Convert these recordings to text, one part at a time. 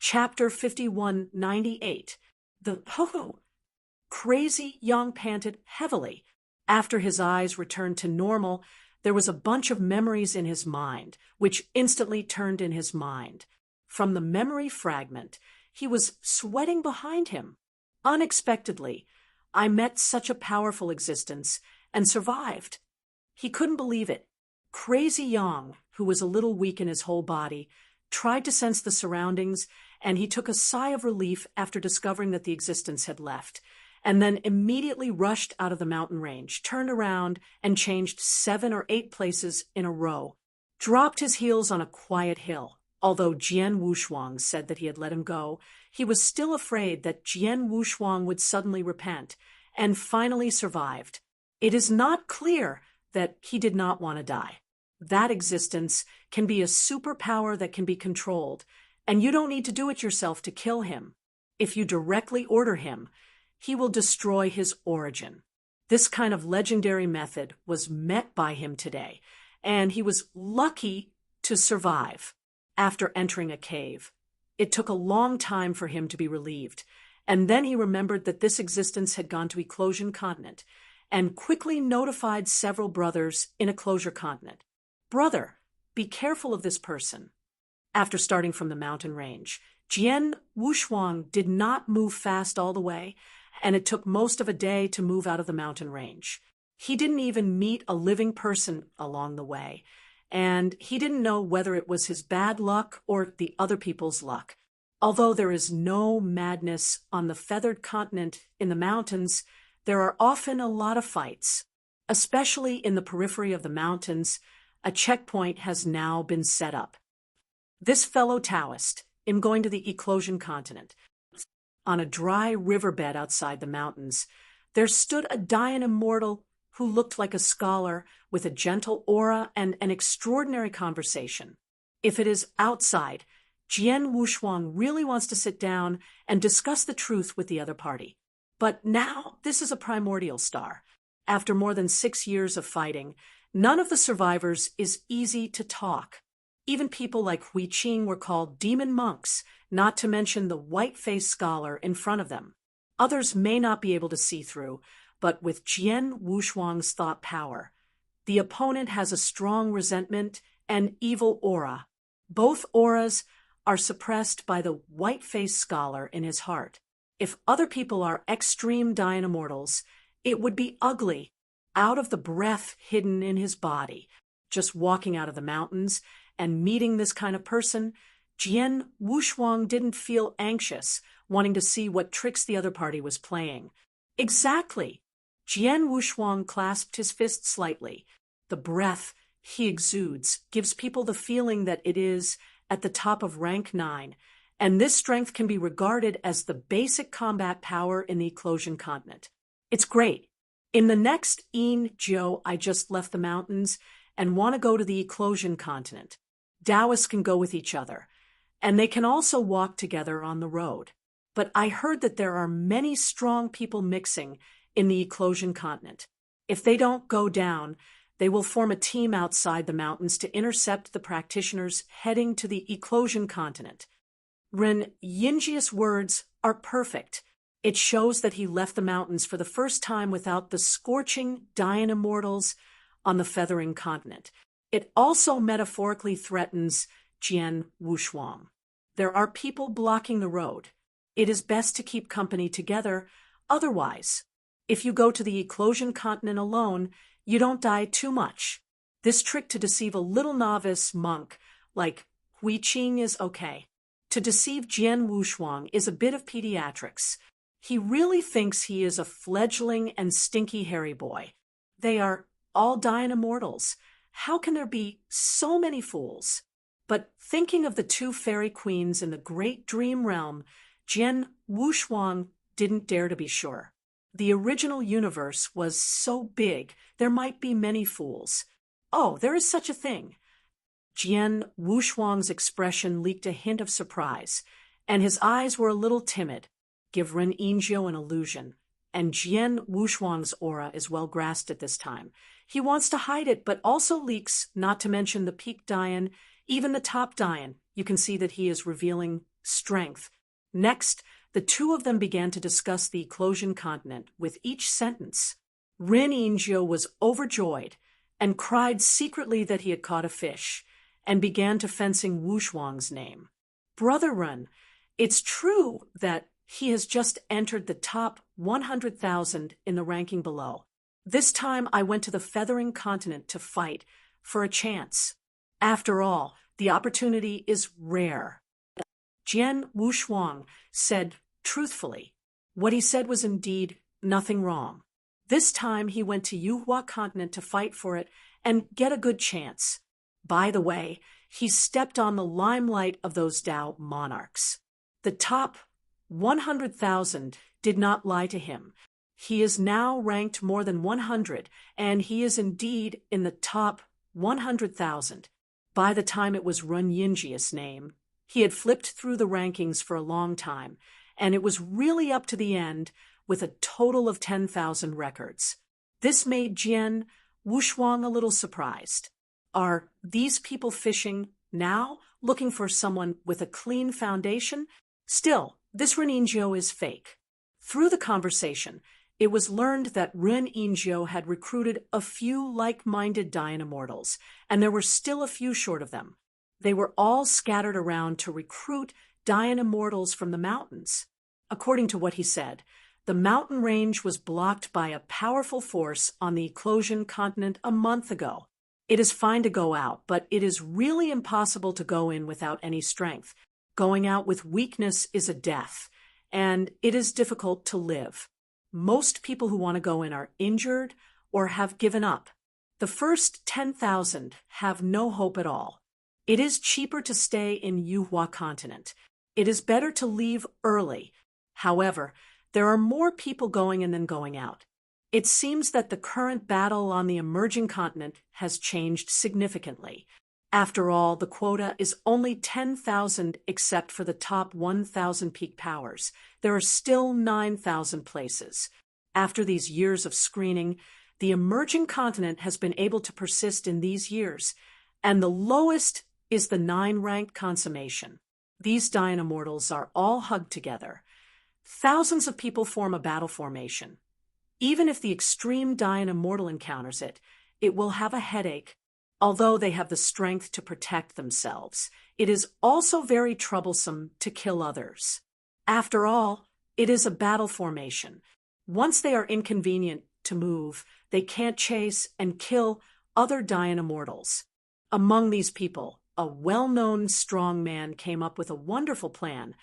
Chapter 5198. The Crazy Yang panted heavily. After his eyes returned to normal, there was a bunch of memories in his mind, which instantly turned in his mind. From the memory fragment, he was sweating behind him. Unexpectedly, I met such a powerful existence and survived. He couldn't believe it. Crazy Yang, who was a little weak in his whole body, tried to sense the surroundings, and he took a sigh of relief after discovering that the existence had left, and then immediately rushed out of the mountain range, turned around, and changed 7 or 8 places in a row, dropped his heels on a quiet hill. Although Jian Wushuang said that he had let him go, he was still afraid that Jian Wushuang would suddenly repent, and finally survived. It is not clear that he did not want to die. That existence can be a superpower that can be controlled, and you don't need to do it yourself to kill him. If you directly order him, he will destroy his origin. This kind of legendary method was met by him today, and he was lucky to survive. After entering a cave, it took a long time for him to be relieved, and then he remembered that this existence had gone to Eclosion Continent, and quickly notified several brothers in Eclosion Continent. "Brother, be careful of this person." After starting from the mountain range, Jian Wushuang did not move fast all the way, and it took most of a day to move out of the mountain range. He didn't even meet a living person along the way, and he didn't know whether it was his bad luck or the other people's luck. Although there is no madness on the feathered continent in the mountains, there are often a lot of fights. Especially in the periphery of the mountains, a checkpoint has now been set up. This fellow Taoist, in going to the Eclosion Continent, on a dry riverbed outside the mountains, there stood a Dayan immortal who looked like a scholar with a gentle aura and an extraordinary conversation. If it is outside, Jian Wushuang really wants to sit down and discuss the truth with the other party. But now this is a primordial star. After more than 6 years of fighting, none of the survivors is easy to talk. Even people like Hui Qing were called demon monks, not to mention the white-faced scholar in front of them. Others may not be able to see through, but with Jian Wushuang's thought power, the opponent has a strong resentment and evil aura. Both auras are suppressed by the white-faced scholar in his heart. If other people are extreme Dayan immortals, it would be ugly, out of the breath hidden in his body. Just walking out of the mountains and meeting this kind of person, Jian Wushuang didn't feel anxious, wanting to see what tricks the other party was playing. Exactly. Jian Wushuang clasped his fist slightly. The breath he exudes gives people the feeling that it is at the top of rank 9, and this strength can be regarded as the basic combat power in the Eclosion Continent. It's great. In the next Jiu, I just left the mountains and want to go to the Eclosion Continent. Taoists can go with each other, and they can also walk together on the road. But I heard that there are many strong people mixing in the Eclosion Continent. If they don't go down, they will form a team outside the mountains to intercept the practitioners heading to the Eclosion Continent. Ren Yinjia's words are perfect. It shows that he left the mountains for the first time without the scorching Dayan immortals on the feathering continent. It also metaphorically threatens Jian Wushuang. There are people blocking the road. It is best to keep company together. Otherwise, if you go to the Eclosion Continent alone, you don't die too much. This trick to deceive a little novice monk like Hui Qing is okay. To deceive Jian Wushuang is a bit of pediatrics. He really thinks he is a fledgling and stinky hairy boy. They are all Dayan immortals. How can there be so many fools? But thinking of the 2 fairy queens in the great dream realm, Jian Wushuang didn't dare to be sure. The original universe was so big, there might be many fools. Oh, there is such a thing. Jian Wushuang's expression leaked a hint of surprise, and his eyes were a little timid. Give Ren Yinjia an illusion, and Jian Wushuang's aura is well grasped at this time. He wants to hide it, but also leaks, not to mention the peak Dayan, even the top Dayan. You can see that he is revealing strength. Next, the two of them began to discuss the Eclosian continent with each sentence. Rin Yinjiu was overjoyed and cried secretly that he had caught a fish, and began to fencing Wu Shuang's name. Brother Ren, it's true that he has just entered the top 100,000 in the ranking below. This time I went to the Feathering Continent to fight for a chance. After all, the opportunity is rare. Jian Wushuang said truthfully. What he said was indeed nothing wrong. This time he went to Yuhua Continent to fight for it and get a good chance. By the way, he stepped on the limelight of those Dao monarchs. The top 100,000 did not lie to him. He is now ranked more than 100, and he is indeed in the top 100,000. By the time it was Run Yinji's name, he had flipped through the rankings for a long time, and it was really up to the end with a total of 10,000 records. This made Jian Wushuang a little surprised. Are these people fishing now, looking for someone with a clean foundation? Still, this Ren Yinjiu is fake. Through the conversation, it was learned that Ren Yinjiu had recruited a few like-minded Dayan immortals, and there were still a few short of them. They were all scattered around to recruit Dayan immortals from the mountains. According to what he said, the mountain range was blocked by a powerful force on the Eclosian continent a month ago. It is fine to go out, but it is really impossible to go in without any strength. Going out with weakness is a death, and it is difficult to live. Most people who want to go in are injured or have given up. The first 10,000 have no hope at all. It is cheaper to stay in Yuhua Continent. It is better to leave early. However, there are more people going in than going out. It seems that the current battle on the emerging continent has changed significantly. After all, the quota is only 10,000 except for the top 1,000 peak powers. There are still 9,000 places. After these years of screening, the emerging continent has been able to persist in these years, and the lowest is the 9-ranked consummation. These Dayan immortals are all hugged together. Thousands of people form a battle formation. Even if the extreme Dayan immortal encounters it, it will have a headache. Although they have the strength to protect themselves, it is also very troublesome to kill others. After all, it is a battle formation. Once they are inconvenient to move, they can't chase and kill other Dayan immortals. Among these people, a well-known strong man came up with a wonderful plan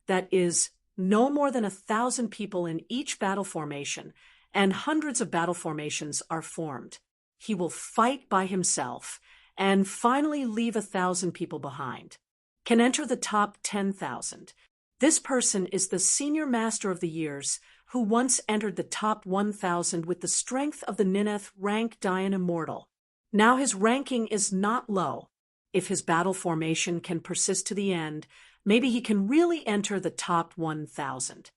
that is no more than 1,000 people in each battle formation, and hundreds of battle formations are formed. He will fight by himself and finally leave 1,000 people behind. Can enter the top 10,000. This person is the senior master of the years who once entered the top 1,000 with the strength of the Nineth rank Dayan immortal. Now his ranking is not low. If his battle formation can persist to the end, maybe he can really enter the top 1,000.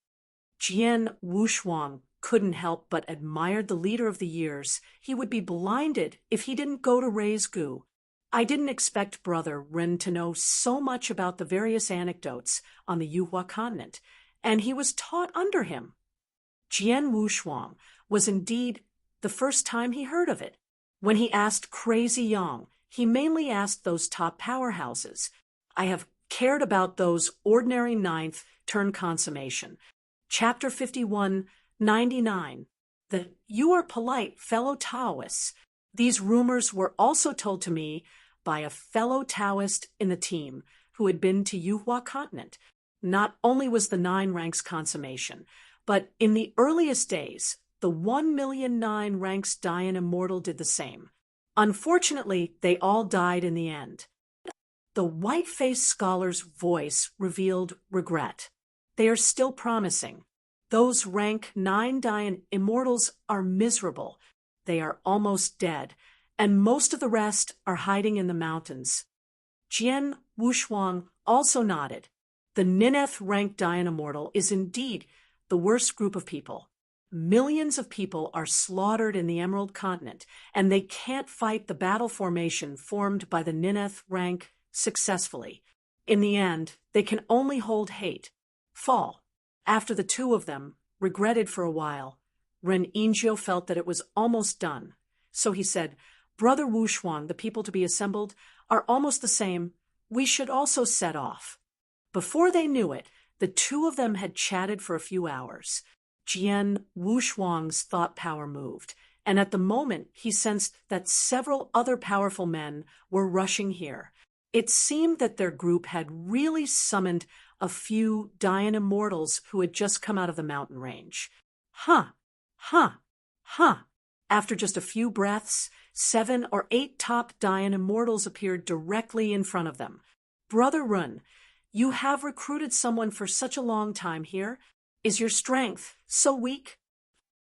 Jian Wushuang couldn't help but admired the leader of the years. He would be blinded if he didn't go to raise Gu. I didn't expect Brother Ren to know so much about the various anecdotes on the Yuhua continent, and he was taught under him. Jian Wushuang was indeed the first time he heard of it. When he asked Crazy Yang, he mainly asked those top powerhouses. I have cared about those ordinary ninth turn consummation. Chapter 5199. You are polite, fellow Taoists. These rumors were also told to me by a fellow Taoist in the team who had been to Yuhua Continent. Not only was the 9 ranks consummation, but in the earliest days, the 1,000,009 ranks Dayan immortal did the same. Unfortunately, they all died in the end. The white-faced scholar's voice revealed regret. They are still promising. Those rank 9 Dayan immortals are miserable. They are almost dead, and most of the rest are hiding in the mountains. Jian Wushuang also nodded. The Nineth ranked Dayan immortal is indeed the worst group of people. Millions of people are slaughtered in the Emerald Continent, and they can't fight the battle formation formed by the Nineth rank successfully. In the end, they can only hold hate. Fall. After the two of them, regretted for a while, Ren Injio felt that it was almost done. So he said, Brother Wu Shuang, the people to be assembled are almost the same. We should also set off. Before they knew it, the two of them had chatted for a few hours. Jian Wu Shuang's thought power moved, and at the moment he sensed that several other powerful men were rushing here. It seemed that their group had really summoned a few Dayan immortals who had just come out of the mountain range. Huh, huh, huh. After just a few breaths, 7 or 8 top Dayan immortals appeared directly in front of them. Brother Run, you have recruited someone for such a long time here. Is your strength so weak?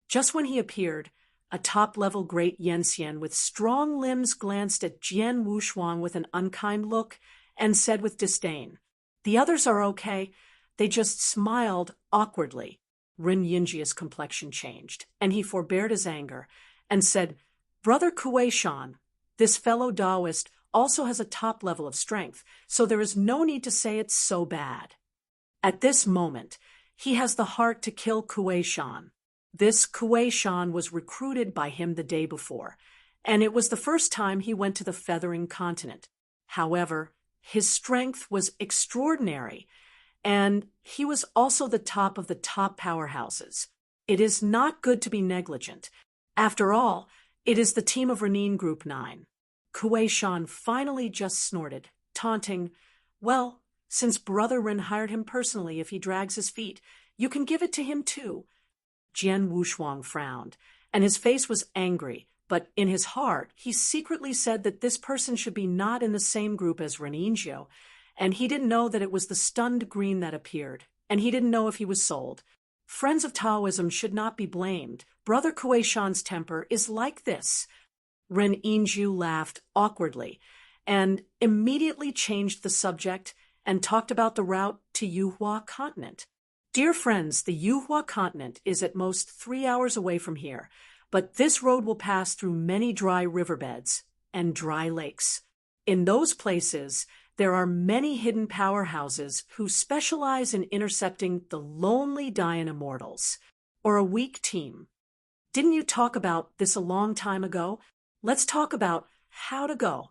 Just when he appeared, a top-level great Yenxian with strong limbs glanced at Jian Wushuang with an unkind look and said with disdain, The others are okay. They just smiled awkwardly. Rin Yinjia's complexion changed, and he forbeared his anger and said, Brother Kuei Shan, this fellow Taoist also has a top level of strength, so there is no need to say it's so bad. At this moment, he has the heart to kill Kuei Shan. This Kuei Shan was recruited by him the day before, and it was the first time he went to the Feathering Continent. However, his strength was extraordinary, and he was also the top of the top powerhouses. It is not good to be negligent. After all, it is the team of Renin Group 9. Kuei Shan finally just snorted, taunting, Well, since Brother Ren hired him personally, if he drags his feet, you can give it to him too. Jian Wushuang frowned, and his face was angry, but in his heart he secretly said that this person should be not in the same group as Ren Injio, and he didn't know that it was the stunned green that appeared, and he didn't know if he was sold. Friends of Taoism should not be blamed. Brother Kuei Shan's temper is like this. Ren Injiu laughed awkwardly, and immediately changed the subject and talked about the route to Yuhua Continent. Dear friends, the Yuhua Continent is at most 3 hours away from here, but this road will pass through many dry riverbeds and dry lakes. In those places, there are many hidden powerhouses who specialize in intercepting the lonely Dayan immortals, or a weak team. Didn't you talk about this a long time ago? Let's talk about how to go.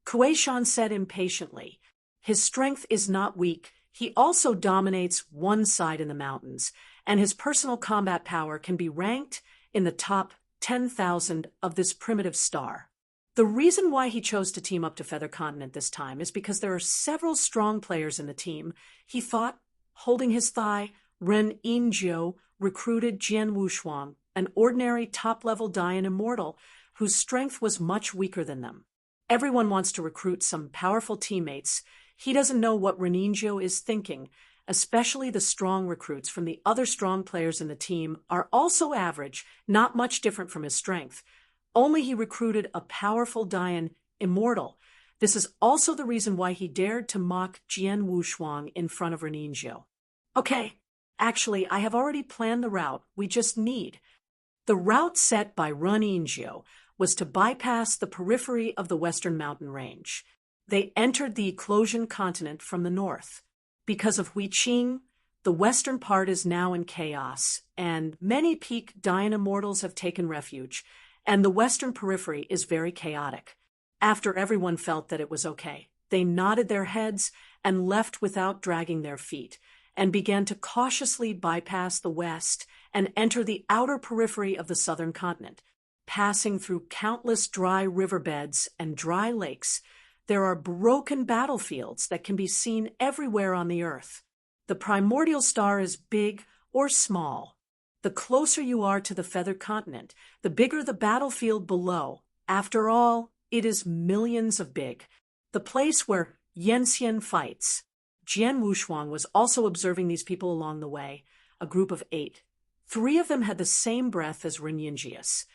Kuei Shan said impatiently, His strength is not weak. He also dominates one side in the mountains, and his personal combat power can be ranked in the top 10,000 of this primitive star. The reason why he chose to team up to Feather Continent this time is because there are several strong players in the team. He thought, holding his thigh, Ren Injio recruited Jian Wushuang, an ordinary top-level Dayan immortal whose strength was much weaker than them. Everyone wants to recruit some powerful teammates. He doesn't know what Ren Injio is thinking. Especially the strong recruits from the other strong players in the team are also average, not much different from his strength. Only he recruited a powerful Dayan immortal. This is also the reason why he dared to mock Jian Wushuang in front of Ren Injio. Okay, actually, I have already planned the route. We just need. The route set by Ren Injio was to bypass the periphery of the Western Mountain Range. They entered the Eclosion Continent from the north. Because of Huiqing, the western part is now in chaos, and many peak Dayan immortals have taken refuge, and the western periphery is very chaotic. After everyone felt that it was okay, they nodded their heads and left without dragging their feet, and began to cautiously bypass the west and enter the outer periphery of the southern continent. Passing through countless dry riverbeds and dry lakes, there are broken battlefields that can be seen everywhere on the earth. The primordial star is big or small. The closer you are to the Feather Continent, the bigger the battlefield below. After all, it is millions of big. The place where Yenxian fights. Jian Wushuang was also observing these people along the way, a group of 8. 3 of them had the same breath as Ren Yinjius,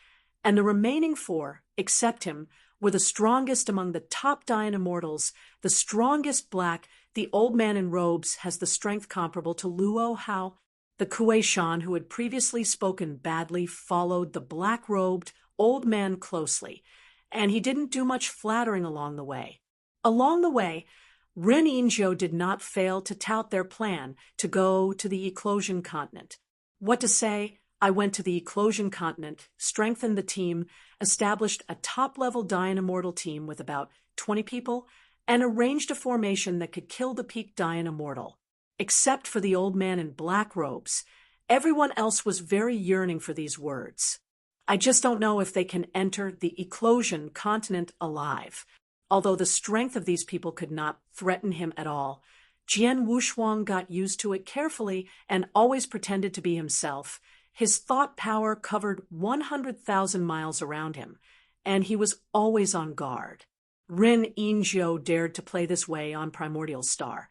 and the remaining 4, except him, were the strongest among the top Dayan immortals, the strongest black. The old man in robes has the strength comparable to Luo Hao. The Kuei Shan, who had previously spoken badly, followed the black-robed old man closely, and he didn't do much flattering along the way. Along the way, Ren Injo did not fail to tout their plan to go to the Eclosion continent. What to say? I went to the Eclosion continent, strengthened the team, established a top-level Dian Immortal team with about 20 people, and arranged a formation that could kill the peak Dian Immortal. Except for the old man in black robes, everyone else was very yearning for these words. I just don't know if they can enter the Eclosion continent alive. Although the strength of these people could not threaten him at all, Jian Wushuang got used to it carefully and always pretended to be himself. His thought power covered 100,000 miles around him, and he was always on guard. Ren Injo dared to play this way on Primordial Star,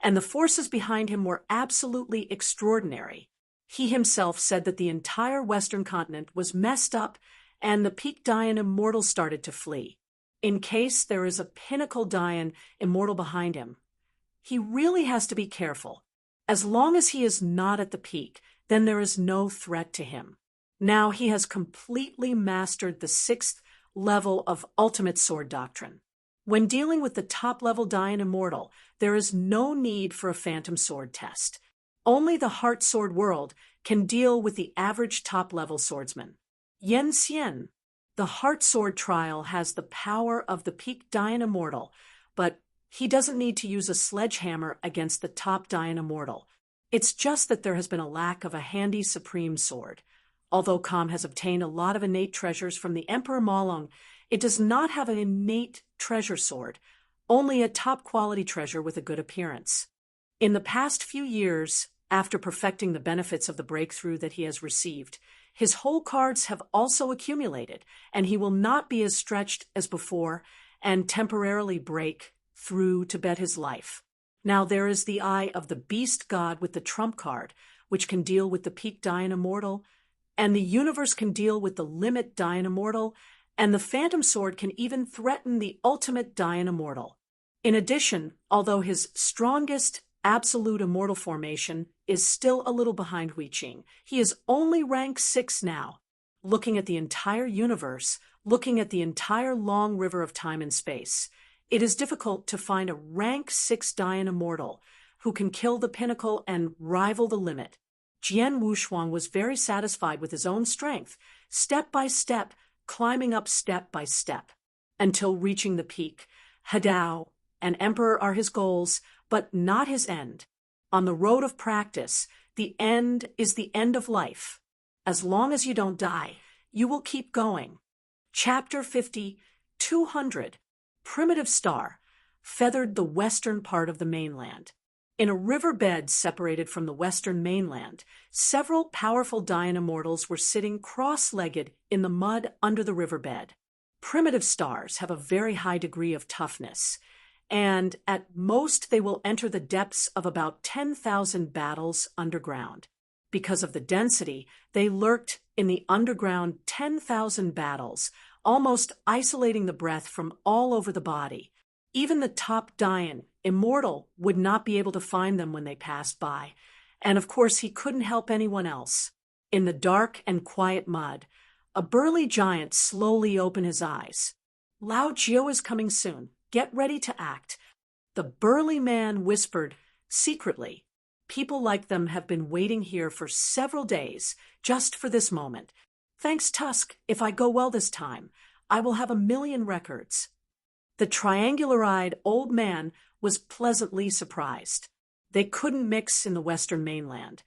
and the forces behind him were absolutely extraordinary. He himself said that the entire Western continent was messed up, and the peak Dian Immortal started to flee. In case there is a pinnacle Dian Immortal behind him, he really has to be careful. As long as he is not at the peak, then there is no threat to him. Now he has completely mastered the 6th level of Ultimate Sword Doctrine. When dealing with the top-level Dian Immortal, there is no need for a Phantom Sword test. Only the Heart Sword world can deal with the average top-level swordsman. Yen Xian. The Heart Sword trial has the power of the peak Dian Immortal, but he doesn't need to use a sledgehammer against the top Dian Immortal. It's just that there has been a lack of a handy supreme sword. Although Kam has obtained a lot of innate treasures from the Emperor Malong, it does not have an innate treasure sword, only a top-quality treasure with a good appearance. In the past few years, after perfecting the benefits of the breakthrough that he has received, his whole cards have also accumulated, and he will not be as stretched as before and temporarily break through to bet his life. Now there is the Eye of the Beast God with the trump card, which can deal with the peak Dian Immortal, and the universe can deal with the limit Dian Immortal, and the Phantom Sword can even threaten the ultimate Dian Immortal. In addition, although his strongest absolute immortal formation is still a little behind Hui Qing, he is only rank 6 now. Looking at the entire universe, looking at the entire long river of time and space, it is difficult to find a rank 6 Dian Immortal who can kill the pinnacle and rival the limit. Jian Wushuang was very satisfied with his own strength, step by step, climbing up step by step, until reaching the peak. Hadao and Emperor are his goals, but not his end. On the road of practice, the end is the end of life. As long as you don't die, you will keep going. Chapter 50, 200. Primitive Star feathered the western part of the mainland. In a riverbed separated from the western mainland, several powerful Dian Immortals were sitting cross-legged in the mud under the riverbed. Primitive stars have a very high degree of toughness, and at most they will enter the depths of about 10,000 battles underground. Because of the density, they lurked in the underground 10,000 battles, almost isolating the breath from all over the body. Even the top Dian Immortal would not be able to find them when they passed by, and of course he couldn't help anyone else. In the dark and quiet mud, a burly giant slowly opened his eyes. Lao Jiu is coming soon. Get ready to act. The burly man whispered secretly. People like them have been waiting here for several days, just for this moment. Thanks, Tusk. If I go well this time, I will have 1,000,000 records. The triangular-eyed old man was pleasantly surprised. They couldn't mix in the western mainland,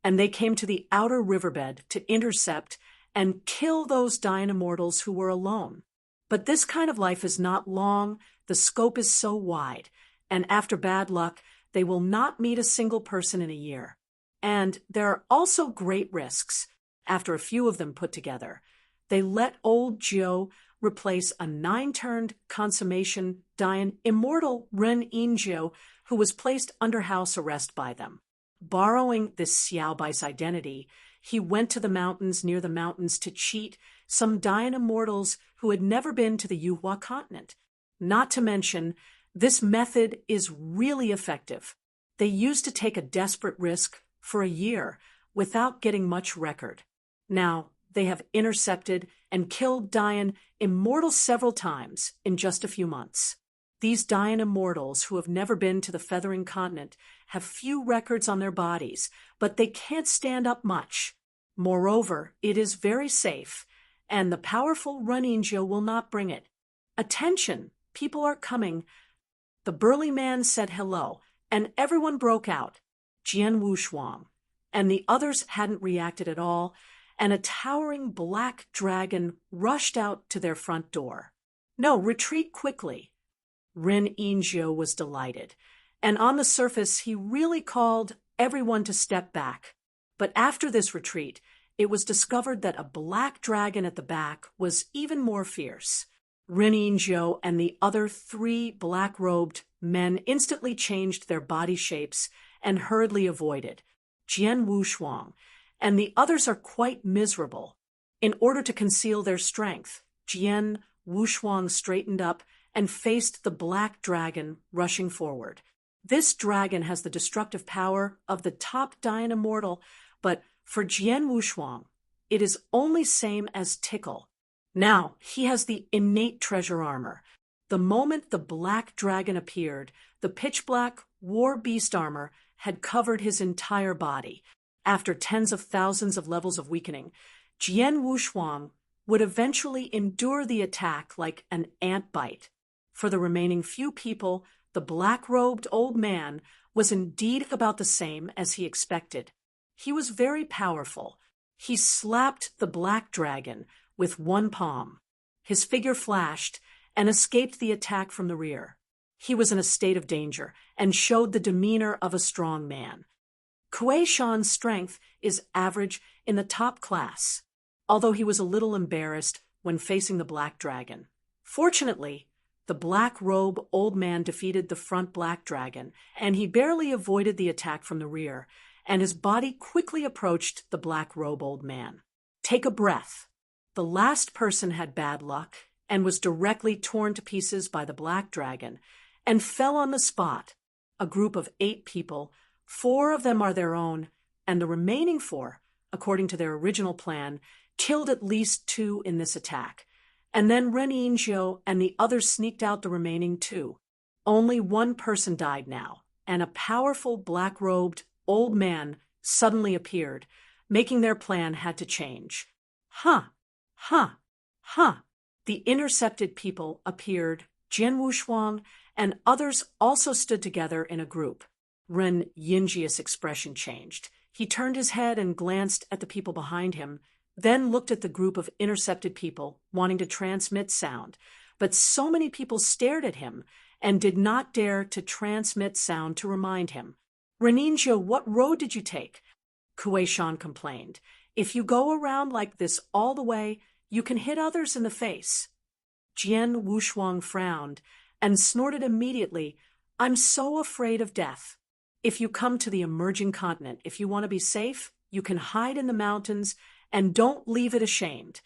and they came to the outer riverbed to intercept and kill those Dian Immortals who were alone. But this kind of life is not long, the scope is so wide, and after bad luck, they will not meet a single person in a year. And there are also great risks. After a few of them put together, they let old Jiu replace a 9-turned consummation Dian Immortal Ren Injo, who was placed under house arrest by them. Borrowing this Xiaobai's identity, he went to the mountains near the mountains to cheat some Dian Immortals who had never been to the Yuhua continent. Not to mention, this method is really effective. They used to take a desperate risk for a year without getting much record. Now, they have intercepted and killed Dian Immortals several times in just a few months. These Dayan immortals who have never been to the feathering continent have few records on their bodies, but they can't stand up much. Moreover, it is very safe, and the powerful Reningyo will not bring it. Attention! People are coming. The burly man said hello, and everyone broke out. Jian Wushuang and the others hadn't reacted at all, and a towering black dragon rushed out to their front door. No, retreat quickly. Ren Yinzhou was delighted, and on the surface he really called everyone to step back. But after this retreat, it was discovered that a black dragon at the back was even more fierce. Ren Yinzhou and the other 3 black-robed men instantly changed their body shapes and hurriedly avoided. Jian Wushuang and the others are quite miserable. In order to conceal their strength, Jian Wushuang straightened up and faced the black dragon rushing forward. This dragon has the destructive power of the top Dayan immortal, but for Jian Wushuang, it is only same as tickle. Now, he has the innate treasure armor. The moment the black dragon appeared, the pitch-black war beast armor had covered his entire body. After tens of thousands of levels of weakening, Jian Wushuang would eventually endure the attack like an ant bite. For the remaining few people, the black-robed old man was indeed about the same as he expected. He was very powerful. He slapped the black dragon with one palm. His figure flashed and escaped the attack from the rear. He was in a state of danger and showed the demeanor of a strong man. Kuei Shan's strength is average in the top class, although he was a little embarrassed when facing the black dragon. Fortunately, the black-robe old man defeated the front black dragon, and he barely avoided the attack from the rear, and his body quickly approached the black-robe old man. Take a breath. The last person had bad luck and was directly torn to pieces by the black dragon and fell on the spot. A group of 8 people, 4 of them are their own, and the remaining 4, according to their original plan, killed at least 2 in this attack. And then Ren Yinzhou and the others sneaked out the remaining 2. Only 1 person died now, and a powerful black-robed old man suddenly appeared, making their plan had to change. Huh. The intercepted people appeared. Jian Wushuang and others also stood together in a group. Ren Yinzhi's expression changed. He turned his head and glanced at the people behind him, then looked at the group of intercepted people wanting to transmit sound. But so many people stared at him and did not dare to transmit sound to remind him. Reningyo, what road did you take? Kuei Shan complained. If you go around like this all the way, you can hit others in the face. Jian Wushuang frowned and snorted immediately, I'm so afraid of death. If you come to the emerging continent, if you want to be safe, you can hide in the mountains and don't leave it ashamed.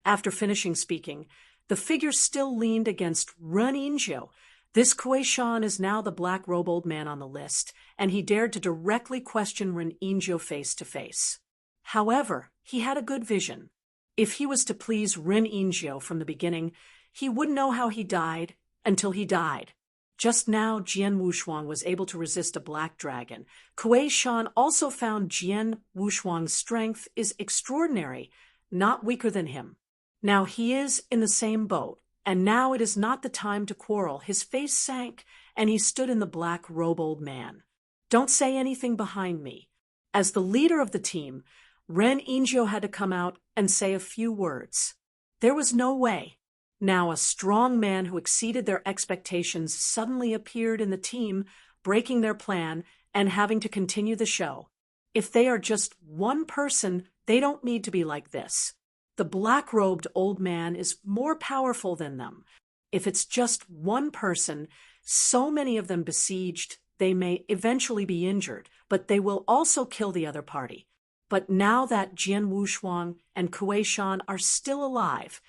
After finishing speaking, the figure still leaned against Ren Yinzhou. This Kuei Shan is now the black-robe old man on the list, and he dared to directly question Ren Yinzhou face to face. However, he had a good vision. If he was to please Ren Yinzhou from the beginning, he wouldn't know how he died until he died. Just now, Jian Wushuang was able to resist a black dragon. Kuei Shan also found Jian Wushuang's strength is extraordinary, not weaker than him. Now he is in the same boat, and now it is not the time to quarrel. His face sank, and he stood in the black robe old man. Don't say anything behind me. As the leader of the team, Ren Yinzhou had to come out and say a few words. There was no way. Now a strong man who exceeded their expectations suddenly appeared in the team, breaking their plan and having to continue the show. If they are just one person, they don't need to be like this. The black-robed old man is more powerful than them. If it's just one person, so many of them besieged, they may eventually be injured, but they will also kill the other party. But now that Jian Wushuang and Kuei Shan are still alive,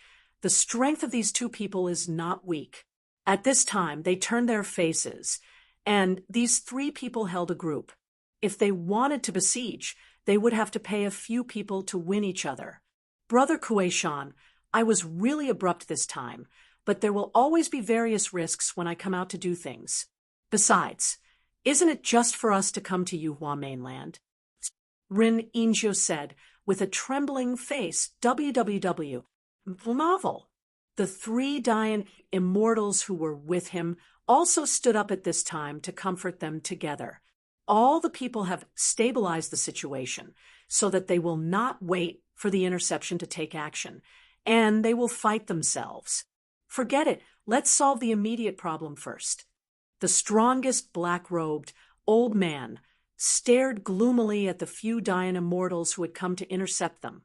the strength of these 2 people is not weak. At this time, they turned their faces, and these 3 people held a group. If they wanted to besiege, they would have to pay a few people to win each other. Brother Kuei Shan, I was really abrupt this time, but there will always be various risks when I come out to do things. Besides, isn't it just for us to come to Yuhua mainland? Rin Injo said, with a trembling face, www. Novel. The 3 Dayan immortals who were with him also stood up at this time to comfort them together. All the people have stabilized the situation so that they will not wait for the interception to take action, and they will fight themselves. Forget it. Let's solve the immediate problem first. The strongest black-robed old man stared gloomily at the few Dayan immortals who had come to intercept them,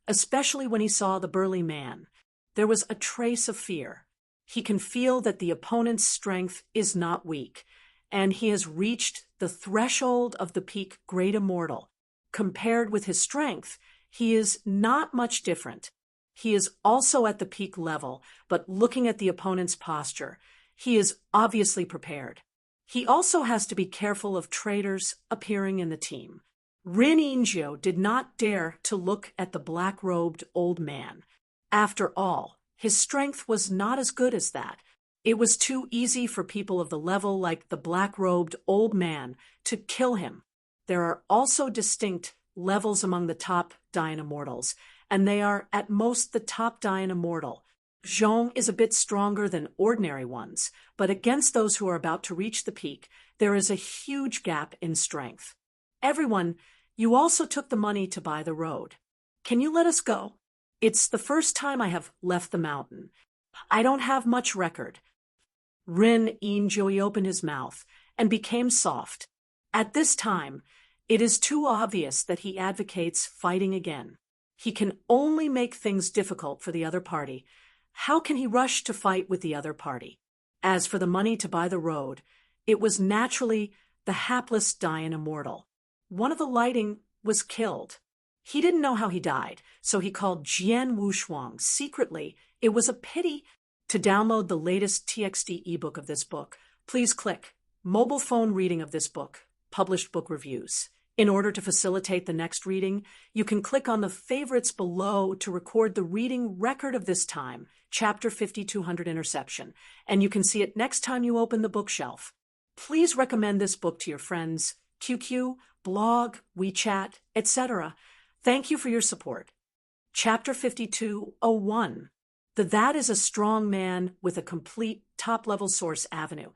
especially when he saw the burly man. There was a trace of fear. He can feel that the opponent's strength is not weak, and he has reached the threshold of the peak great immortal. Compared with his strength, he is not much different. He is also at the peak level, but looking at the opponent's posture, he is obviously prepared. He also has to be careful of traitors appearing in the team. Rin Injo did not dare to look at the black-robed old man. After all, his strength was not as good as that. It was too easy for people of the level like the black-robed old man to kill him. There are also distinct levels among the top Dayan immortals, and they are at most the top Dayan immortal. Zhong is a bit stronger than ordinary ones, but against those who are about to reach the peak, there is a huge gap in strength. Everyone, you also took the money to buy the road. Can you let us go? It's the first time I have left the mountain. I don't have much record. Rin Injo opened his mouth and became soft. At this time, it is too obvious that he advocates fighting again. He can only make things difficult for the other party. How can he rush to fight with the other party? As for the money to buy the road, it was naturally the hapless Dayan immortal. One of the lighting was killed. He didn't know how he died, so he called Jian Wushuang secretly. It was a pity. To download the latest TXT ebook of this book, please click Mobile Phone Reading of this book, Published Book Reviews. In order to facilitate the next reading, you can click on the favorites below to record the reading record of this time, Chapter 5200 Interception, and you can see it next time you open the bookshelf. Please recommend this book to your friends, QQ, blog, WeChat, etc. Thank you for your support. Chapter 5201. That is a strong man with a complete top-level source avenue.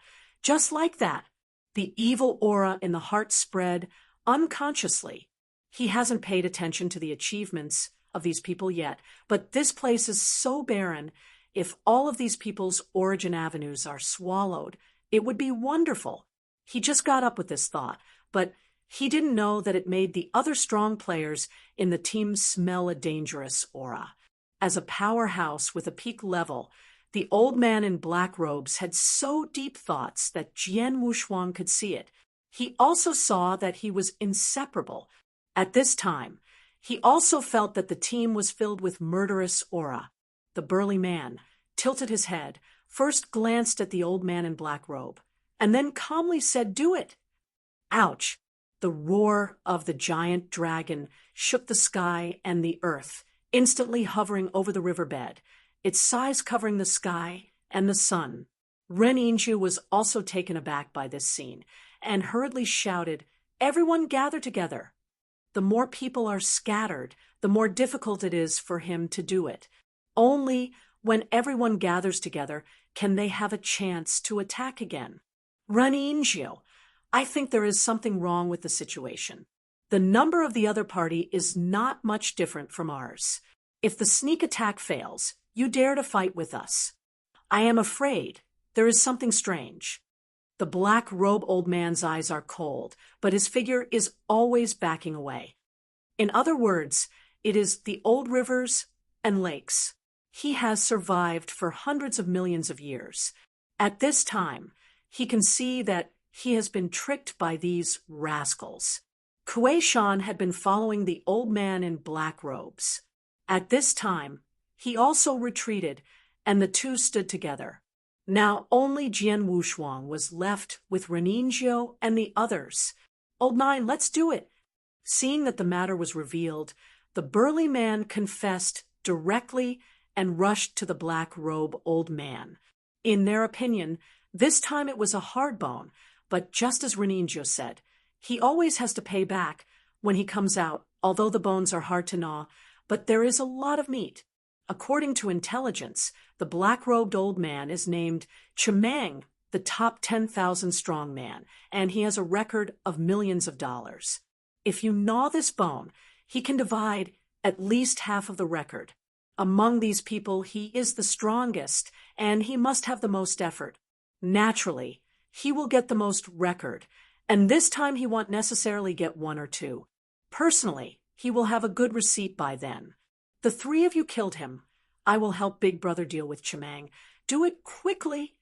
Just like that, the evil aura in the heart spread unconsciously. He hasn't paid attention to the achievements of these people yet, but this place is so barren. If all of these people's origin avenues are swallowed, it would be wonderful. He just got up with this thought, but he didn't know that it made the other strong players in the team smell a dangerous aura. As a powerhouse with a peak level, the old man in black robes had so deep thoughts that Jian Wushuang could see it. He also saw that he was inseparable. At this time, he also felt that the team was filled with murderous aura. The burly man tilted his head, first glanced at the old man in black robe, and then calmly said, "Do it." Ouch! The roar of the giant dragon shook the sky and the earth, instantly hovering over the riverbed, its size covering the sky and the sun. Ren Inju was also taken aback by this scene, and hurriedly shouted, "Everyone gather together." The more people are scattered, the more difficult it is for him to do it. Only when everyone gathers together can they have a chance to attack again. Ren Inju, I think there is something wrong with the situation. The number of the other party is not much different from ours. If the sneak attack fails, you dare to fight with us. I am afraid there is something strange. The black robe old man's eyes are cold, but his figure is always backing away. In other words, it is the old rivers and lakes. He has survived for hundreds of millions of years. At this time, he can see that he has been tricked by these rascals. Kuei Shan had been following the old man in black robes. At this time, he also retreated, and the two stood together. Now only Jian Wushuang was left with Reninjio and the others. "Old Nine, let's do it." Seeing that the matter was revealed, the burly man confessed directly and rushed to the black robe old man. In their opinion, this time it was a hard bone, but just as Reningio said, he always has to pay back when he comes out, although the bones are hard to gnaw, but there is a lot of meat. According to intelligence, the black-robed old man is named Chimang, the top 10,000 strong man, and he has a record of millions of dollars. If you gnaw this bone, he can divide at least half of the record. Among these people, he is the strongest, and he must have the most effort. Naturally, he will get the most record, and this time he won't necessarily get one or two. Personally, he will have a good receipt by then. The three of you killed him. I will help Big Brother deal with Chimang. Do it quickly.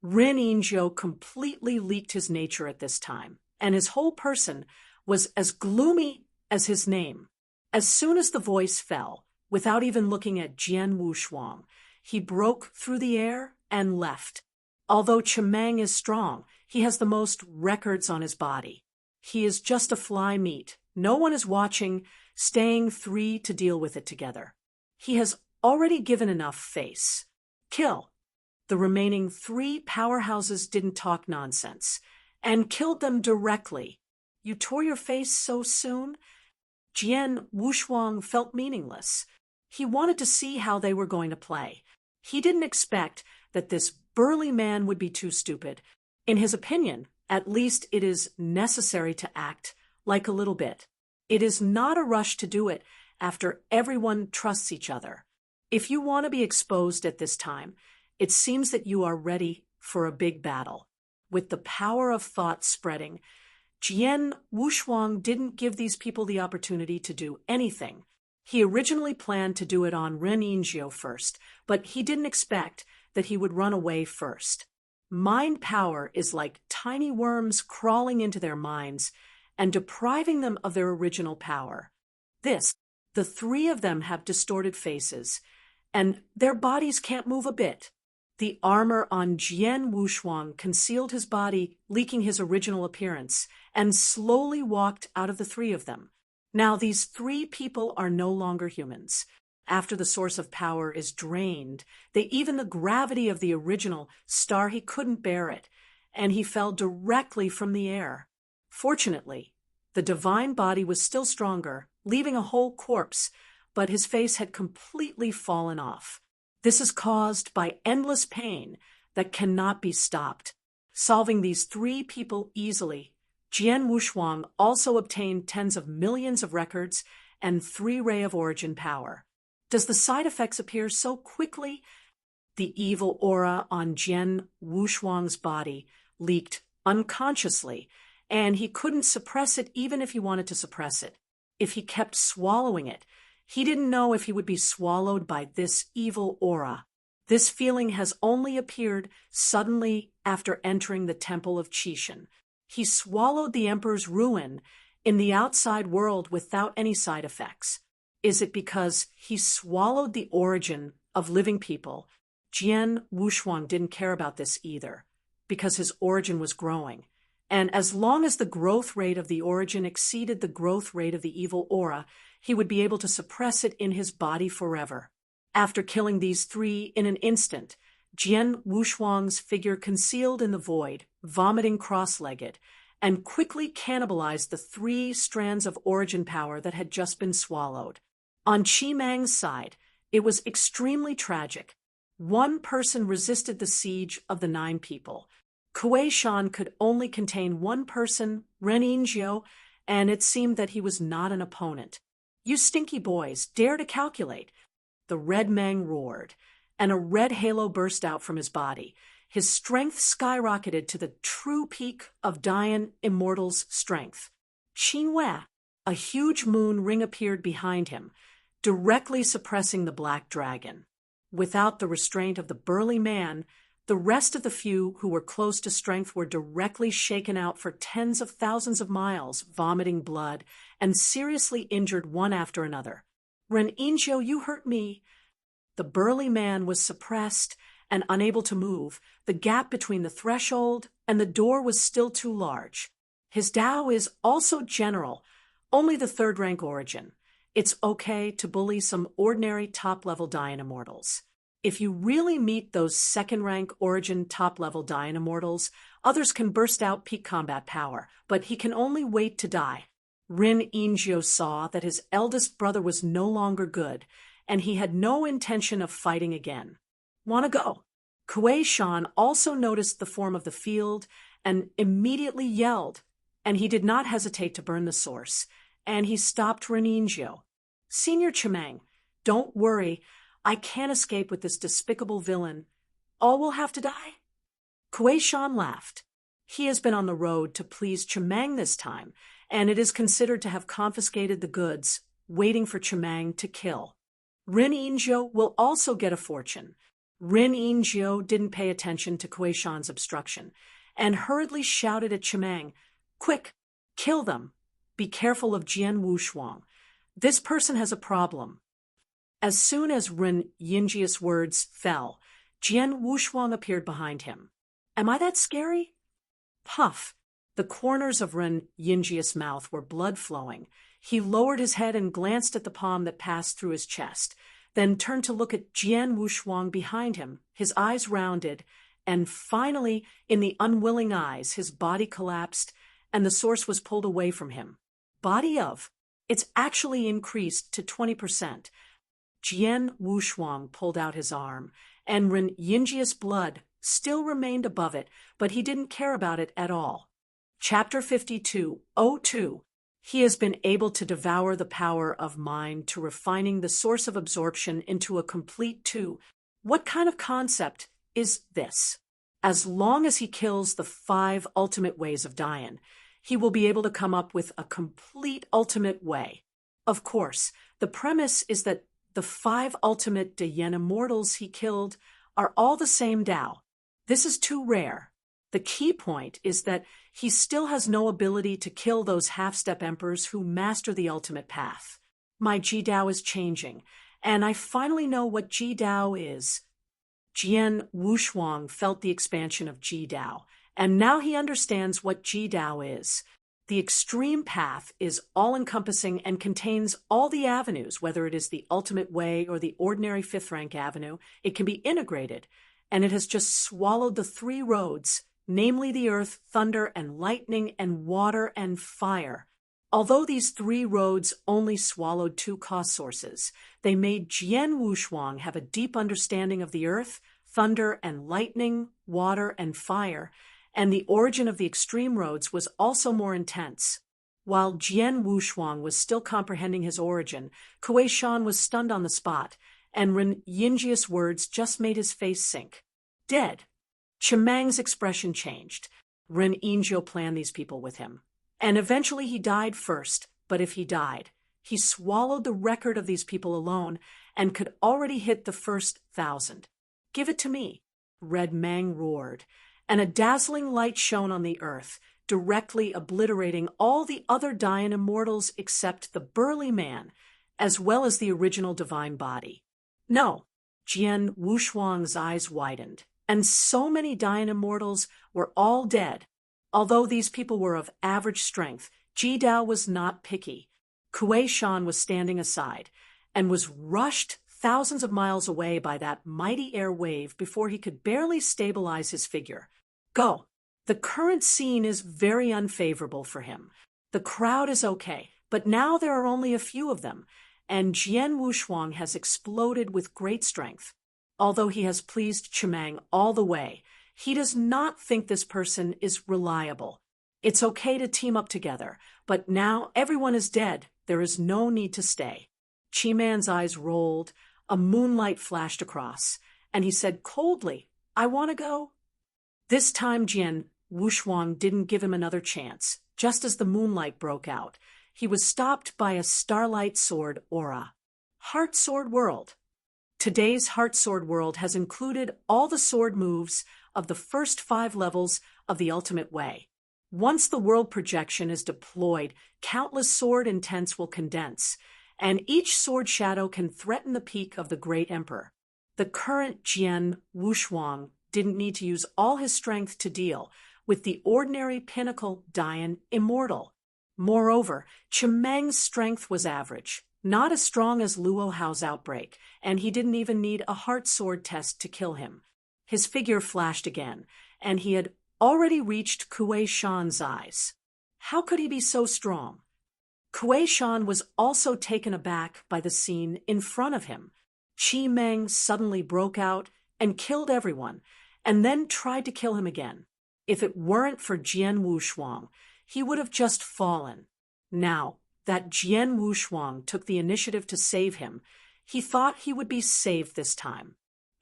Reningio completely leaked his nature at this time, and his whole person was as gloomy as his name. As soon as the voice fell, without even looking at Jian Wushuang, he broke through the air and left. Although Chimang is strong, he has the most records on his body. He is just a fly meat. No one is watching, staying three to deal with it together. He has already given enough face. Kill. The remaining three powerhouses didn't talk nonsense, and killed them directly. You tore your face so soon? Jian Wushuang felt meaningless. He wanted to see how they were going to play. He didn't expect that this burly man would be too stupid. In his opinion, at least it is necessary to act like a little bit. It is not a rush to do it after everyone trusts each other. If you want to be exposed at this time, it seems that you are ready for a big battle. With the power of thought spreading, Jian Wushuang didn't give these people the opportunity to do anything. He originally planned to do it on Reningio first, but he didn't expect that he would run away first. Mind power is like tiny worms crawling into their minds and depriving them of their original power. The three of them have distorted faces, and their bodies can't move a bit. The armor on Jian Wushuang concealed his body, leaking his original appearance, and slowly walked out of the three of them. Now these three people are no longer humans. After the source of power is drained, even the gravity of the original star, he couldn't bear it, and he fell directly from the air. Fortunately, the divine body was still stronger, leaving a whole corpse, but his face had completely fallen off. This is caused by endless pain that cannot be stopped. Solving these three people easily, Jian Wushuang also obtained tens of millions of records and 3-ray of origin power. Does the side effects appear so quickly? The evil aura on Jian Wushuang's body leaked unconsciously, and he couldn't suppress it even if he wanted to suppress it. If he kept swallowing it, he didn't know if he would be swallowed by this evil aura. This feeling has only appeared suddenly after entering the temple of Qishan. He swallowed the emperor's ruin in the outside world without any side effects. Is it because he swallowed the origin of living people? Jian Wushuang didn't care about this either, because his origin was growing. And as long as the growth rate of the origin exceeded the growth rate of the evil aura, he would be able to suppress it in his body forever. After killing these three in an instant, Jian Wushuang's figure concealed in the void, vomiting cross-legged, and quickly cannibalized the 3 strands of origin power that had just been swallowed. On Chimang's side, it was extremely tragic. One person resisted the siege of the 9 people. Kuei Shan could only contain one person, Reningio, and it seemed that he was not an opponent. "You stinky boys, dare to calculate!" The Red Mang roared, and a red halo burst out from his body. His strength skyrocketed to the true peak of Dian Immortal's strength. Qinhua, a huge moon ring appeared behind him, directly suppressing the black dragon. Without the restraint of the burly man, the rest of the few who were close to strength were directly shaken out for tens of thousands of miles, vomiting blood, and seriously injured one after another. "Reningio, you hurt me." The burly man was suppressed and unable to move. The gap between the threshold and the door was still too large. His Tao is also general, only the 3rd rank origin. It's okay to bully some ordinary top-level Dian immortals. If you really meet those second-rank origin top-level Dian immortals, others can burst out peak combat power, but he can only wait to die. Rin Ingio saw that his eldest brother was no longer good, and he had no intention of fighting again. "Wanna go?" Kuei Shan also noticed the form of the field and immediately yelled, and he did not hesitate to burn the source, and he stopped Rin Ingio. "Senior Chimeng, don't worry, I can't escape with this despicable villain. All will have to die?" Kuei Shan laughed. He has been on the road to please Chimeng this time, and it is considered to have confiscated the goods, waiting for Chimeng to kill. Rin Ingio will also get a fortune. Rin Ingio didn't pay attention to Kuei Shan's obstruction, and hurriedly shouted at Chimeng, "Quick, kill them. Be careful of Jian Wushuang. This person has a problem." As soon as Rin Yinjia's words fell, Jian Wushuang appeared behind him. "Am I that scary?" Puff! The corners of Rin Yinjia's mouth were blood-flowing. He lowered his head and glanced at the palm that passed through his chest, then turned to look at Jian Wushuang behind him, his eyes rounded, and finally, in the unwilling eyes, his body collapsed, and the source was pulled away from him. Body of. It's actually increased to 20%. Jian Wushuang pulled out his arm, and Rin Yinjia's blood still remained above it, but he didn't care about it at all. Chapter 52:02. He has been able to devour the power of mind to refining the source of absorption into a complete two. What kind of concept is this? As long as he kills the 5 ultimate ways of Dian, he will be able to come up with a complete ultimate way. Of course, the premise is that the 5 ultimate Dian immortals he killed are all the same Dao. This is too rare. The key point is that he still has no ability to kill those half-step emperors who master the ultimate path. My Ji Dao is changing, and I finally know what Ji Dao is. Jian Wushuang felt the expansion of Ji Dao, and now he understands what Ji Dao is. The extreme path is all-encompassing and contains all the avenues, whether it is the ultimate way or the ordinary 5th-rank avenue. It can be integrated, and it has just swallowed the 3 roads, namely the earth, thunder, and lightning, and water, and fire. Although these 3 roads only swallowed 2 cost sources, they made Jian Wushuang have a deep understanding of the earth, thunder, and lightning, water, and fire, and the origin of the extreme roads was also more intense. While Jian Wushuang was still comprehending his origin, Kuei Shan was stunned on the spot, and Rin Yinjia's words just made his face sink. Dead. Chimeng's expression changed. Rin Ingio planned these people with him. And eventually he died first, but if he died, he swallowed the record of these people alone and could already hit the first 1,000. "Give it to me," Red Mang roared, and a dazzling light shone on the earth, directly obliterating all the other Dian immortals except the burly man, as well as the original divine body. No, Jian Wushuang's eyes widened, and so many Dian immortals were all dead. Although these people were of average strength, Ji Dao was not picky. Kuei Shan was standing aside and was rushed thousands of miles away by that mighty air wave before he could barely stabilize his figure. Go. The current scene is very unfavorable for him. The crowd is okay, but now there are only a few of them, and Jian Wushuang has exploded with great strength. Although he has pleased Chimeng all the way, he does not think this person is reliable. It's okay to team up together, but now everyone is dead. There is no need to stay. Chiman's eyes rolled, a moonlight flashed across, and he said coldly, "I want to go." This time Jian Wushuang didn't give him another chance. Just as the moonlight broke out, he was stopped by a starlight sword aura. Heart Sword World. Today's Heart Sword World has included all the sword moves of the first 5 levels of the Ultimate Way. Once the world projection is deployed, countless sword intents will condense, and each sword shadow can threaten the peak of the Great Emperor. The current Jian Wushuang didn't need to use all his strength to deal with the ordinary pinnacle Dian immortal. Moreover, Chimeng's strength was average, Not as strong as Luo Hao's outbreak, and he didn't even need a heart sword test to kill him. His figure flashed again, and he had already reached Kuei Shan's eyes. How could he be so strong? Kuei Shan was also taken aback by the scene in front of him. Qi Meng suddenly broke out and killed everyone, and then tried to kill him again. If it weren't for Jian Wushuang, he would have just fallen. Now that Jian Wushuang took the initiative to save him, he thought he would be saved this time.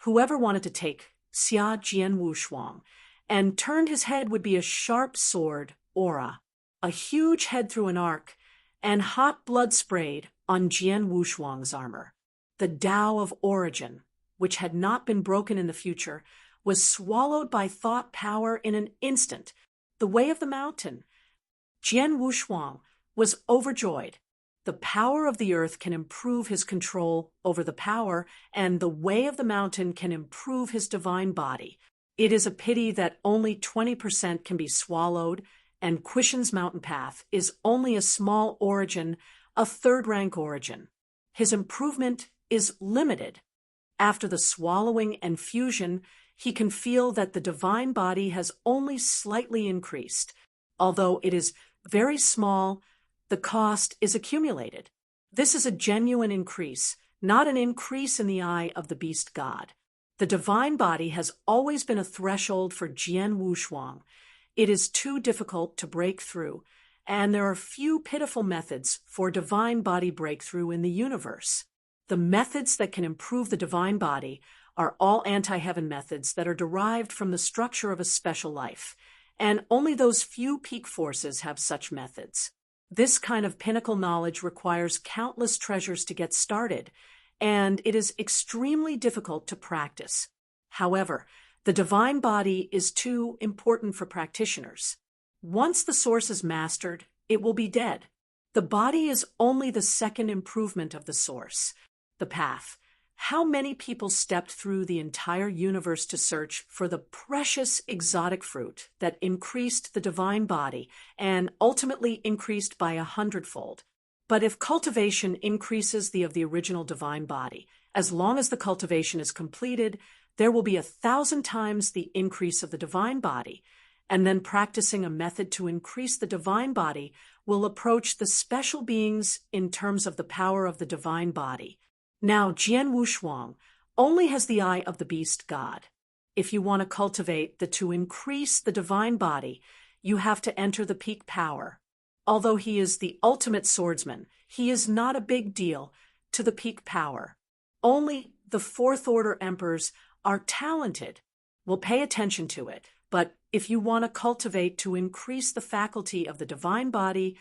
Whoever wanted to take Xia Jian Wushuang and turned his head would be a sharp sword, aura, a huge head through an arc, and hot blood sprayed on Jian Wushuang's armor. The Tao of Origin, which had not been broken in the future, was swallowed by thought power in an instant. The way of the mountain. Jian Wushuang was overjoyed. The power of the earth can improve his control over the power, and the way of the mountain can improve his divine body. It is a pity that only 20% can be swallowed, and Quishan's mountain path is only a small origin, a third-rank origin. His improvement is limited. After the swallowing and fusion, he can feel that the divine body has only slightly increased. Although it is very small, the cost is accumulated. This is a genuine increase, not an increase in the eye of the beast god. The divine body has always been a threshold for Jian Wushuang. It is too difficult to break through, and there are few pitiful methods for divine body breakthrough in the universe. The methods that can improve the divine body are all anti-heaven methods that are derived from the structure of a special life, and only those few peak forces have such methods. This kind of pinnacle knowledge requires countless treasures to get started, and it is extremely difficult to practice. However, the divine body is too important for practitioners. Once the source is mastered, it will be dead. The body is only the second improvement of the source. The path. How many people stepped through the entire universe to search for the precious exotic fruit that increased the divine body and ultimately increased by 100-fold? But if cultivation increases the of the original divine body, as long as the cultivation is completed, there will be 1,000 times the increase of the divine body, and then practicing a method to increase the divine body will approach the special beings in terms of the power of the divine body. Now, Jian Wushuang only has the eye of the beast god. If you want to cultivate to increase the divine body, you have to enter the peak power. Although he is the ultimate swordsman, he is not a big deal to the peak power. Only the fourth order emperors are talented. Will pay attention to it, but if you want to cultivate to increase the faculty of the divine body,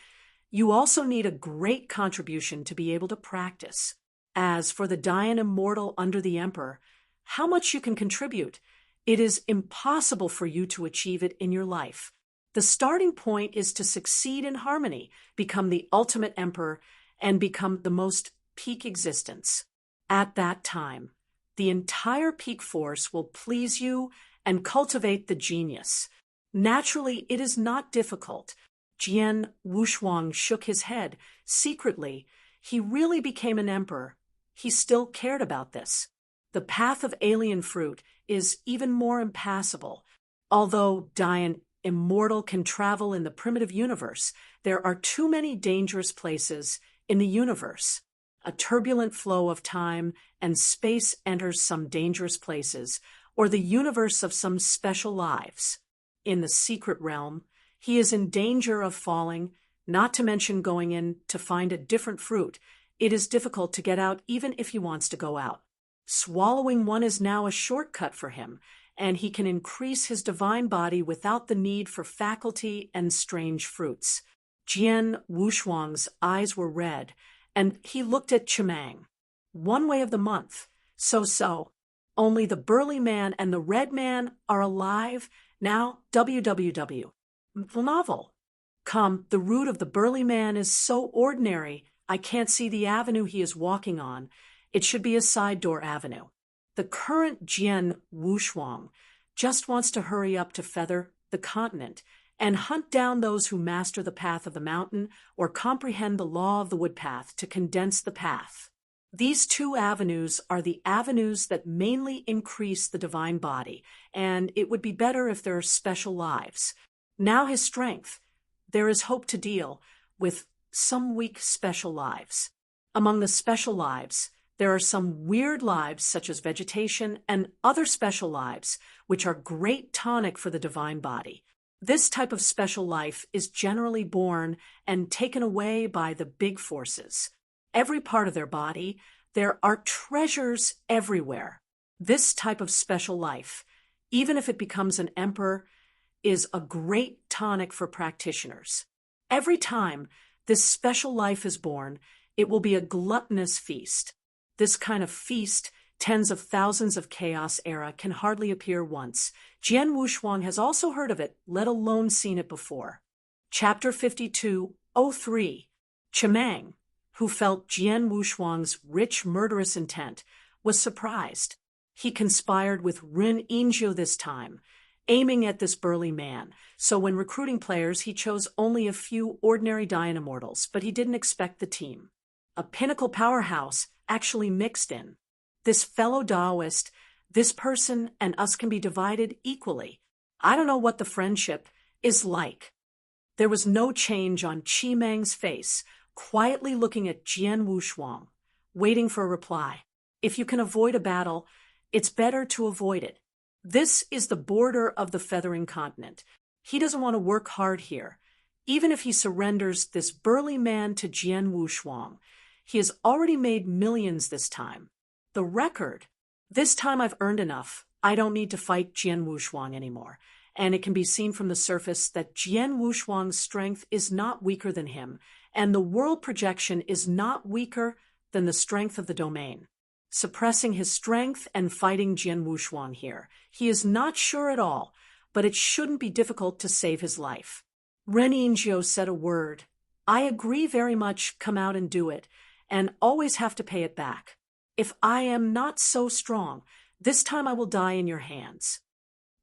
you also need a great contribution to be able to practice. As for the Dayan immortal under the emperor, how much you can contribute, it is impossible for you to achieve it in your life. The starting point is to succeed in harmony, become the ultimate emperor, and become the most peak existence. At that time, the entire peak force will please you and cultivate the genius. Naturally, it is not difficult. Jian Wushuang shook his head. Secretly, he really became an emperor. He still cared about this. The path of alien fruit is even more impassable. Although Dayan immortal can travel in the primitive universe, there are too many dangerous places in the universe. A turbulent flow of time and space enters some dangerous places, or the universe of some special lives. In the secret realm, he is in danger of falling, not to mention going in to find a different fruit. It is difficult to get out even if he wants to go out. Swallowing one is now a shortcut for him, and he can increase his divine body without the need for faculty and strange fruits. Jian Wushuang's eyes were red, and he looked at Chimang. One way of the month. So. Only the burly man and the red man are alive. Now, www. The novel. Come, the route of the burly man is so ordinary, I can't see the avenue he is walking on. It should be a side door avenue. The current Jian Wushuang just wants to hurry up to feather the continent and hunt down those who master the path of the mountain or comprehend the law of the wood path to condense the path. These two avenues are the avenues that mainly increase the divine body, and it would be better if there are special lives. Now his strength, there is hope to deal with some weak special lives. Among the special lives, there are some weird lives such as vegetation and other special lives, which are great tonic for the divine body. This type of special life is generally born and taken away by the big forces. Every part of their body, there are treasures everywhere. This type of special life, even if it becomes an emperor, is a great tonic for practitioners. Every time this special life is born, it will be a gluttonous feast. This kind of feast, tens of thousands of chaos era, can hardly appear once. Jian Wushuang has also heard of it, let alone seen it before. Chapter 52:03. Chimang, who felt Jian Wushuang's rich murderous intent, was surprised. He conspired with Ren Yingzhou this time, aiming at this burly man, so when recruiting players he chose only a few ordinary Dayan immortals, but he didn't expect the team. A pinnacle powerhouse actually mixed in. This fellow Taoist, this person and us can be divided equally. I don't know what the friendship is like. There was no change on Qi Meng's face, quietly looking at Jian Wushuang, waiting for a reply. If you can avoid a battle, it's better to avoid it. This is the border of the feathering continent. He doesn't want to work hard here. Even if he surrenders this burly man to Jian Wushuang, he has already made millions this time. The record. This time I've earned enough. I don't need to fight Jian Wushuang anymore. And it can be seen from the surface that Jian Wushuang's strength is not weaker than him, and the world projection is not weaker than the strength of the domain. Suppressing his strength and fighting Jian Wushuang here. He is not sure at all, but it shouldn't be difficult to save his life. Ren Yingzhou said a word. I agree very much, come out and do it, and always have to pay it back. If I am not so strong, this time I will die in your hands.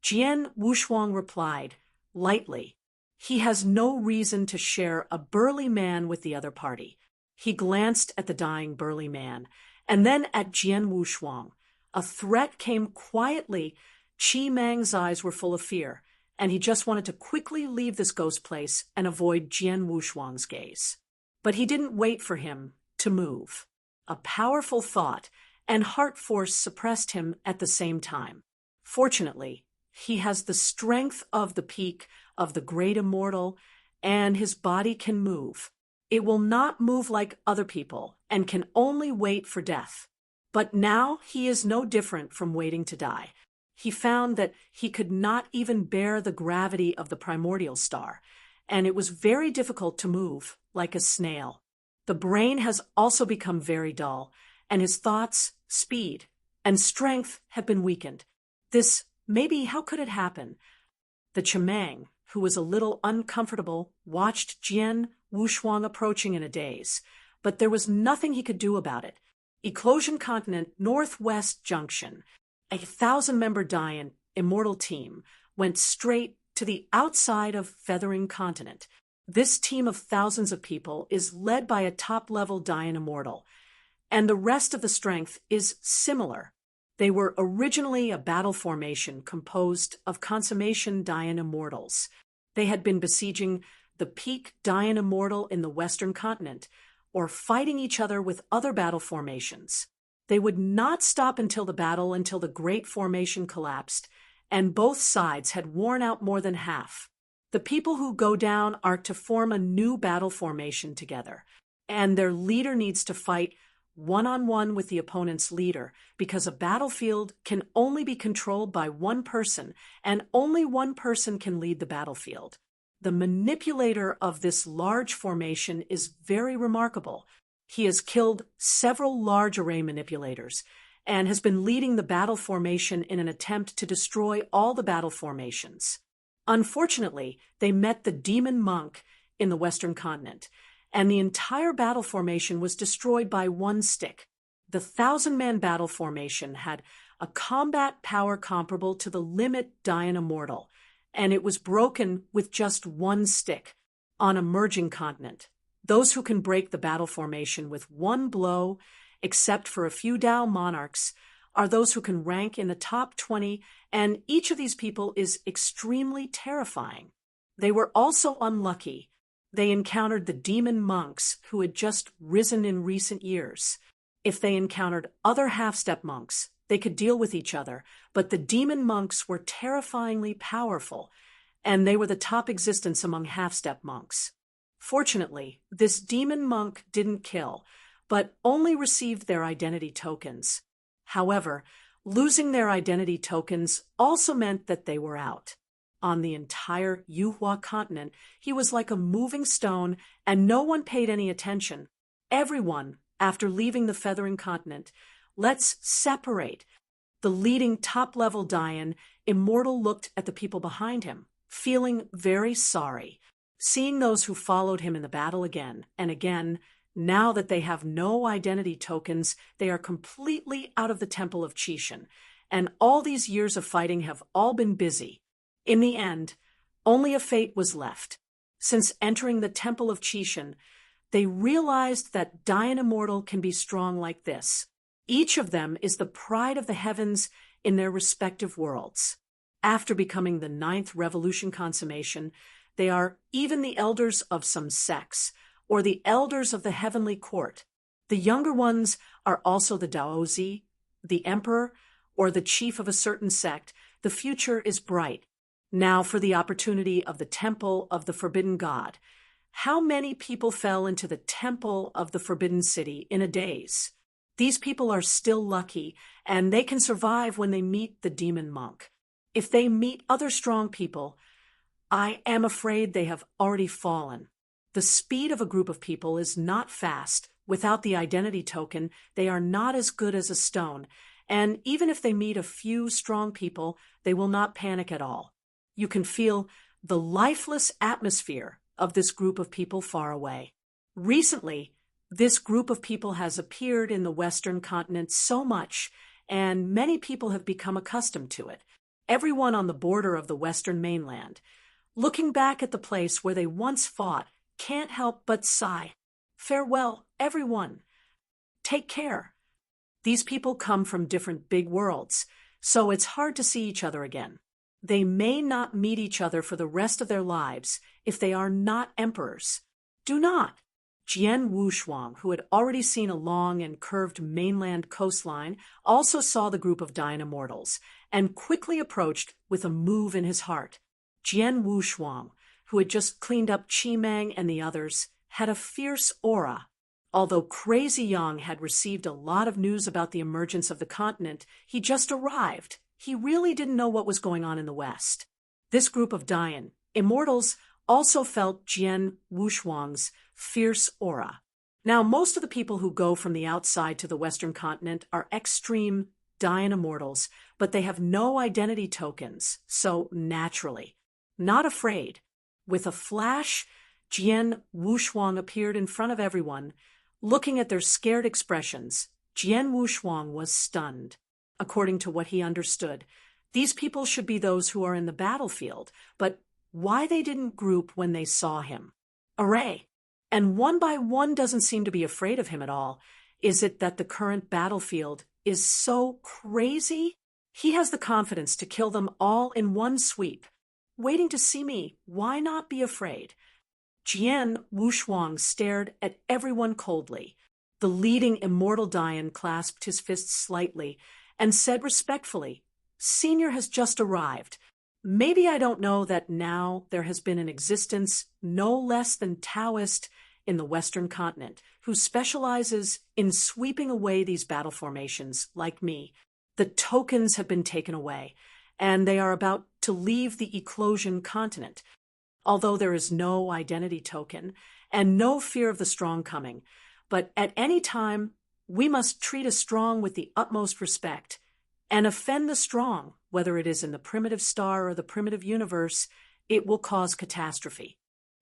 Jian Wushuang replied, lightly. He has no reason to share a burly man with the other party. He glanced at the dying burly man, and then at Jian Wushuang. A threat came quietly. Qi Meng's eyes were full of fear, and he just wanted to quickly leave this ghost place and avoid Jian Wushuang's gaze. But he didn't wait for him to move. A powerful thought and heart force suppressed him at the same time. Fortunately, he has the strength of the peak of the great immortal, and his body can move. It will not move like other people and can only wait for death. But now he is no different from waiting to die. He found that he could not even bear the gravity of the primordial star, and it was very difficult to move like a snail. The brain has also become very dull, and his thoughts, speed, and strength have been weakened. This, maybe, how could it happen? The Chimang, who was a little uncomfortable, watched Jian Wushuang approaching in a daze, but there was nothing he could do about it. Eclosion Continent Northwest Junction, a 1,000-member Dayan immortal team, went straight to the outside of Feathering Continent. This team of thousands of people is led by a top-level Dayan immortal, and the rest of the strength is similar. They were originally a battle formation composed of consummation Dayan immortals. They had been besieging the peak Dayan immortal in the Western continent, or fighting each other with other battle formations. They would not stop until the great formation collapsed, and both sides had worn out more than half. The people who go down are to form a new battle formation together, and their leader needs to fight one-on-one with the opponent's leader, because a battlefield can only be controlled by one person, and only one person can lead the battlefield. The manipulator of this large formation is very remarkable. He has killed several large array manipulators, and has been leading the battle formation in an attempt to destroy all the battle formations. Unfortunately, they met the demon monk in the Western continent, and the entire battle formation was destroyed by one stick. The 1,000-man battle formation had a combat power comparable to the limit Dayan immortal, and it was broken with just one stick on a merging continent. Those who can break the battle formation with one blow, except for a few Tao monarchs, are those who can rank in the top 20, and each of these people is extremely terrifying. They were also unlucky. They encountered the demon monks who had just risen in recent years. If they encountered other half-step monks, they could deal with each other, but the demon monks were terrifyingly powerful, and they were the top existence among half-step monks. Fortunately, this demon monk didn't kill, but only received their identity tokens. However, losing their identity tokens also meant that they were out. On the entire Yuhua continent, he was like a moving stone, and no one paid any attention. Everyone, after leaving the Feathering Continent, let's separate. The leading top-level Dayan, Immortal, looked at the people behind him, feeling very sorry. Seeing those who followed him in the battle again and again, now that they have no identity tokens, they are completely out of the Temple of Qishan, and all these years of fighting have all been busy. In the end, only a fate was left. Since entering the Temple of Qishan, they realized that Dayan Immortal can be strong like this. Each of them is the pride of the heavens in their respective worlds. After becoming the 9th revolution consummation, they are even the elders of some sects, or the elders of the heavenly court. The younger ones are also the Daozi, the emperor, or the chief of a certain sect. The future is bright. Now for the opportunity of the Temple of the Forbidden God. How many people fell into the Temple of the Forbidden City in a daze? These people are still lucky, and they can survive when they meet the demon monk. If they meet other strong people, I am afraid they have already fallen. The speed of a group of people is not fast. Without the identity token, they are not as good as a stone, and even if they meet a few strong people, they will not panic at all. You can feel the lifeless atmosphere of this group of people far away. Recently, this group of people has appeared in the Western continent so much, and many people have become accustomed to it. Everyone on the border of the Western mainland, looking back at the place where they once fought, can't help but sigh. Farewell, everyone. Take care. These people come from different big worlds, so it's hard to see each other again. They may not meet each other for the rest of their lives if they are not emperors. Do not. Jian Wushuang, who had already seen a long and curved mainland coastline, also saw the group of Dayan Immortals and quickly approached with a move in his heart. Jian Wushuang, who had just cleaned up Qimeng and the others, had a fierce aura. Although Crazy Young had received a lot of news about the emergence of the continent, he just arrived. He really didn't know what was going on in the West. This group of Dayan Immortals also felt Jian Wushuang's fierce aura. Now, most of the people who go from the outside to the Western continent are extreme Dayan Immortals, but they have no identity tokens, so naturally, not afraid. With a flash, Jian Wushuang appeared in front of everyone. Looking at their scared expressions, Jian Wushuang was stunned. According to what he understood, these people should be those who are in the battlefield, but why they didn't group when they saw him? Array. And one by one doesn't seem to be afraid of him at all. Is it that the current battlefield is so crazy? He has the confidence to kill them all in one sweep. Waiting to see me, why not be afraid? Jian Wushuang stared at everyone coldly. The leading immortal Dayan clasped his fists slightly and said respectfully, "Senior has just arrived. Maybe I don't know that now there has been an existence no less than Taoist in the Western continent who specializes in sweeping away these battle formations like me. The tokens have been taken away, and they are about to leave the Eclosion continent. Although there is no identity token and no fear of the strong coming, but at any time we must treat a strong with the utmost respect and offend the strong, whether it is in the primitive star or the primitive universe, it will cause catastrophe."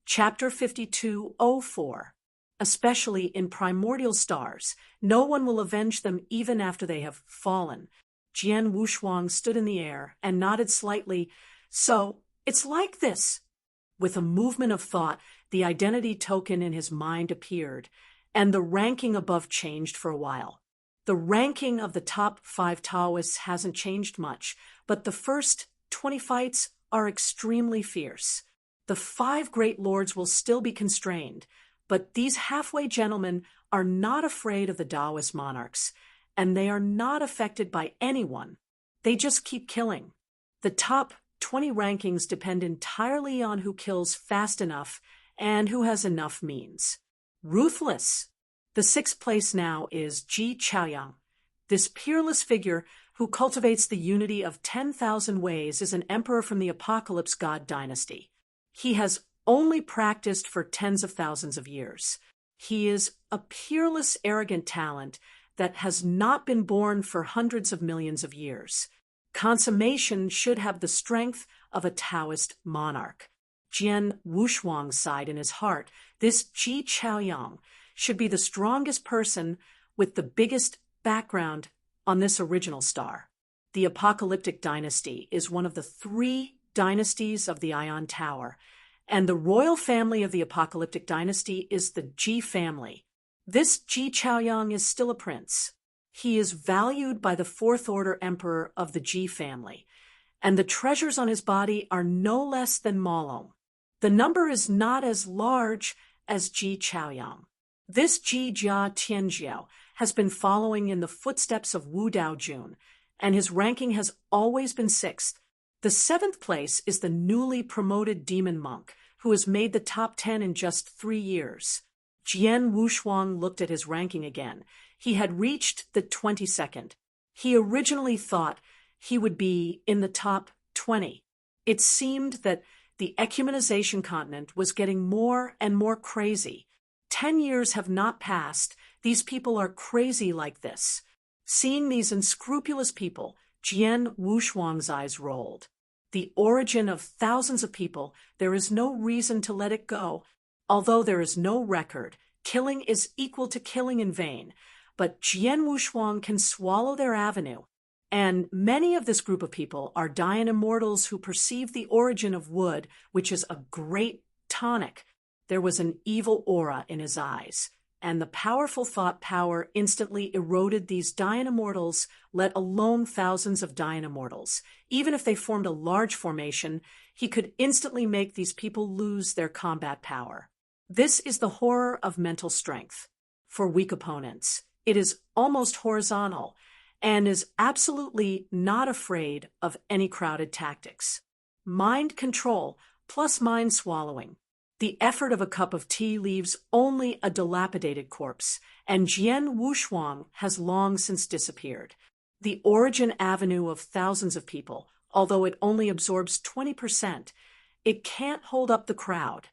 Chapter 5204. Especially in primordial stars, no one will avenge them even after they have fallen. Jian Wushuang stood in the air and nodded slightly. So, It's like this. With a movement of thought, the identity token in his mind appeared, and the ranking above changed for a while. The ranking of the top 5 Taoists hasn't changed much, but the first 20 fights are extremely fierce. The 5 great lords will still be constrained, but these halfway gentlemen are not afraid of the Taoist monarchs, and they are not affected by anyone. They just keep killing. The top 20 rankings depend entirely on who kills fast enough and who has enough means. Ruthless. The 6th place now is Ji Chaoyang. This peerless figure who cultivates the unity of 10,000 ways is an emperor from the Apocalypse God dynasty. He has only practiced for tens of thousands of years. He is a peerless, arrogant talent that has not been born for hundreds of millions of years. Consummation should have the strength of a Taoist monarch. Jian Wushuang sighed in his heart. This Ji Chaoyang should be the strongest person with the biggest background on this original star. The Apocalyptic dynasty is one of the 3 dynasties of the Ion Tower, and the royal family of the Apocalyptic dynasty is the Ji family. This Ji Chaoyang is still a prince. He is valued by the 4th Order Emperor of the Ji family, and the treasures on his body are no less than Malong. The number is not as large as Ji Chaoyang. This Ji Jia Tianjiao has been following in the footsteps of Wu Daojun, and his ranking has always been 6th. The 7th place is the newly promoted demon monk, who has made the top 10 in just 3 years. Jian Wushuang looked at his ranking again. He had reached the 22nd. He originally thought he would be in the top 20. It seemed that the ecumenization continent was getting more and more crazy. 10 years have not passed. These people are crazy like this. Seeing these unscrupulous people, Jian Wushuang's eyes rolled. The origin of thousands of people, there is no reason to let it go. Although there is no record, killing is equal to killing in vain. But Jian Wushuang can swallow their avenue. And many of this group of people are Dayan immortals who perceive the origin of wood, which is a great tonic. There was an evil aura in his eyes, and the powerful thought power instantly eroded these Dayan immortals, let alone thousands of Dayan immortals. Even if they formed a large formation, he could instantly make these people lose their combat power. This is the horror of mental strength. For weak opponents, it is almost horizontal, and is absolutely not afraid of any crowded tactics. Mind control plus mind swallowing. The effort of a cup of tea leaves only a dilapidated corpse, and Jian Wushuang has long since disappeared. The origin avenue of thousands of people, although it only absorbs 20%, it can't hold up the crowd.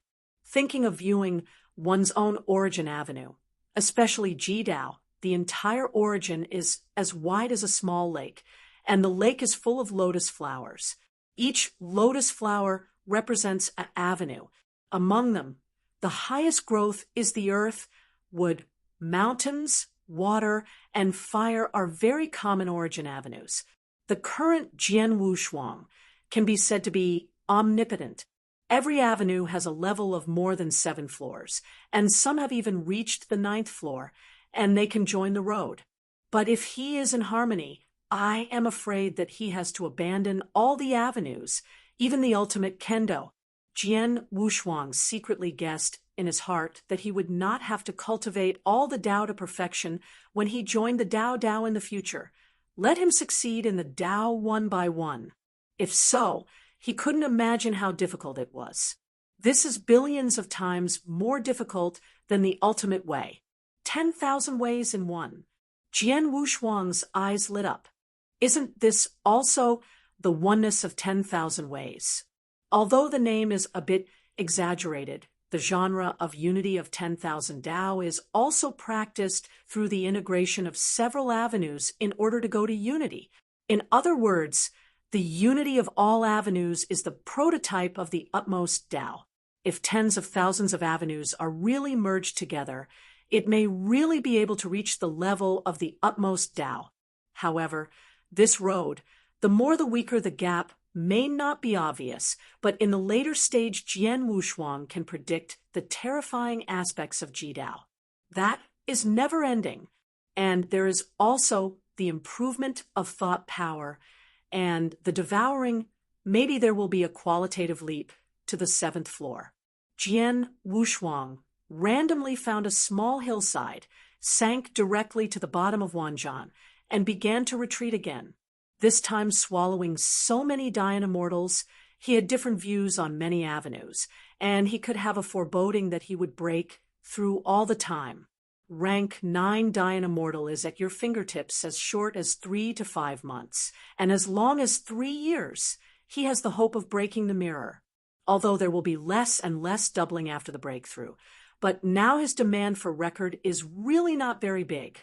Thinking of viewing one's own origin avenue, especially Jidao, the entire origin is as wide as a small lake, and the lake is full of lotus flowers. Each lotus flower represents an avenue. Among them, the highest growth is the earth, wood, mountains, water, and fire are very common origin avenues. The current Jian Wushuang can be said to be omnipotent. Every avenue has a level of more than 7 floors, and some have even reached the 9th floor, and they can join the road. But if he is in harmony, I am afraid that he has to abandon all the avenues, even the ultimate kendo. Jian Wushuang secretly guessed in his heart that he would not have to cultivate all the Tao to perfection when he joined the Dao in the future. Let him succeed in the Tao one by one. If so, he couldn't imagine how difficult it was. This is billions of times more difficult than the ultimate way. 10,000 ways in one. Jian Wushuang's eyes lit up. Isn't this also the oneness of 10,000 ways? Although the name is a bit exaggerated, the genre of unity of 10,000 Tao is also practiced through the integration of several avenues in order to go to unity. In other words, the unity of all avenues is the prototype of the utmost Tao. If tens of thousands of avenues are really merged together, it may really be able to reach the level of the utmost Tao. However, this road, the more the weaker the gap may not be obvious, but in the later stage, Jian Wushuang can predict the terrifying aspects of Jidao. That is never ending, and there is also the improvement of thought power and the devouring. Maybe there will be a qualitative leap to the seventh floor. Jian Wushuang randomly found a small hillside, sank directly to the bottom of Wanzhan, and began to retreat again. This time swallowing so many dying immortals, he had different views on many avenues, and he could have a foreboding that he would break through all the time. Rank 9 dying immortal is at your fingertips as short as 3 to 5 months, and as long as 3 years, he has the hope of breaking the mirror, although there will be less and less doubling after the breakthrough. But now his demand for record is really not very big.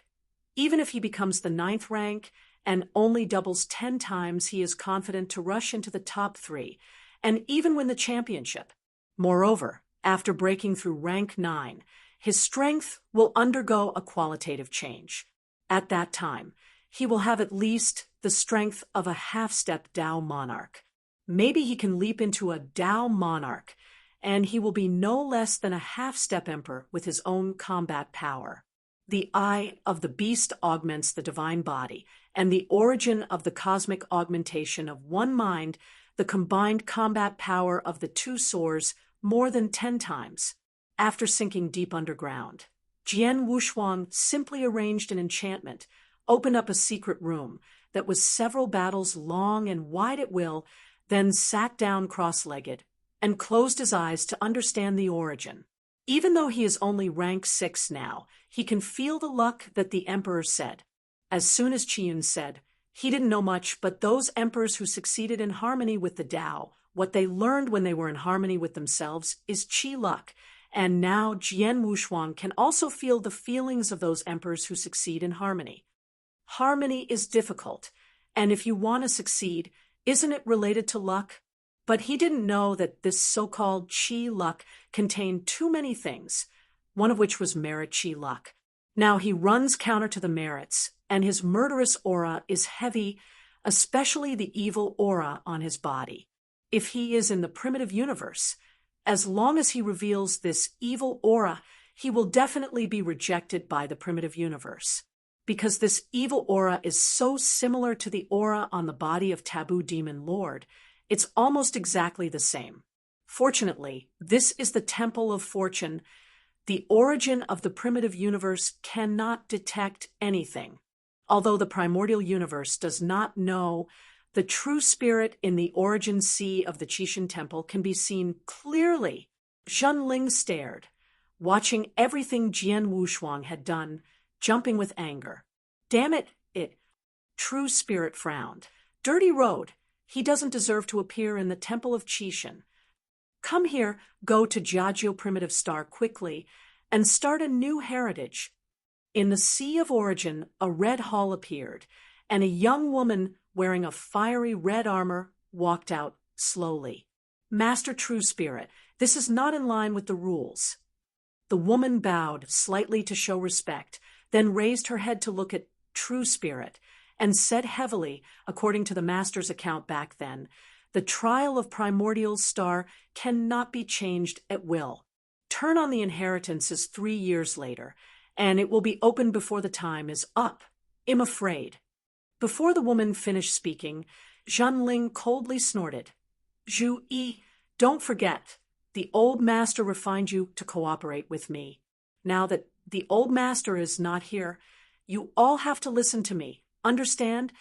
Even if he becomes the 9th rank and only doubles 10 times, he is confident to rush into the top 3 and even win the championship. Moreover, after breaking through rank 9, his strength will undergo a qualitative change. At that time, he will have at least the strength of a half-step Dao monarch. Maybe he can leap into a Dao monarch, and he will be no less than a half-step emperor with his own combat power. The eye of the beast augments the divine body, and the origin of the cosmic augmentation of one mind, the combined combat power of the two soars more than 10 times. After sinking deep underground, Jian Wushuang simply arranged an enchantment, opened up a secret room that was several battles long and wide at will, then sat down cross-legged and closed his eyes to understand the origin. Even though he is only rank 6 now, he can feel the luck that the emperor said. As soon as Qiyun said, he didn't know much, but those emperors who succeeded in harmony with the Tao, what they learned when they were in harmony with themselves is Qi luck. And now Jian Wushuang can also feel the feelings of those emperors who succeed in harmony. Harmony is difficult, and if you want to succeed, isn't it related to luck? But he didn't know that this so-called Qi luck contained too many things, one of which was merit Qi luck. Now he runs counter to the merits, and his murderous aura is heavy, especially the evil aura on his body. If he is in the primitive universe, as long as he reveals this evil aura, he will definitely be rejected by the primitive universe. Because this evil aura is so similar to the aura on the body of Taboo Demon Lord, it's almost exactly the same. Fortunately, this is the Temple of Fortune. The origin of the primitive universe cannot detect anything. Although the primordial universe does not know, the true spirit in the origin sea of the Qixin Temple can be seen clearly. Zhenling stared, watching everything Jian Wushuang had done, jumping with anger. Damn it, True spirit frowned. Dirty road. He doesn't deserve to appear in the Temple of Qixin. Come here, go to Jiajio Primitive Star quickly, and start a new heritage. In the Sea of Origin, a red hall appeared, and a young woman wearing a fiery red armor walked out slowly. Master True Spirit, this is not in line with the rules. The woman bowed slightly to show respect, then raised her head to look at True Spirit, and said heavily, according to the master's account back then, the trial of Primordial Star cannot be changed at will. Turn on the inheritances 3 years later, and it will be open before the time is up. I'm afraid. Before the woman finished speaking, Zhenling coldly snorted. Zhu Yi, don't forget, the old master refined you to cooperate with me. Now that the old master is not here, you all have to listen to me. Understand?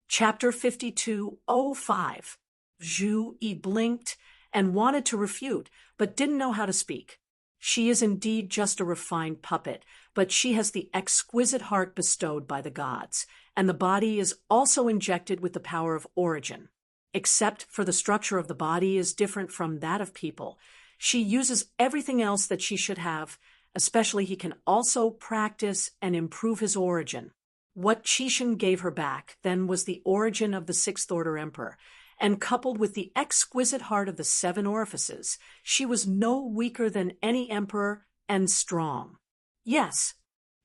Chapter 52:05. Zhu Yi blinked and wanted to refute, but didn't know how to speak. She is indeed just a refined puppet, but she has the exquisite heart bestowed by the gods, and the body is also injected with the power of origin. Except for the structure of the body is different from that of people. She uses everything else that she should have, especially he can also practice and improve his origin. What Qixin gave her back then was the origin of the Sixth Order Emperor, and coupled with the exquisite heart of the 7 orifices, she was no weaker than any emperor and strong. Yes,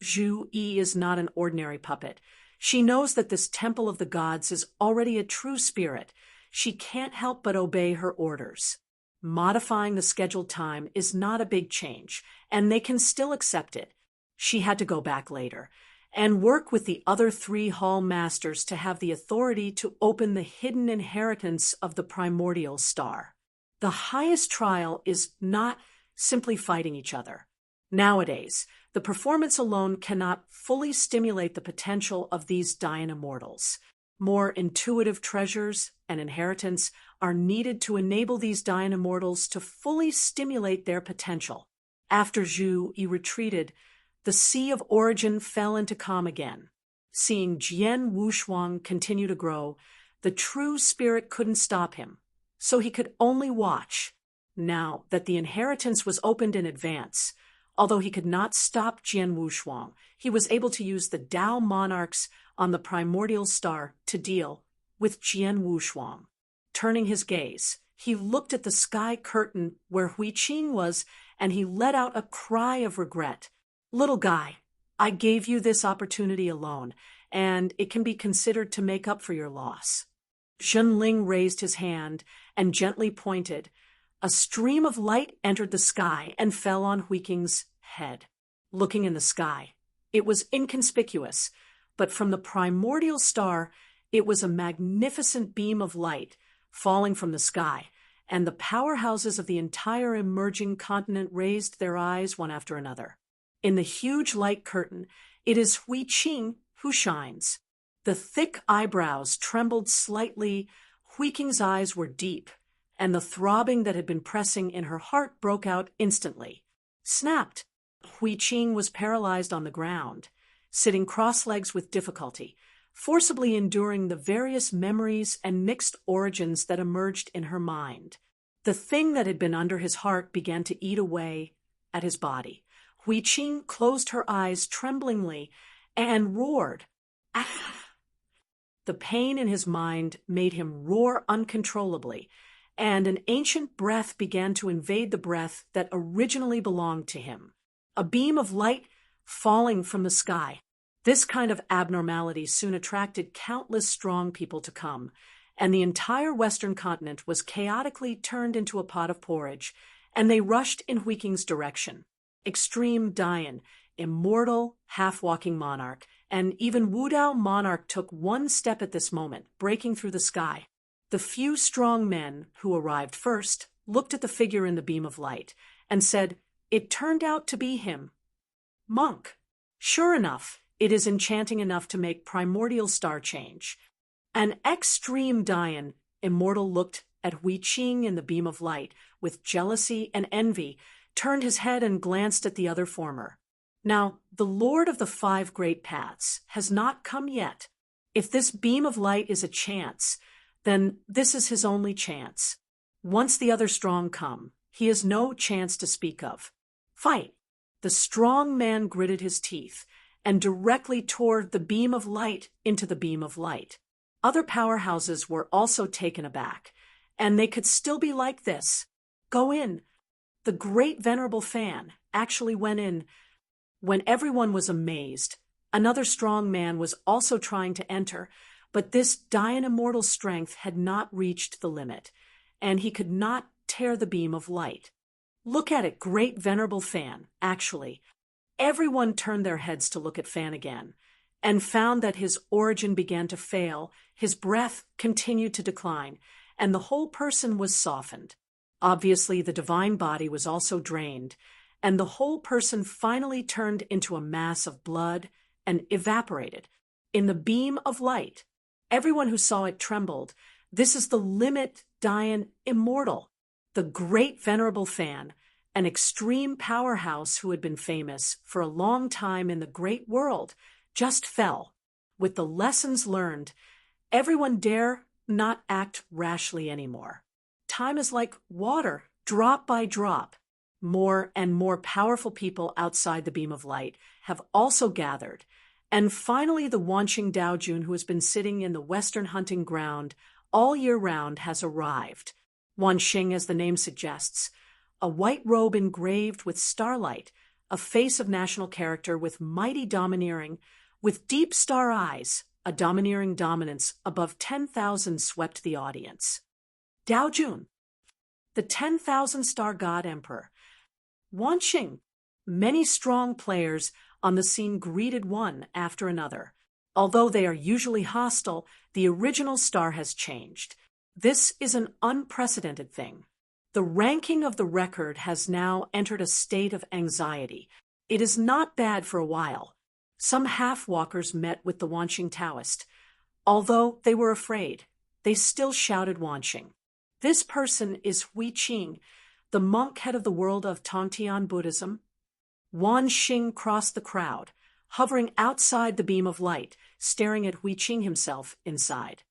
Zhu Yi is not an ordinary puppet. She knows that this temple of the gods is already a true spirit. she can't help but obey her orders. Modifying the scheduled time is not a big change, and they can still accept it. She had to go back later and work with the other 3 hall masters to have the authority to open the hidden inheritance of the primordial star. The highest trial is not simply fighting each other. Nowadays, the performance alone cannot fully stimulate the potential of these dying immortals. More intuitive treasures and inheritance are needed to enable these dying immortals to fully stimulate their potential. After Zhu Yi retreated, the Sea of Origin fell into calm again. Seeing Jian Wushuang continue to grow, the true spirit couldn't stop him, so he could only watch. Now that the inheritance was opened in advance, although he could not stop Jian Wushuang, he was able to use the Tao monarchs on the primordial star to deal with Jian Wushuang. Turning his gaze, he looked at the sky curtain where Hui Qing was, and he let out a cry of regret. "Little guy, I gave you this opportunity alone, and it can be considered to make up for your loss." Zhenling raised his hand and gently pointed. A stream of light entered the sky and fell on Hui Qing's head. Looking in the sky, it was inconspicuous, but from the primordial star, it was a magnificent beam of light falling from the sky, and the powerhouses of the entire emerging continent raised their eyes one after another. In the huge light curtain, it is Hui Qing who shines. The thick eyebrows trembled slightly, Hui Qing's eyes were deep, and the throbbing that had been pressing in her heart broke out instantly. Snapped! Hui Qing was paralyzed on the ground, sitting cross-legs with difficulty, forcibly enduring the various memories and mixed origins that emerged in her mind. The thing that had been under his heart began to eat away at his body. Hui Qing closed her eyes tremblingly and roared. "Ah!" The pain in his mind made him roar uncontrollably, and an ancient breath began to invade the breath that originally belonged to him. A beam of light falling from the sky. This kind of abnormality soon attracted countless strong people to come, and the entire Western continent was chaotically turned into a pot of porridge, and they rushed in Hui Qing's direction. Extreme Dian, immortal, half-walking monarch, and even Wudao monarch took one step at this moment, breaking through the sky. The few strong men who arrived first looked at the figure in the beam of light and said, "It turned out to be him. Monk. Sure enough, it is enchanting enough to make primordial star change." An extreme Dian, immortal, looked at Hui Qing in the beam of light with jealousy and envy, turned his head and glanced at the other former. Now, the Lord of the 5 Great Paths has not come yet. If this beam of light is a chance, then this is his only chance. Once the other strong come, he has no chance to speak of. Fight! The strong man gritted his teeth and directly tore the beam of light into the beam of light. Other powerhouses were also taken aback, and they could still be like this. Go in. The great venerable Fan actually went in. When everyone was amazed, another strong man was also trying to enter, but this Dian immortal strength had not reached the limit, and he could not tear the beam of light. Look at it, great venerable Fan, actually. Everyone turned their heads to look at Fan again, and found that his origin began to fail, his breath continued to decline, and the whole person was softened. Obviously, the divine body was also drained, and the whole person finally turned into a mass of blood and evaporated. In the beam of light, everyone who saw it trembled. This is the limit Dian immortal. The great venerable Fan, an extreme powerhouse who had been famous for a long time in the great world, just fell. With the lessons learned, everyone dare not act rashly anymore. Time is like water, drop by drop. More and more powerful people outside the beam of light have also gathered, and finally the Wanqing Daojun, who has been sitting in the western hunting ground all year round, has arrived. Wanqing, as the name suggests, a white robe engraved with starlight, a face of national character with mighty domineering, with deep star eyes, a domineering dominance above 10,000 swept the audience. Dao Jun, the 10,000-star god emperor. Wan Qing. Many strong players on the scene greeted one after another. Although they are usually hostile, the original star has changed. This is an unprecedented thing. The ranking of the record has now entered a state of anxiety. It is not bad for a while. Some half-walkers met with the Wanqing Taoist. Although they were afraid, they still shouted Wanqing. This person is Hui Qing, the monk head of the world of Tongtian Buddhism. Wan Xing crossed the crowd, hovering outside the beam of light, staring at Hui Qing himself inside.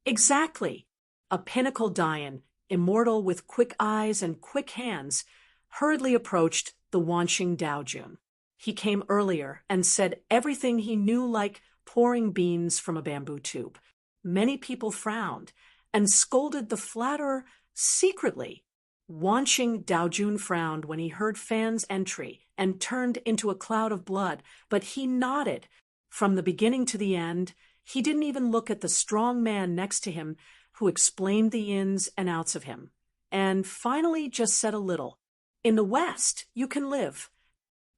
Exactly! A pinnacle Dayan, immortal with quick eyes and quick hands, hurriedly approached the Wanqing Daojun. He came earlier and said everything he knew, like pouring beans from a bamboo tube. Many people frowned and scolded the flatterer secretly. Wanqing Daojun frowned when he heard Fan's entry and turned into a cloud of blood, but he nodded. From the beginning to the end, he didn't even look at the strong man next to him who explained the ins and outs of him, and finally just said a little. In the West, you can live.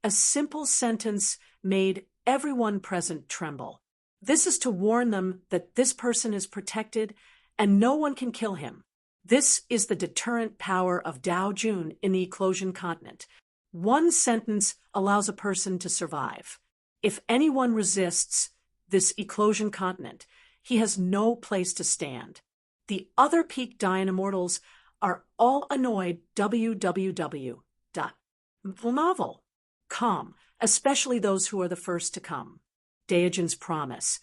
A simple sentence made everyone present tremble. This is to warn them that this person is protected and no one can kill him. This is the deterrent power of Dao Jun in the Eclosian continent. One sentence allows a person to survive. If anyone resists this Eclosian continent, he has no place to stand. The other peak Dayan immortals are all annoyed www.novel.com, especially those who are the first to come. Daojun's promise.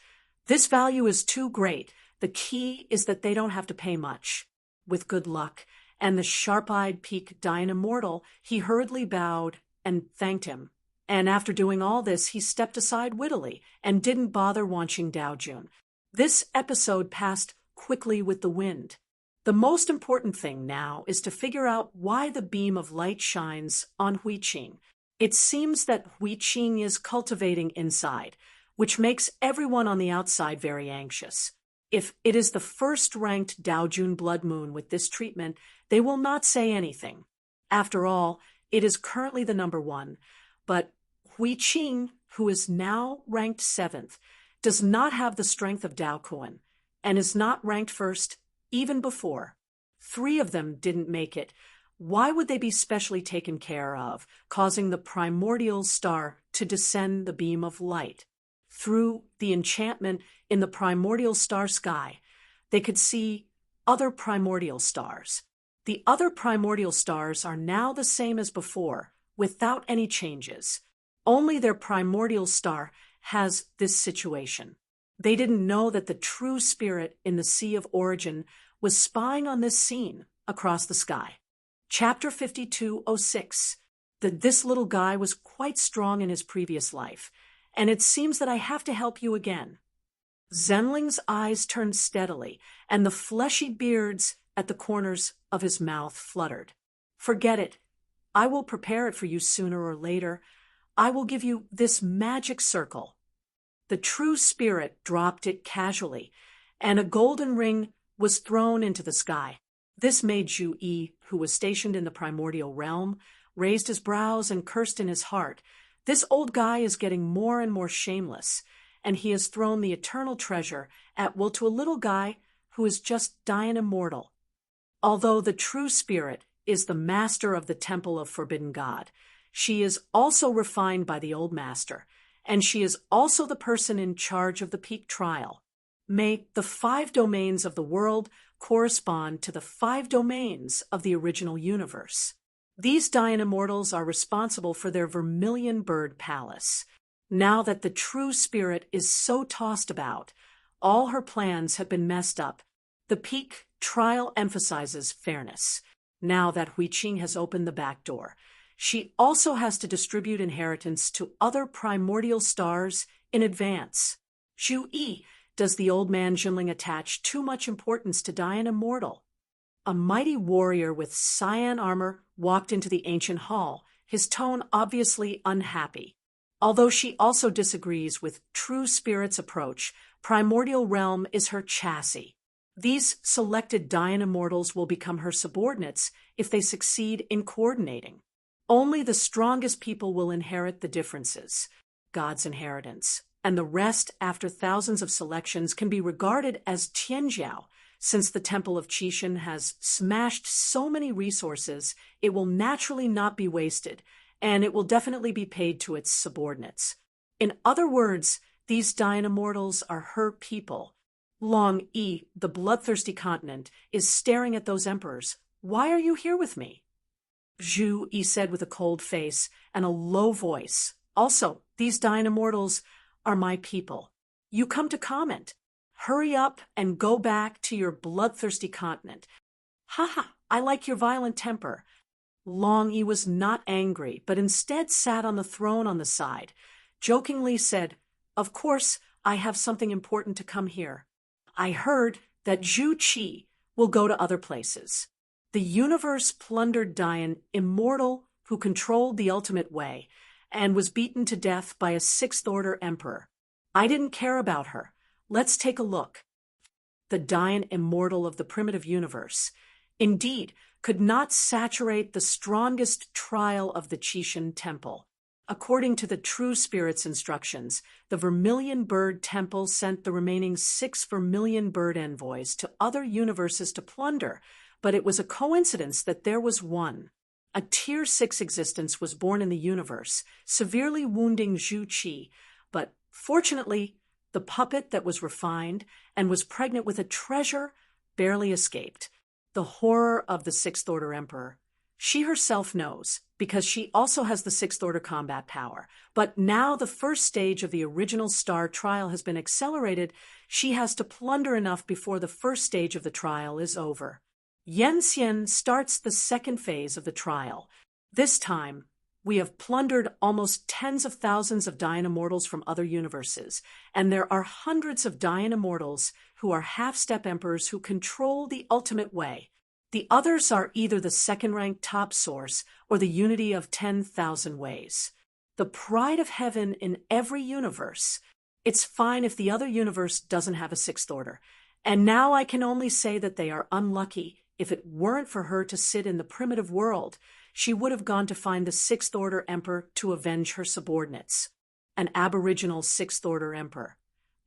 This value is too great. The key is that they don't have to pay much. With good luck and the sharp-eyed peak Dayan immortal, he hurriedly bowed and thanked him. And after doing all this, he stepped aside wittily and didn't bother Wanqing Daojun. This episode passed quickly with the wind. The most important thing now is to figure out why the beam of light shines on Hui Qing. It seems that Hui Qing is cultivating inside, which makes everyone on the outside very anxious. If it is the first-ranked Daojun blood moon with this treatment, they will not say anything. After all, it is currently the number one, but Hui Qing, who is now ranked 7th, does not have the strength of Dao Kuan, and is not ranked first even before. 3 of them didn't make it. Why would they be specially taken care of, causing the primordial star to descend the beam of light? Through the enchantment in the primordial star sky, they could see other primordial stars. The other primordial stars are now the same as before, without any changes. Only their primordial star has this situation. They didn't know that the true spirit in the Sea of Origin was spying on this scene across the sky. Chapter 5206. This little guy was quite strong in his previous life, and it seems that I have to help you again. Zenling's eyes turned steadily, and the fleshy beards at the corners of his mouth fluttered. Forget it. I will prepare it for you sooner or later. I will give you this magic circle. The true spirit dropped it casually, and a golden ring was thrown into the sky. This made Zhu Yi, who was stationed in the primordial realm, raised his brows and cursed in his heart. This old guy is getting more and more shameless, and he has thrown the eternal treasure at will to a little guy who is just Dayan immortal. Although the true spirit is the master of the temple of Forbidden God, she is also refined by the old master, and she is also the person in charge of the peak trial. May the 5 domains of the world correspond to the 5 domains of the original universe. These Dayan immortals are responsible for their vermilion bird palace. Now that the true spirit is so tossed about, all her plans have been messed up. The peak trial emphasizes fairness. Now that Hui Qing has opened the back door, she also has to distribute inheritance to other primordial stars in advance. Zhu Yi, does the old man Jinling attach too much importance to Dayan immortal? A mighty warrior with cyan armor walked into the ancient hall, his tone obviously unhappy. Although she also disagrees with True Spirit's approach, Primordial Realm is her chassis. These selected Dian immortals will become her subordinates if they succeed in coordinating. Only the strongest people will inherit the differences, God's inheritance, and the rest, after thousands of selections, can be regarded as Tianjiao. Since the Temple of Qixin has smashed so many resources, it will naturally not be wasted, and it will definitely be paid to its subordinates. In other words, these Dian immortals are her people. Long Yi, the bloodthirsty continent, is staring at those emperors. Why are you here with me? Zhu Yi said with a cold face and a low voice. Also, these Dian immortals are my people. You come to comment. Hurry up and go back to your bloodthirsty continent. Haha, I like your violent temper. Long Yi was not angry, but instead sat on the throne on the side. Jokingly said, "Of course, I have something important to come here. I heard that Zhu Qi will go to other places. The universe plundered Dian, immortal, who controlled the ultimate way, and was beaten to death by a sixth-order emperor. I didn't care about her. Let's take a look." The Dian immortal of the primitive universe, indeed, could not saturate the strongest trial of the Qixin Temple. According to the True Spirit's instructions, the Vermilion Bird Temple sent the remaining 6 Vermilion Bird envoys to other universes to plunder, but it was a coincidence that there was one. A Tier 6 existence was born in the universe, severely wounding Zhu Qi, but fortunately, the puppet that was refined and was pregnant with a treasure barely escaped. The horror of the Sixth Order Emperor. She herself knows, because she also has the Sixth Order combat power. But now the first stage of the original star trial has been accelerated. She has to plunder enough before the first stage of the trial is over. Yen Xian starts the second phase of the trial. This time, we have plundered almost tens of thousands of Dian immortals from other universes, and there are hundreds of Dian immortals who are half-step emperors who control the ultimate way. The others are either the second-ranked top source or the unity of 10,000 ways. The pride of heaven in every universe. It's fine if the other universe doesn't have a sixth order, and now I can only say that they are unlucky. If it weren't for her to sit in the primitive world, she would have gone to find the Sixth Order Emperor to avenge her subordinates. An aboriginal Sixth Order Emperor.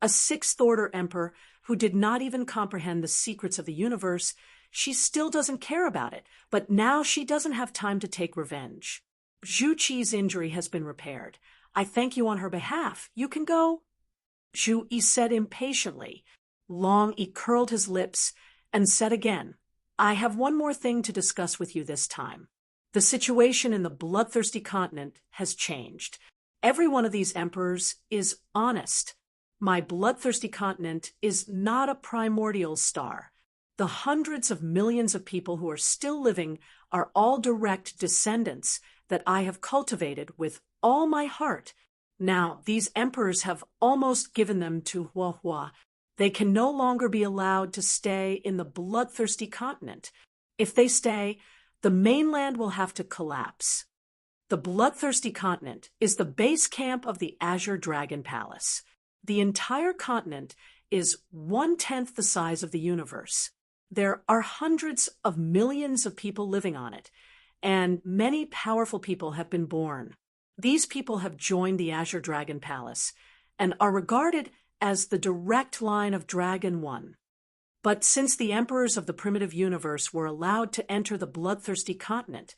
A Sixth Order Emperor who did not even comprehend the secrets of the universe. She still doesn't care about it, but now she doesn't have time to take revenge. Zhu Qi's injury has been repaired. I thank you on her behalf. You can go. Zhu Yi said impatiently. Long Yi curled his lips and said again, I have one more thing to discuss with you this time. The situation in the bloodthirsty continent has changed. Every one of these emperors is honest. My bloodthirsty continent is not a primordial star. The hundreds of millions of people who are still living are all direct descendants that I have cultivated with all my heart. Now, these emperors have almost given them to Huahua. They can no longer be allowed to stay in the bloodthirsty continent. If they stay, the mainland will have to collapse. The bloodthirsty continent is the base camp of the Azure Dragon Palace. The entire continent is 1/10 the size of the universe. There are hundreds of millions of people living on it, and many powerful people have been born. These people have joined the Azure Dragon Palace and are regarded as the direct line of Dragon One. But since the emperors of the primitive universe were allowed to enter the bloodthirsty continent,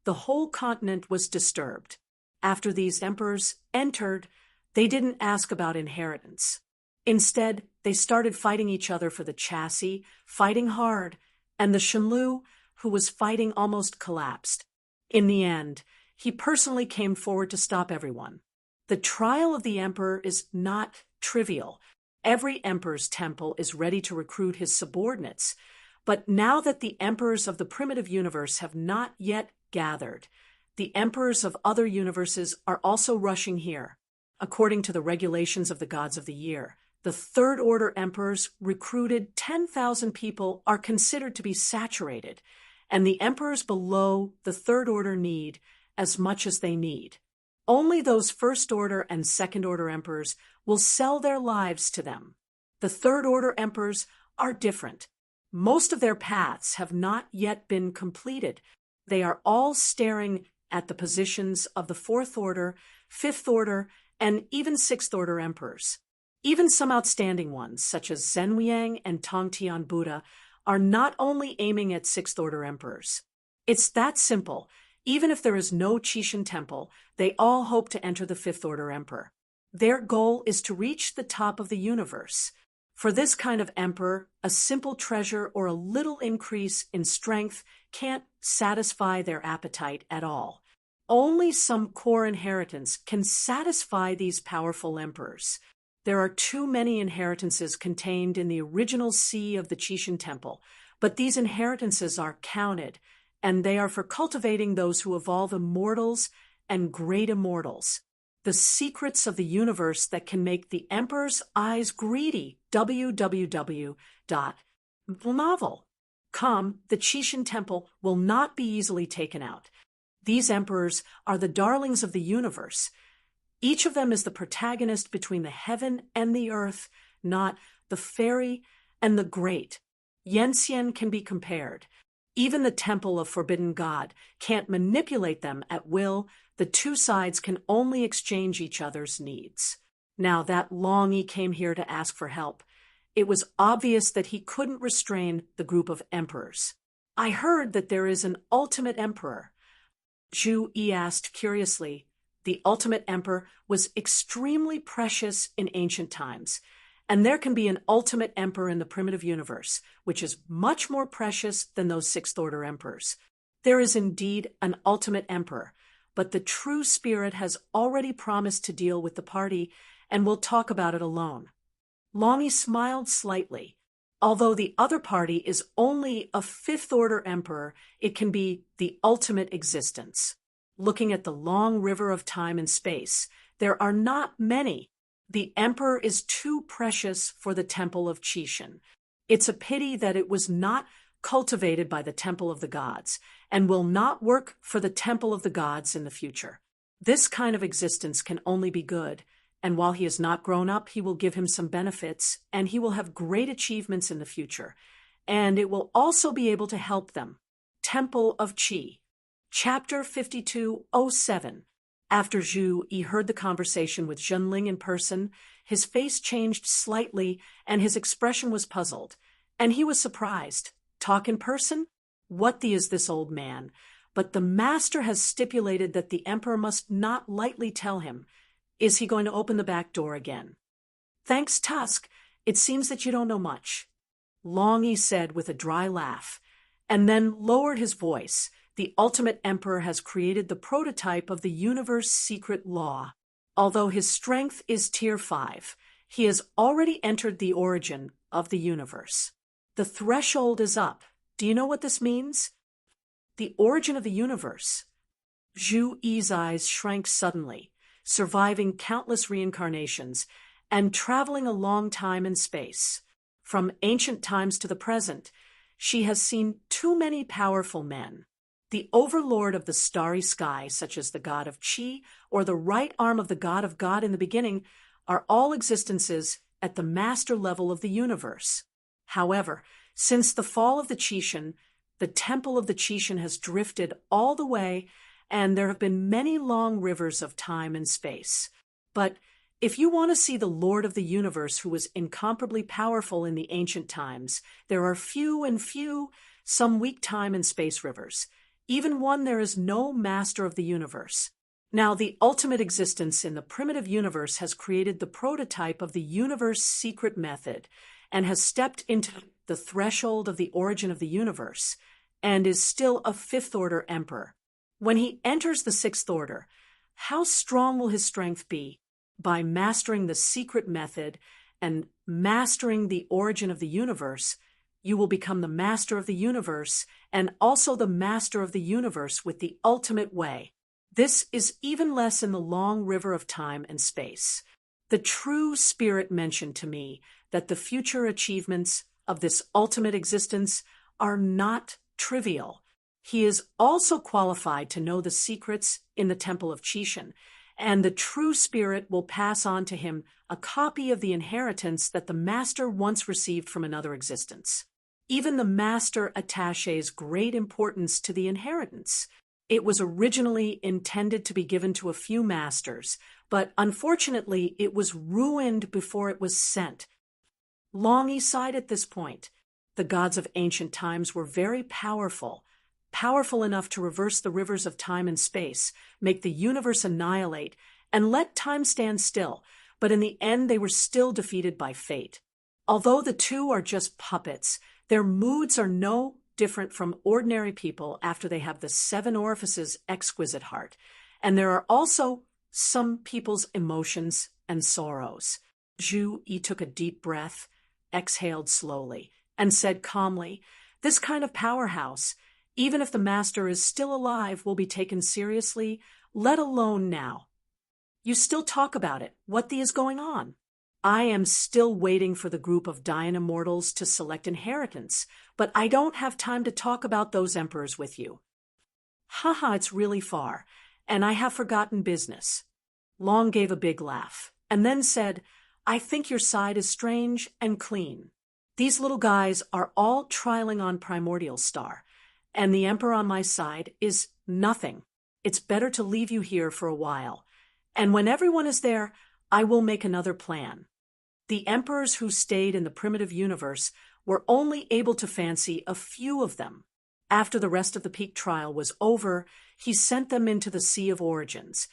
the whole continent was disturbed. After these emperors entered, they didn't ask about inheritance. Instead, they started fighting each other for the chassis, fighting hard, and the Shenlu, who was fighting, almost collapsed. In the end, he personally came forward to stop everyone. The trial of the emperor is not trivial. Every emperor's temple is ready to recruit his subordinates. But now that the emperors of the primitive universe have not yet gathered, the emperors of other universes are also rushing here. According to the regulations of the gods of the year, the Third Order emperors recruited 10,000 people are considered to be saturated, and the emperors below the Third Order need as much as they need. Only those first-order and second-order emperors will sell their lives to them. The third-order emperors are different. Most of their paths have not yet been completed. They are all staring at the positions of the fourth-order, fifth-order, and even sixth-order emperors. Even some outstanding ones, such as Zhenliang and Tongtian Buddha, are not only aiming at sixth-order emperors. It's that simple. Even if there is no Qixin temple, they all hope to enter the fifth-order emperor. Their goal is to reach the top of the universe. For this kind of emperor, a simple treasure or a little increase in strength can't satisfy their appetite at all. Only some core inheritance can satisfy these powerful emperors. There are too many inheritances contained in the original sea of the Qixin temple, but these inheritances are counted, and they are for cultivating those who evolve immortals and great immortals. The secrets of the universe that can make the emperor's eyes greedy. www.novel. The Qixin temple will not be easily taken out. These emperors are the darlings of the universe. Each of them is the protagonist between the heaven and the earth, not the fairy and the great. Yanxian can be compared. Even the temple of Forbidden God can't manipulate them at will. The two sides can only exchange each other's needs. Now that Longi came here to ask for help. It was obvious that he couldn't restrain the group of emperors. I heard that there is an ultimate emperor. Zhu Yi asked curiously. The ultimate emperor was extremely precious in ancient times, and there can be an ultimate emperor in the primitive universe, which is much more precious than those sixth-order emperors. There is indeed an ultimate emperor, but the true spirit has already promised to deal with the party and will talk about it alone. Longi smiled slightly. Although the other party is only a fifth-order emperor, it can be the ultimate existence. Looking at the long river of time and space, there are not many. The emperor is too precious for the temple of Qixin. It's a pity that it was not cultivated by the temple of the gods, and will not work for the temple of the gods in the future. This kind of existence can only be good, and while he is not grown up, he will give him some benefits, and he will have great achievements in the future, and it will also be able to help them. Temple of Qi. Chapter 5207. After Zhu Yi heard the conversation with Zhenling in person, his face changed slightly and his expression was puzzled. And he was surprised. Talk in person? What is this old man? But the master has stipulated that the emperor must not lightly tell him. Is he going to open the back door again? Thanks, Tusk. It seems that you don't know much. Longi said with a dry laugh, and then lowered his voice. The ultimate emperor has created the prototype of the universe's secret law. Although his strength is tier 5, he has already entered the origin of the universe. The threshold is up. Do you know what this means? The origin of the universe. Zhu Yi's eyes shrank suddenly, surviving countless reincarnations and traveling a long time in space. From ancient times to the present, she has seen too many powerful men. The overlord of the starry sky, such as the god of Qi or the right arm of God in the beginning, are all existences at the master level of the universe. However, since the fall of the Qixin, the temple of the Qixin has drifted all the way, and there have been many long rivers of time and space. But if you want to see the Lord of the universe who was incomparably powerful in the ancient times, there are some weak time and space rivers. Even one there is no master of the universe. Now, the ultimate existence in the primitive universe has created the prototype of the universe's secret method and has stepped into the threshold of the origin of the universe and is still a fifth-order emperor. When he enters the sixth order, how strong will his strength be? By mastering the secret method and mastering the origin of the universe, you will become the master of the universe and also the master of the universe with the ultimate way. This is even less in the long river of time and space. The true spirit mentioned to me that the future achievements of this ultimate existence are not trivial. He is also qualified to know the secrets in the Temple of Qixin, and the true spirit will pass on to him a copy of the inheritance that the master once received from another existence. Even the master attaches great importance to the inheritance. It was originally intended to be given to a few masters, but unfortunately it was ruined before it was sent. Long sighed at this point. The gods of ancient times were very powerful enough to reverse the rivers of time and space, make the universe annihilate, and let time stand still, but in the end they were still defeated by fate. Although the two are just puppets, their moods are no different from ordinary people after they have the 7 orifices exquisite heart, and there are also some people's emotions and sorrows. Zhu Yi took a deep breath, exhaled slowly, and said calmly, "This kind of powerhouse, even if the master is still alive, will be taken seriously, let alone now. You still talk about it. What is going on?" "I am still waiting for the group of dying immortals to select inheritance, but I don't have time to talk about those emperors with you." "Haha, it's really far, and I have forgotten business." Long gave a big laugh, and then said, "I think your side is strange and clean. These little guys are all trialing on Primordial Star, and the emperor on my side is nothing. It's better to leave you here for a while, and when everyone is there, I will make another plan." The emperors who stayed in the primitive universe were only able to fancy a few of them. After the rest of the peak trial was over, he sent them into the Sea of Origins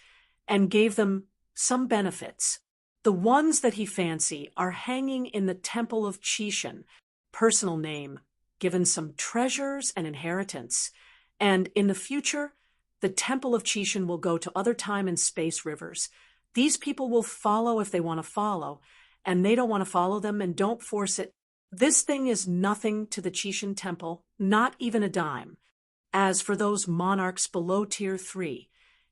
and gave them some benefits. The ones that he fancied are hanging in the Temple of Chishan, personal name, given some treasures and inheritance, and in the future, the Temple of Chishan will go to other time and space rivers. These people will follow if they want to follow, and they don't want to follow them, and don't force it. This thing is nothing to the Chishan Temple, not even a dime. As for those monarchs below Tier 3,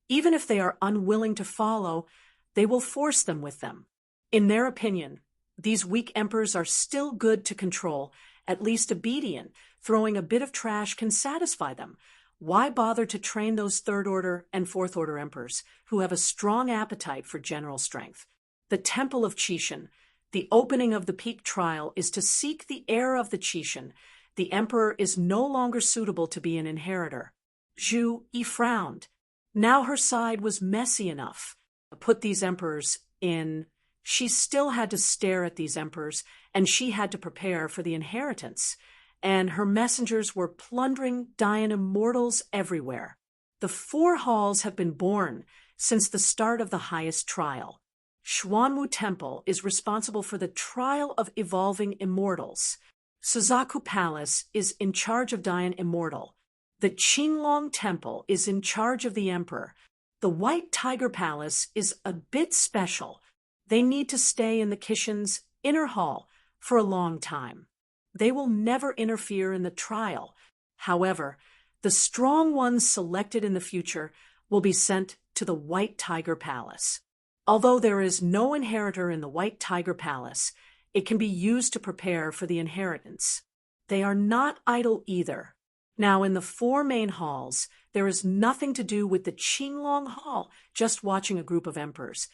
even if they are unwilling to follow, they will force them with them. In their opinion, these weak emperors are still good to control, at least obedient. Throwing a bit of trash can satisfy them. Why bother to train those 3rd order and 4th order emperors who have a strong appetite for general strength? The Temple of Chishan, the opening of the peak trial, is to seek the heir of the Chishan. The emperor is no longer suitable to be an inheritor. Zhu Yi frowned. Now her side was messy enough to put these emperors in. She still had to stare at these emperors, and she had to prepare for the inheritance. And her messengers were plundering dying immortals everywhere. The 4 halls have been born since the start of the highest trial. Xuanwu Temple is responsible for the trial of evolving immortals. Suzaku Palace is in charge of dying immortal. The Qinglong Temple is in charge of the emperor. The White Tiger Palace is a bit special. They need to stay in the Kishan's inner hall for a long time. They will never interfere in the trial. However, the strong ones selected in the future will be sent to the White Tiger Palace. Although there is no inheritor in the White Tiger Palace, it can be used to prepare for the inheritance. They are not idle either. Now, in the 4 main halls, there is nothing to do with the Qinglong Hall, just watching a group of emperors.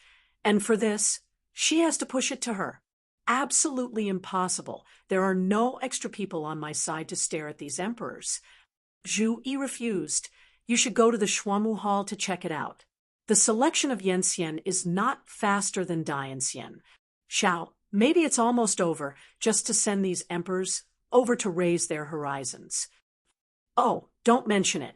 And for this, she has to push it to her. Absolutely impossible. There are no extra people on my side to stare at these emperors. Zhu Yi refused. You should go to the Xuanwu Hall to check it out. The selection of Yanxian is not faster than Dianxian. Xiao, maybe it's almost over, just to send these emperors over to raise their horizons. Oh, don't mention it.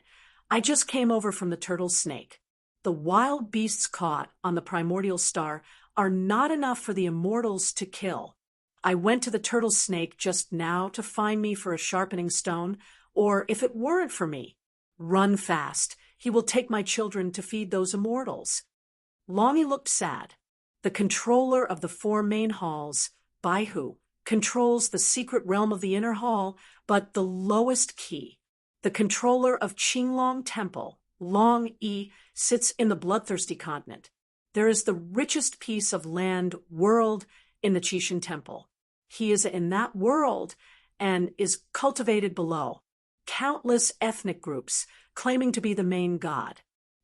I just came over from the Turtle Snake. The wild beasts caught on the Primordial Star are not enough for the immortals to kill. I went to the Turtle Snake just now to find me for a sharpening stone, or if it weren't for me, run fast. He will take my children to feed those immortals. Longy looked sad. The controller of the 4 main halls, Baihu, controls the secret realm of the inner hall, but the lowest key. The controller of Qinglong Temple, Long Yi, sits in the bloodthirsty continent. There is the richest piece of land, world, in the Chishan Temple. He is in that world and is cultivated below. Countless ethnic groups claiming to be the main god.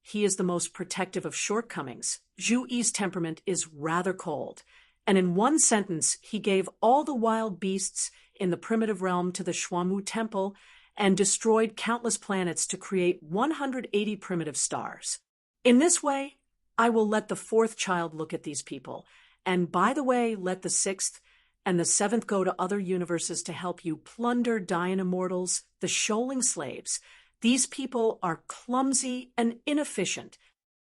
he is the most protective of shortcomings. Zhu Yi's temperament is rather cold, and in one sentence he gave all the wild beasts in the primitive realm to the Xuanwu Temple and destroyed countless planets to create 180 primitive stars. In this way, I will let the fourth child look at these people, and by the way, let the sixth and the seventh go to other universes to help you plunder Dian immortals, the shoaling slaves. These people are clumsy and inefficient.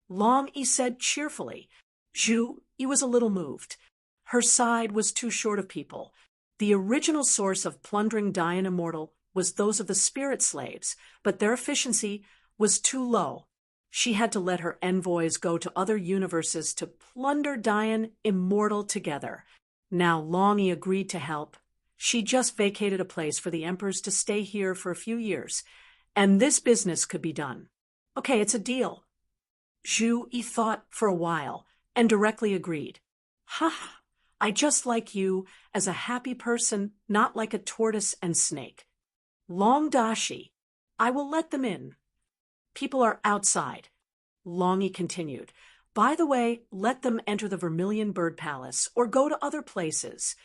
Long Yi said cheerfully. Zhu Yi was a little moved. Her side was too short of people. The original source of plundering Dian immortal was those of the spirit slaves, but their efficiency was too low. She had to let her envoys go to other universes to plunder Dian immortal together. Now Long Yi agreed to help. She just vacated a place for the emperors to stay here for a few years, and this business could be done. Okay, it's a deal. Zhu Yi thought for a while and directly agreed. Ha! I just like you as a happy person, not like a tortoise and snake. Long Dashi, I will let them in. People are outside. Long Yi continued. By the way, let them enter the Vermilion Bird Palace or go to other places.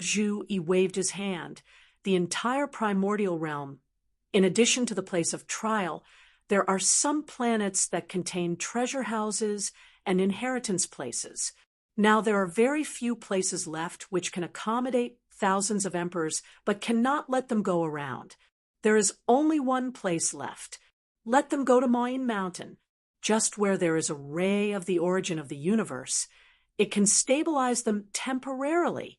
Zhu Yi waved his hand. The entire primordial realm. In addition to the place of trial, there are some planets that contain treasure houses and inheritance places. Now there are very few places left which can accommodate thousands of emperors, but cannot let them go around. There is only one place left. Let them go to Moyin Mountain, just where there is a ray of the origin of the universe. It can stabilize them temporarily.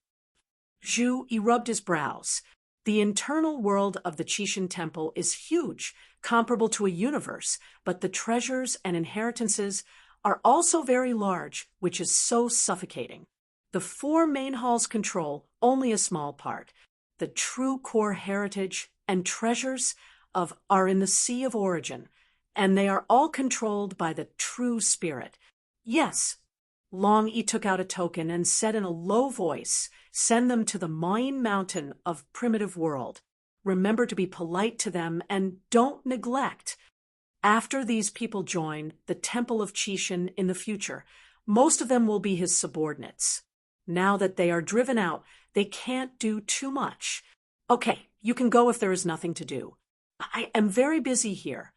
Zhu Yi rubbed his brows. The internal world of the Qixin Temple is huge, comparable to a universe, but the treasures and inheritances are also very large, which is so suffocating. The four main halls control only a small part. The true core heritage and treasures are in the Sea of Origin, and they are all controlled by the true spirit. Yes. Long Yi took out a token and said in a low voice, send them to the Moyin Mountain of Primitive World. Remember to be polite to them and don't neglect. After these people join the Temple of Qixin in the future, most of them will be his subordinates. Now that they are driven out, they can't do too much. Okay, you can go if there is nothing to do. I am very busy here.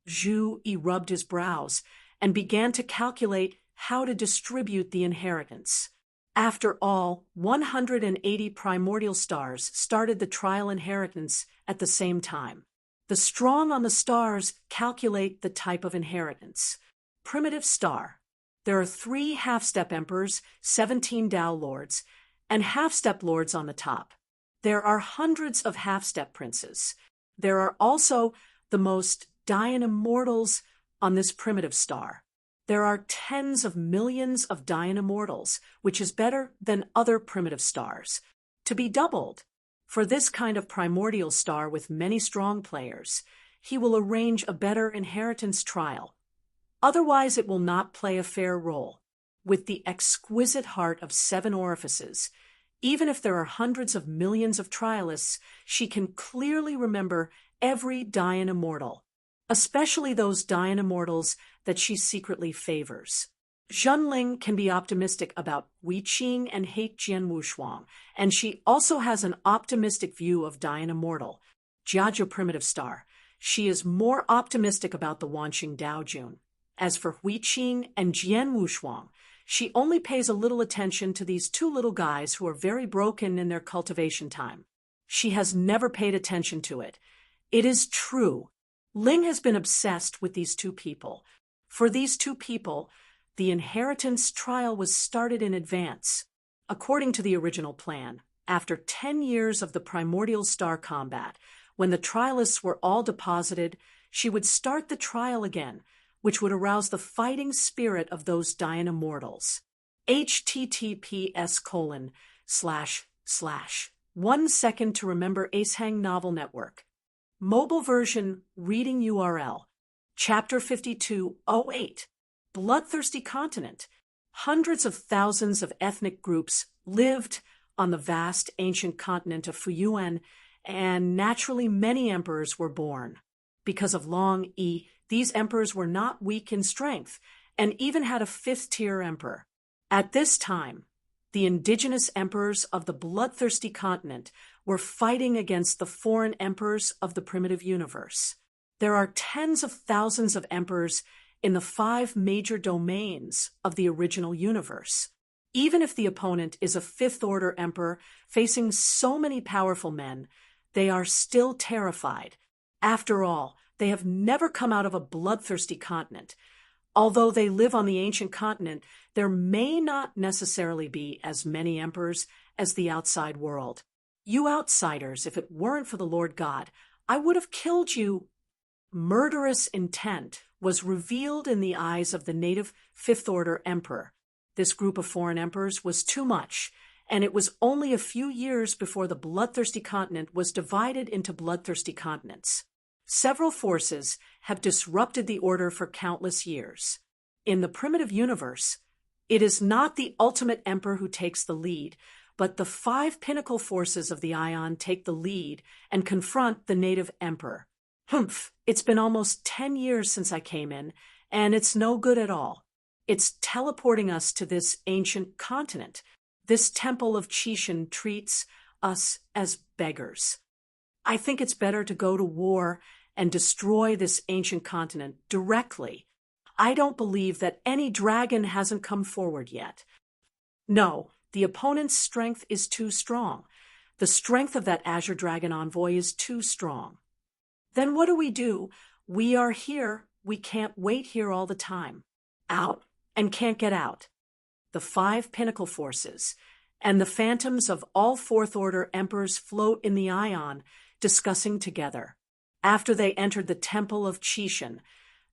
Zhu Yi rubbed his brows and began to calculate how to distribute the inheritance. After all, 180 primordial stars started the trial inheritance at the same time. The strong on the stars calculate the type of inheritance. Primitive star. There are 3 half-step emperors, 17 Dao lords, and half-step lords on the top. There are hundreds of half-step princes. There are also the most Dian immortals on this primitive star. There are tens of millions of Dian immortals, which is better than other primitive stars. To be doubled. For this kind of primordial star with many strong players, he will arrange a better inheritance trial. Otherwise, it will not play a fair role. With the exquisite heart of 7 orifices, even if there are hundreds of millions of trialists, she can clearly remember every Dian immortal, especially those Dian immortals that she secretly favors. Zhenling can be optimistic about Hui Qing and hate Jian Wushuang, and she also has an optimistic view of Dian immortal, Jiazhou primitive star. She is more optimistic about the Wanqing Daojun. As for Hui Qing and Jian Wushuang, she only pays a little attention to these 2 little guys who are very broken in their cultivation time. She has never paid attention to it. It is true. Ling has been obsessed with these 2 people. For these 2 people, the inheritance trial was started in advance. According to the original plan, after 10 years of the primordial star combat, when the trialists were all deposited, she would start the trial again, which would arouse the fighting spirit of those Dian immortals. https:// 1 second to remember Acehang Novel Network. Mobile version reading URL. Chapter 5208. Bloodthirsty continent. Hundreds of thousands of ethnic groups lived on the vast ancient continent of Fuyuan, and naturally many emperors were born. Because of Long Yi These emperors were not weak in strength, and even had a fifth-tier emperor. At this time, the indigenous emperors of the bloodthirsty continent were fighting against the foreign emperors of the primitive universe. There are tens of thousands of emperors in the 5 major domains of the original universe. Even if the opponent is a fifth-order emperor facing so many powerful men, they are still terrified. After all, they have never come out of a bloodthirsty continent. Although they live on the ancient continent, there may not necessarily be as many emperors as the outside world. You outsiders, if it weren't for the Lord God, I would have killed you. Murderous intent was revealed in the eyes of the native fifth-order emperor. This group of foreign emperors was too much, and it was only a few years before the bloodthirsty continent was divided into bloodthirsty continents. Several forces have disrupted the order for countless years. In the primitive universe, it is not the ultimate emperor who takes the lead, but the 5 pinnacle forces of the Ion take the lead and confront the native emperor. It's been almost 10 years since I came in, and it's no good at all. It's teleporting us to this ancient continent. This temple of Chishan treats us as beggars. I think it's better to go to war and destroy this ancient continent directly. I don't believe that any dragon hasn't come forward yet. No, the opponent's strength is too strong. The strength of that Azure Dragon envoy is too strong. Then what do? We are here. We can't wait here all the time. Out, and can't get out. The 5 pinnacle forces and the phantoms of all fourth-order emperors float in the Ion, discussing together. After they entered the Temple of Chishan,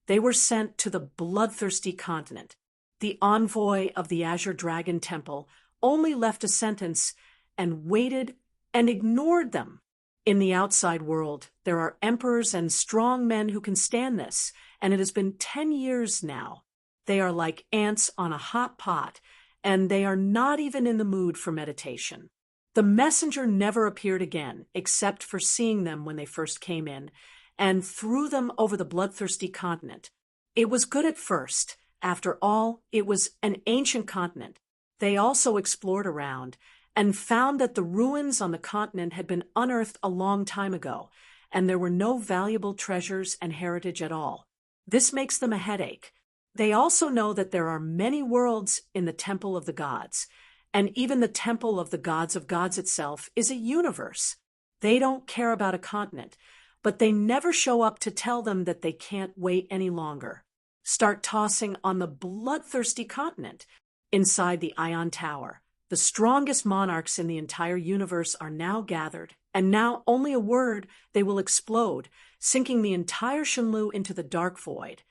they were sent to the bloodthirsty continent. The envoy of the Azure Dragon Temple only left a sentence and waited and ignored them. In the outside world, there are emperors and strong men who can stand this, and it has been 10 years now. They are like ants on a hot pot, and they are not even in the mood for meditation. The messenger never appeared again, except for seeing them when they first came in, and threw them over the bloodthirsty continent. It was good at first. After all, it was an ancient continent. They also explored around and found that the ruins on the continent had been unearthed a long time ago, and there were no valuable treasures and heritage at all. This makes them a headache. They also know that there are many worlds in the Temple of the Gods, and even the Temple of Gods itself is a universe. They don't care about a continent, but they never show up to tell them that they can't wait any longer. Start tossing on the bloodthirsty continent. Inside the Ion Tower, the strongest monarchs in the entire universe are now gathered, and now only a word they will explode, sinking the entire Shenlu into the dark void.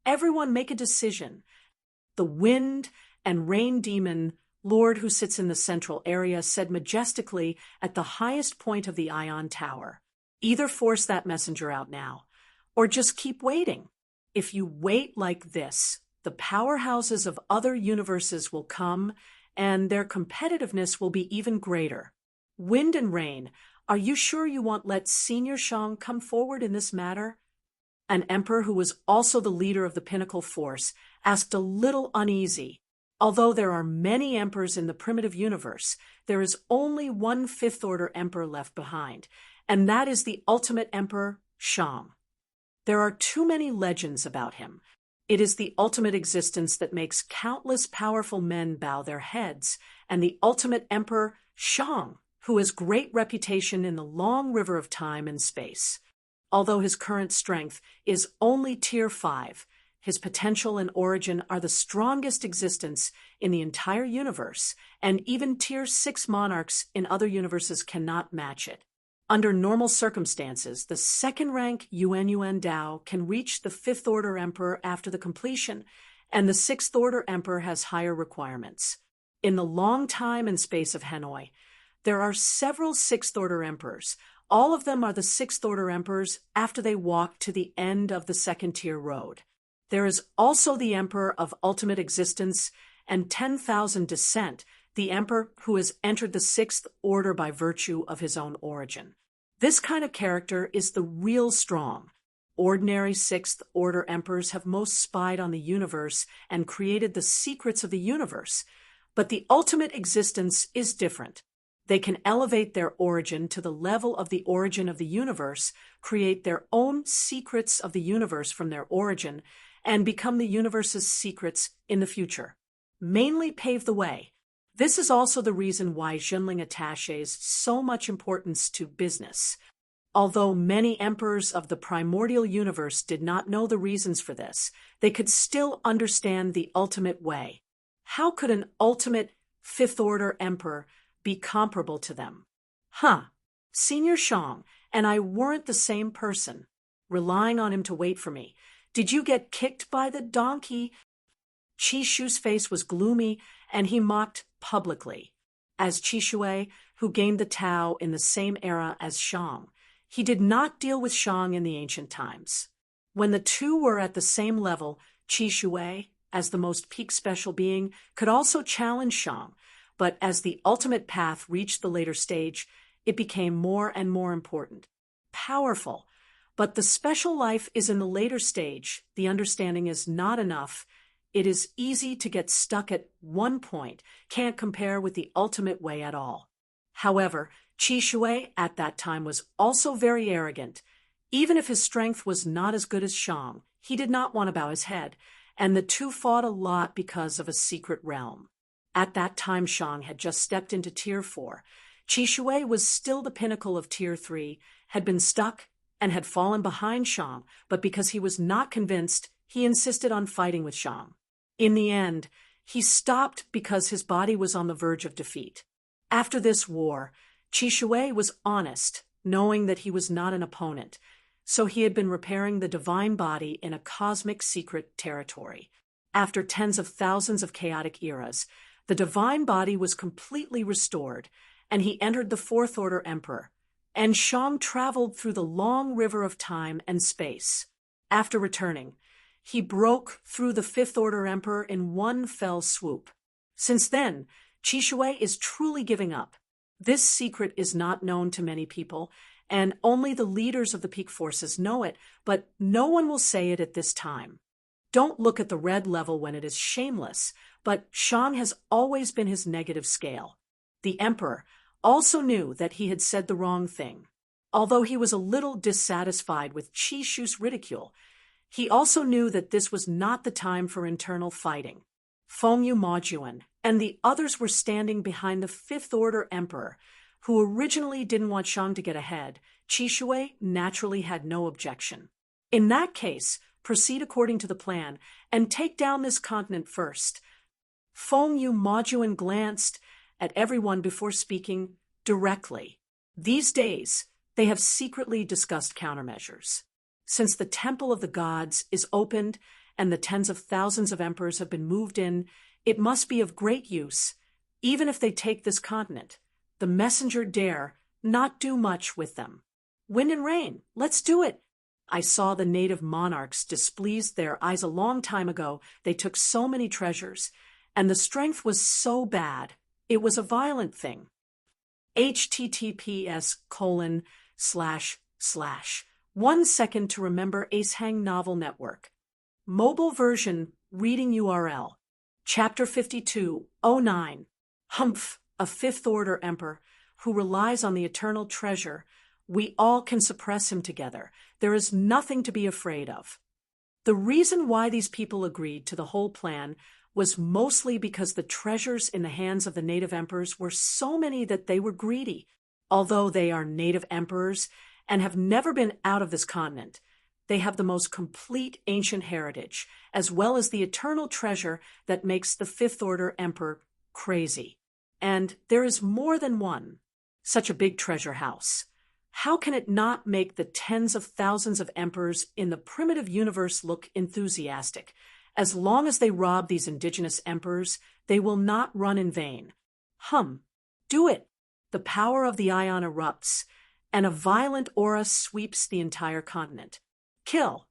Everyone make a decision. The wind and rain demon Lord who sits in the central area said majestically at the highest point of the Ion Tower, either force that messenger out now, or just keep waiting. If you wait like this, the powerhouses of other universes will come, and their competitiveness will be even greater. Wind and Rain, are you sure you won't let Senior Shang come forward in this matter? An emperor who was also the leader of the Pinnacle Force asked a little uneasy. Although there are many emperors in the primitive universe, there is only one fifth-order emperor left behind, and that is the ultimate emperor, Shang. There are too many legends about him. It is the ultimate existence that makes countless powerful men bow their heads, and the ultimate emperor, Shang, who has great reputation in the long river of time and space. Although his current strength is only Tier 5, his potential and origin are the strongest existence in the entire universe, and even Tier 6 monarchs in other universes cannot match it. Under normal circumstances, the second-rank Yuan Dao can reach the fifth-order emperor after the completion, and the sixth-order emperor has higher requirements. In the long time and space of Hanoi, there are several sixth-order emperors. All of them are the sixth-order emperors after they walk to the end of the second-tier road. There is also the Emperor of Ultimate Existence and 10,000 Descent, the Emperor who has entered the Sixth Order by virtue of his own origin. This kind of character is the real strong. ordinary sixth-order emperors have most spied on the universe and created the secrets of the universe, but the ultimate existence is different. They can elevate their origin to the level of the origin of the universe, create their own secrets of the universe from their origin, and become the universe's secrets in the future. Mainly pave the way. This is also the reason why Zhenling attaches so much importance to business. Although many emperors of the primordial universe did not know the reasons for this, they could still understand the ultimate way. How could an ultimate fifth-order emperor be comparable to them? Senior Shang and I weren't the same person. Relying on him to wait for me. Did you get kicked by the donkey? Qi Shu's face was gloomy, and he mocked publicly. As Qi Shui, who gained the Tao in the same era as Shang, he did not deal with Shang in the ancient times. When the two were at the same level, Qi Shui, as the most peak special being, could also challenge Shang, but as the ultimate path reached the later stage, it became more and more important. Powerful. But the special life is in the later stage. The understanding is not enough. It is easy to get stuck at one point, can't compare with the ultimate way at all. However, Qi Shui at that time was also very arrogant. Even if his strength was not as good as Shang, he did not want to bow his head, and the two fought a lot because of a secret realm. At that time, Shang had just stepped into Tier 4. Qi Shui was still the pinnacle of Tier 3, had been stuck, and had fallen behind Shang, but because he was not convinced, he insisted on fighting with Shang. In the end, he stopped because his body was on the verge of defeat. After this war, Qi Shui was honest, knowing that he was not an opponent, so he had been repairing the divine body in a cosmic secret territory. After tens of thousands of chaotic eras, the divine body was completely restored, and he entered the Fourth Order Emperor, and Shang traveled through the long river of time and space. After returning, he broke through the Fifth Order Emperor in one fell swoop. Since then, Qi Shui is truly giving up. This secret is not known to many people, and only the leaders of the peak forces know it, but no one will say it at this time. Don't look at the red level when it is shameless, but Shang has always been his negative scale. The Emperor also knew that he had said the wrong thing. Although he was a little dissatisfied with Qi Shu's ridicule, he also knew that this was not the time for internal fighting. Fengyu Majuan and the others were standing behind the Fifth Order Emperor, who originally didn't want Shang to get ahead. Qi Shui naturally had no objection. In that case, proceed according to the plan and take down this continent first. Fengyu Majuan glanced at everyone before speaking directly. These days, they have secretly discussed countermeasures. Since the Temple of the Gods is opened and the tens of thousands of emperors have been moved in, it must be of great use, even if they take this continent. The messenger dare not do much with them. Wind and rain, let's do it. I saw the native monarchs displeased their eyes a long time ago. They took so many treasures, and the strength was so bad. It was a violent thing. https:// 1 second to remember Acehang Novel Network. Mobile version reading URL. Chapter 52:09. Humph, a Fifth Order Emperor who relies on the eternal treasure. We all can suppress him together. There is nothing to be afraid of. The reason why these people agreed to the whole plan was mostly because the treasures in the hands of the native emperors were so many that they were greedy. Although they are native emperors and have never been out of this continent, they have the most complete ancient heritage, as well as the eternal treasure that makes the Fifth Order Emperor crazy. And there is more than one. Such a big treasure house. How can it not make the tens of thousands of emperors in the primitive universe look enthusiastic? As long as they rob these indigenous emperors, they will not run in vain. Do it. The power of the ion erupts, and a violent aura sweeps the entire continent. Kill.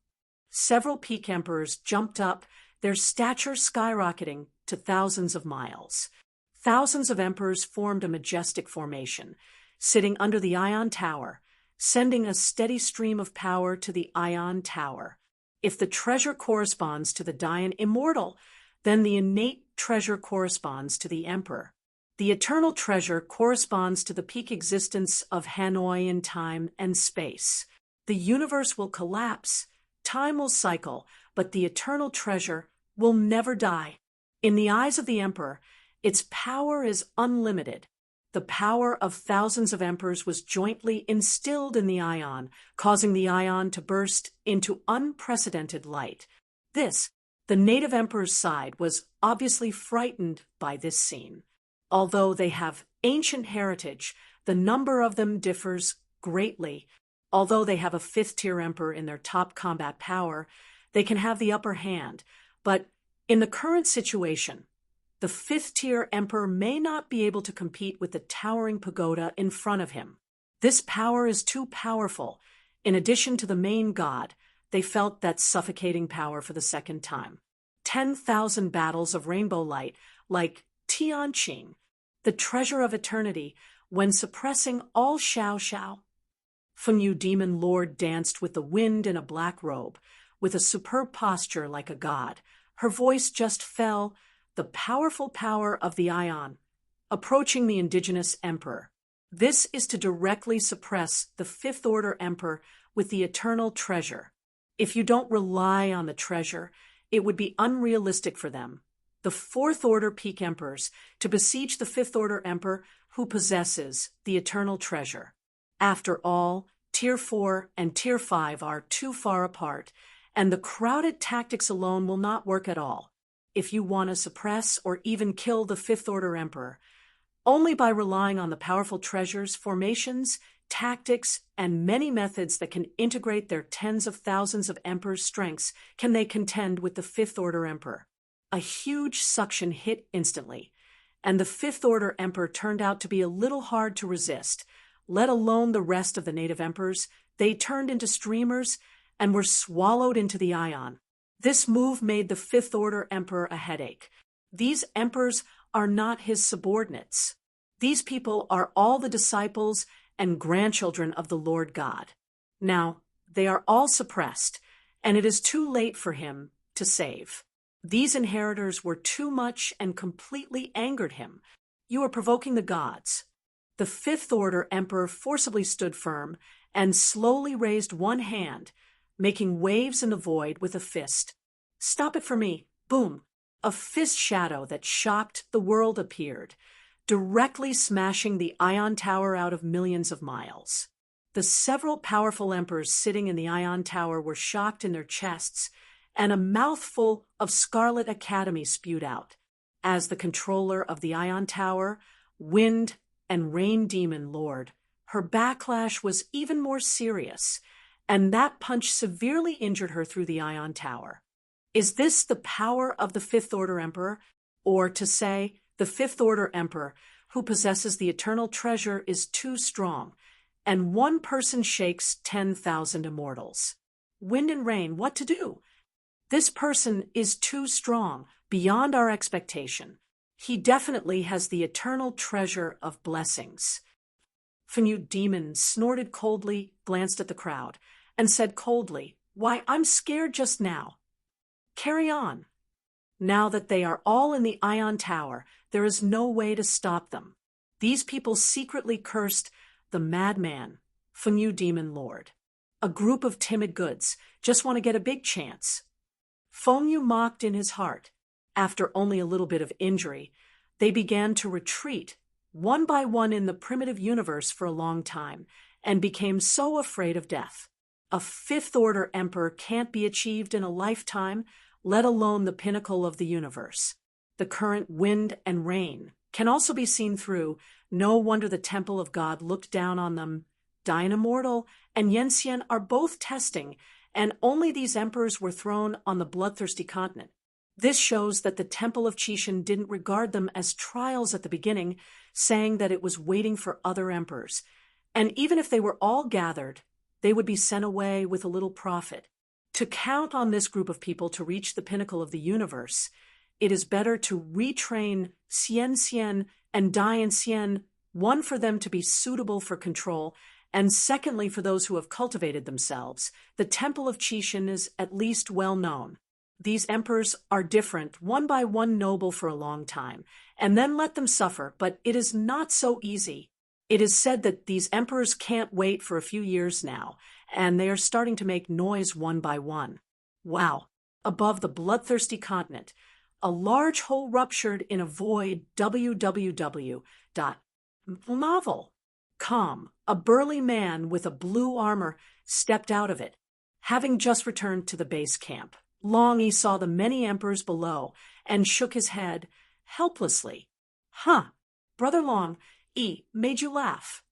Several peak emperors jumped up, their stature skyrocketing to thousands of miles. Thousands of emperors formed a majestic formation, sitting under the ion tower. sending a steady stream of power to the Ion Tower. If the treasure corresponds to the Dian immortal, then the innate treasure corresponds to the Emperor. The eternal treasure corresponds to the peak existence of Hanoi in time and space. The universe will collapse, time will cycle, but the eternal treasure will never die. In the eyes of the Emperor, its power is unlimited. The power of thousands of emperors was jointly instilled in the Ion, causing the Ion to burst into unprecedented light. This, the native emperor's side, was obviously frightened by this scene. Although they have ancient heritage, the number of them differs greatly. Although they have a fifth-tier emperor in their top combat power, they can have the upper hand. But in the current situation, the fifth-tier emperor may not be able to compete with the towering pagoda in front of him. This power is too powerful. In addition to the main god, they felt that suffocating power for the second time. 10,000 battles of rainbow light, like Tianqing, the treasure of eternity, when suppressing all Xiao Xiao. Fengyu Demon Lord danced with the wind in a black robe, with a superb posture like a god. Her voice just fell, the powerful power of the Ion, approaching the indigenous emperor. This is to directly suppress the Fifth Order Emperor with the eternal treasure. If you don't rely on the treasure, it would be unrealistic for them, the Fourth Order Peak Emperors, to besiege the Fifth Order Emperor who possesses the eternal treasure. After all, Tier 4 and Tier 5 are too far apart, and the crowded tactics alone will not work at all. If you want to suppress or even kill the Fifth Order Emperor, only by relying on the powerful treasures, formations, tactics, and many methods that can integrate their tens of thousands of emperors' strengths can they contend with the Fifth Order Emperor. A huge suction hit instantly, and the Fifth Order Emperor turned out to be a little hard to resist. Let alone the rest of the native emperors, they turned into streamers and were swallowed into the Ion. This move made the Fifth Order Emperor a headache. These emperors are not his subordinates. These people are all the disciples and grandchildren of the Lord God. Now, they are all suppressed, and it is too late for him to save. These inheritors were too much and completely angered him. You are provoking the gods. The Fifth Order Emperor forcibly stood firm and slowly raised one hand, making waves in the void with a fist. Stop it for me. Boom. A fist shadow that shocked the world appeared, directly smashing the Ion Tower out of millions of miles. The several powerful emperors sitting in the Ion Tower were shocked in their chests, and a mouthful of Scarlet Academy spewed out. As the controller of the Ion Tower, Wind and Rain Demon Lord, her backlash was even more serious, and that punch severely injured her through the Ion Tower. Is this the power of the Fifth Order Emperor? Or to say, the Fifth Order Emperor, who possesses the eternal treasure, is too strong, and one person shakes 10,000 immortals. Wind and Rain, what to do? This person is too strong, beyond our expectation. He definitely has the eternal treasure of blessings. Fengyu Demon snorted coldly, glanced at the crowd, and said coldly, "Why, I'm scared just now." Carry on. Now that they are all in the Ion Tower, there is no way to stop them. These people secretly cursed the madman, Fengyu Demon Lord. A group of timid goods just want to get a big chance. Fengyu mocked in his heart. After only a little bit of injury, they began to retreat, one by one in the primitive universe for a long time, and became so afraid of death. A Fifth Order Emperor can't be achieved in a lifetime, let alone the pinnacle of the universe. The current Wind and Rain can also be seen through. No wonder the Temple of God looked down on them. Dian Immortal and Yenxian are both testing, and only these emperors were thrown on the bloodthirsty continent. This shows that the Temple of Qixin didn't regard them as trials at the beginning, saying that it was waiting for other emperors. And even if they were all gathered, they would be sent away with a little profit. To count on this group of people to reach the pinnacle of the universe, it is better to retrain Xian and Dian Xian, one for them to be suitable for control, and secondly, for those who have cultivated themselves, the Temple of Qixin is at least well known. These emperors are different, one by one noble for a long time, and then let them suffer, but it is not so easy. It is said that these emperors can't wait for a few years now, and they are starting to make noise one by one. Wow! Above the bloodthirsty continent, a large hole ruptured in a void www. Calm, a burly man with a blue armor stepped out of it. Having just returned to the base camp, Long E saw the many emperors below and shook his head helplessly. Huh, Brother Long E made you laugh.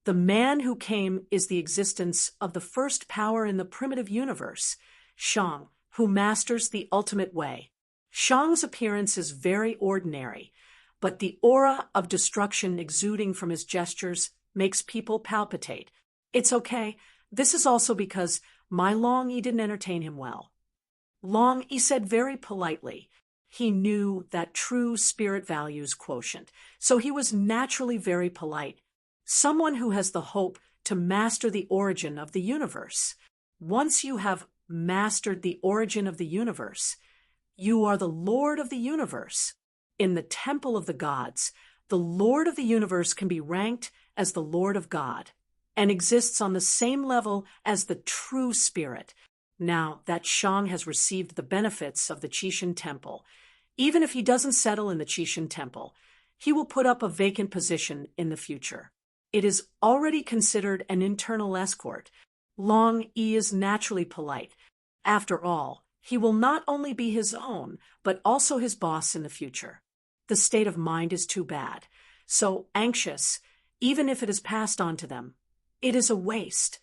The man who came is the existence of the first power in the primitive universe, Shang, who masters the ultimate way. Shang's appearance is very ordinary, but the aura of destruction exuding from his gestures makes people palpitate. It's okay. This is also because my Long E didn't entertain him well. Long E said very politely. He knew that true spirit values quotient, so he was naturally very polite. Someone who has the hope to master the origin of the universe. Once you have mastered the origin of the universe, you are the Lord of the universe. In the temple of the gods, the Lord of the universe can be ranked as the Lord of God and exists on the same level as the true spirit. Now that Shang has received the benefits of the Qixin temple, even if he doesn't settle in the Qixin temple, he will put up a vacant position in the future. It is already considered an internal escort. Long E is naturally polite. After all, he will not only be his own, but also his boss in the future. The state of mind is too bad, so anxious, even if it is passed on to them. It is a waste.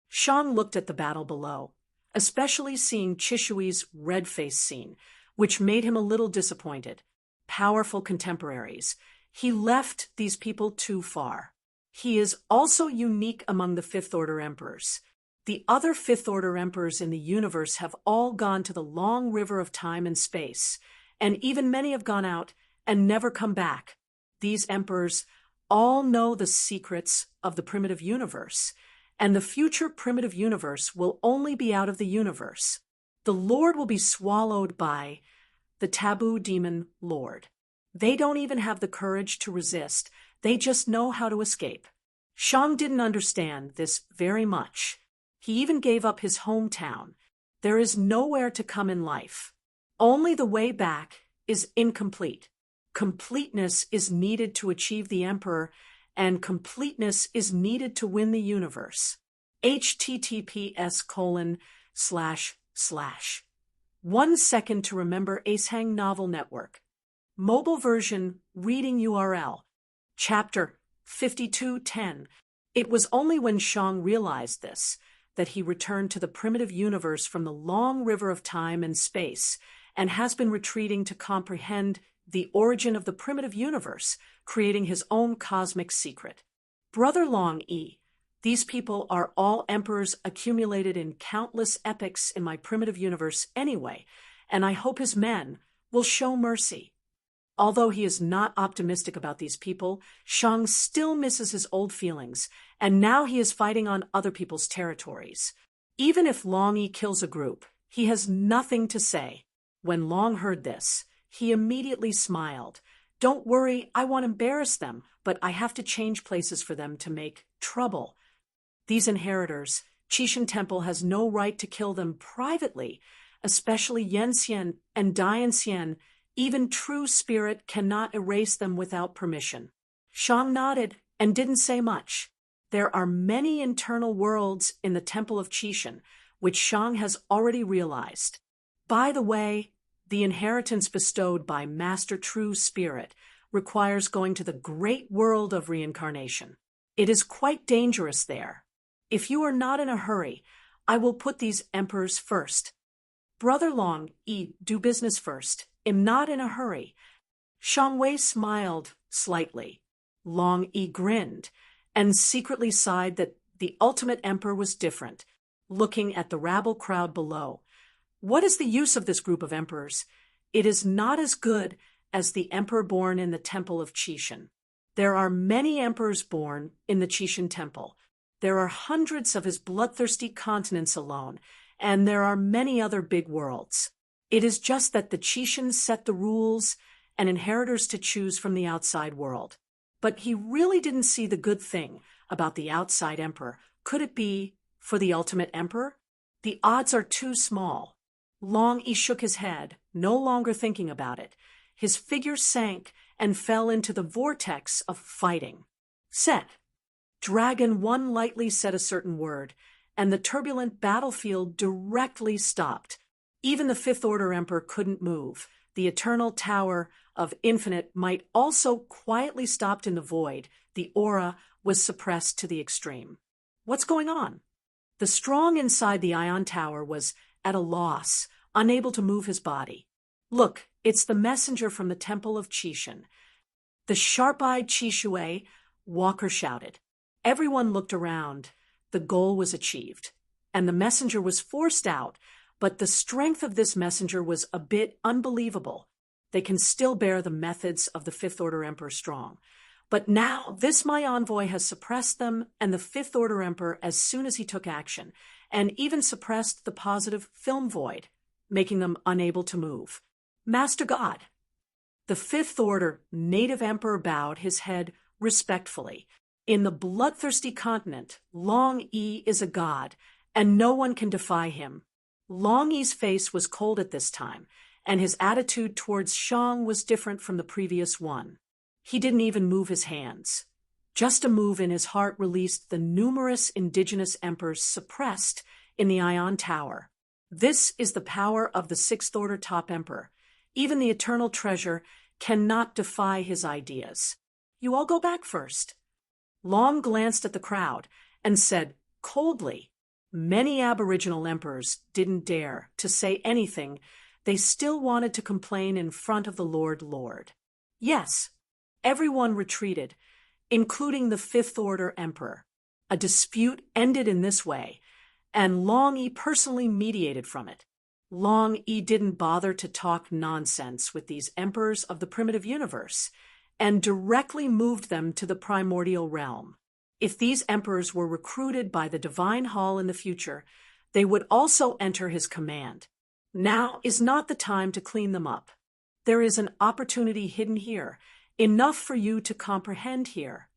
Shang looked at the battle below, especially seeing Chishui's red-face scene, which made him a little disappointed. Powerful contemporaries. He left these people too far. He is also unique among the Fifth Order Emperors. The other Fifth Order Emperors in the universe have all gone to the long river of time and space, and even many have gone out and never come back. These emperors all know the secrets of the primitive universe, and the future primitive universe will only be out of the universe. The Lord will be swallowed by the taboo demon Lord. They don't even have the courage to resist. They just know how to escape. Shang didn't understand this very much. He even gave up his hometown. There is nowhere to come in life. Only the way back is incomplete. Completeness is needed to achieve the emperor, and completeness is needed to win the universe. https:// 1 second to remember Acehang Novel Network. Mobile version reading URL. Chapter 5210. It was only when Shang realized this that he returned to the primitive universe from the long river of time and space and has been retreating to comprehend the origin of the primitive universe, creating his own cosmic secret. Brother Long E, these people are all emperors accumulated in countless epochs in my primitive universe anyway, and I hope his men will show mercy. Although he is not optimistic about these people, Shang still misses his old feelings, and now he is fighting on other people's territories. Even if Long E kills a group, he has nothing to say. When Long heard this, he immediately smiled. Don't worry, I won't embarrass them, but I have to change places for them to make trouble. These inheritors, Qixin Temple has no right to kill them privately, especially Yenxian and Dianxian. Even true spirit cannot erase them without permission. Shang nodded and didn't say much. There are many internal worlds in the Temple of Qixin, which Shang has already realized. By the way, the inheritance bestowed by Master True Spirit requires going to the great world of reincarnation. It is quite dangerous there. If you are not in a hurry, I will put these emperors first. Brother Long E, do business first. Am not in a hurry. Shang Wei smiled slightly. Long E grinned and secretly sighed that the ultimate emperor was different, looking at the rabble crowd below. What is the use of this group of emperors? It is not as good as the emperor born in the Temple of Qixin. There are many emperors born in the Qixin Temple. There are hundreds of his bloodthirsty continents alone, and there are many other big worlds. It is just that the Chishans set the rules and inheritors to choose from the outside world. But he really didn't see the good thing about the outside emperor. Could it be for the ultimate emperor? The odds are too small. Long Yi shook his head, no longer thinking about it. His figure sank and fell into the vortex of fighting. Set. Dragon 1 lightly said a certain word, and the turbulent battlefield directly stopped. Even the Fifth Order Emperor couldn't move. The eternal tower of infinite might also quietly stopped in the void. The aura was suppressed to the extreme. What's going on? The strong inside the ion tower was at a loss, unable to move his body. Look, it's the messenger from the Temple of Chishan. The sharp-eyed Chishui, Walker shouted. Everyone looked around. The goal was achieved, and the messenger was forced out, but the strength of this messenger was a bit unbelievable. They can still bear the methods of the Fifth Order Emperor strong. But now this my envoy has suppressed them and the Fifth Order Emperor as soon as he took action, and even suppressed the positive film void, making them unable to move. Master God. The Fifth Order native emperor bowed his head respectfully. In the bloodthirsty continent, Long Yi is a god, and no one can defy him. Long Yi's face was cold at this time, and his attitude towards Shang was different from the previous one. He didn't even move his hands. Just a move in his heart released the numerous indigenous emperors suppressed in the Ion Tower. This is the power of the Sixth Order top emperor. Even the eternal treasure cannot defy his ideas. You all go back first. Long glanced at the crowd and said coldly, many aboriginal emperors didn't dare to say anything. They still wanted to complain in front of the Lord. Yes, everyone retreated, including the Fifth Order Emperor. A dispute ended in this way, and Long Yi personally mediated from it. Long Yi didn't bother to talk nonsense with these emperors of the primitive universe, and directly moved them to the primordial realm. If these emperors were recruited by the Divine Hall in the future, they would also enter his command. Now is not the time to clean them up. There is an opportunity hidden here, enough for you to comprehend here.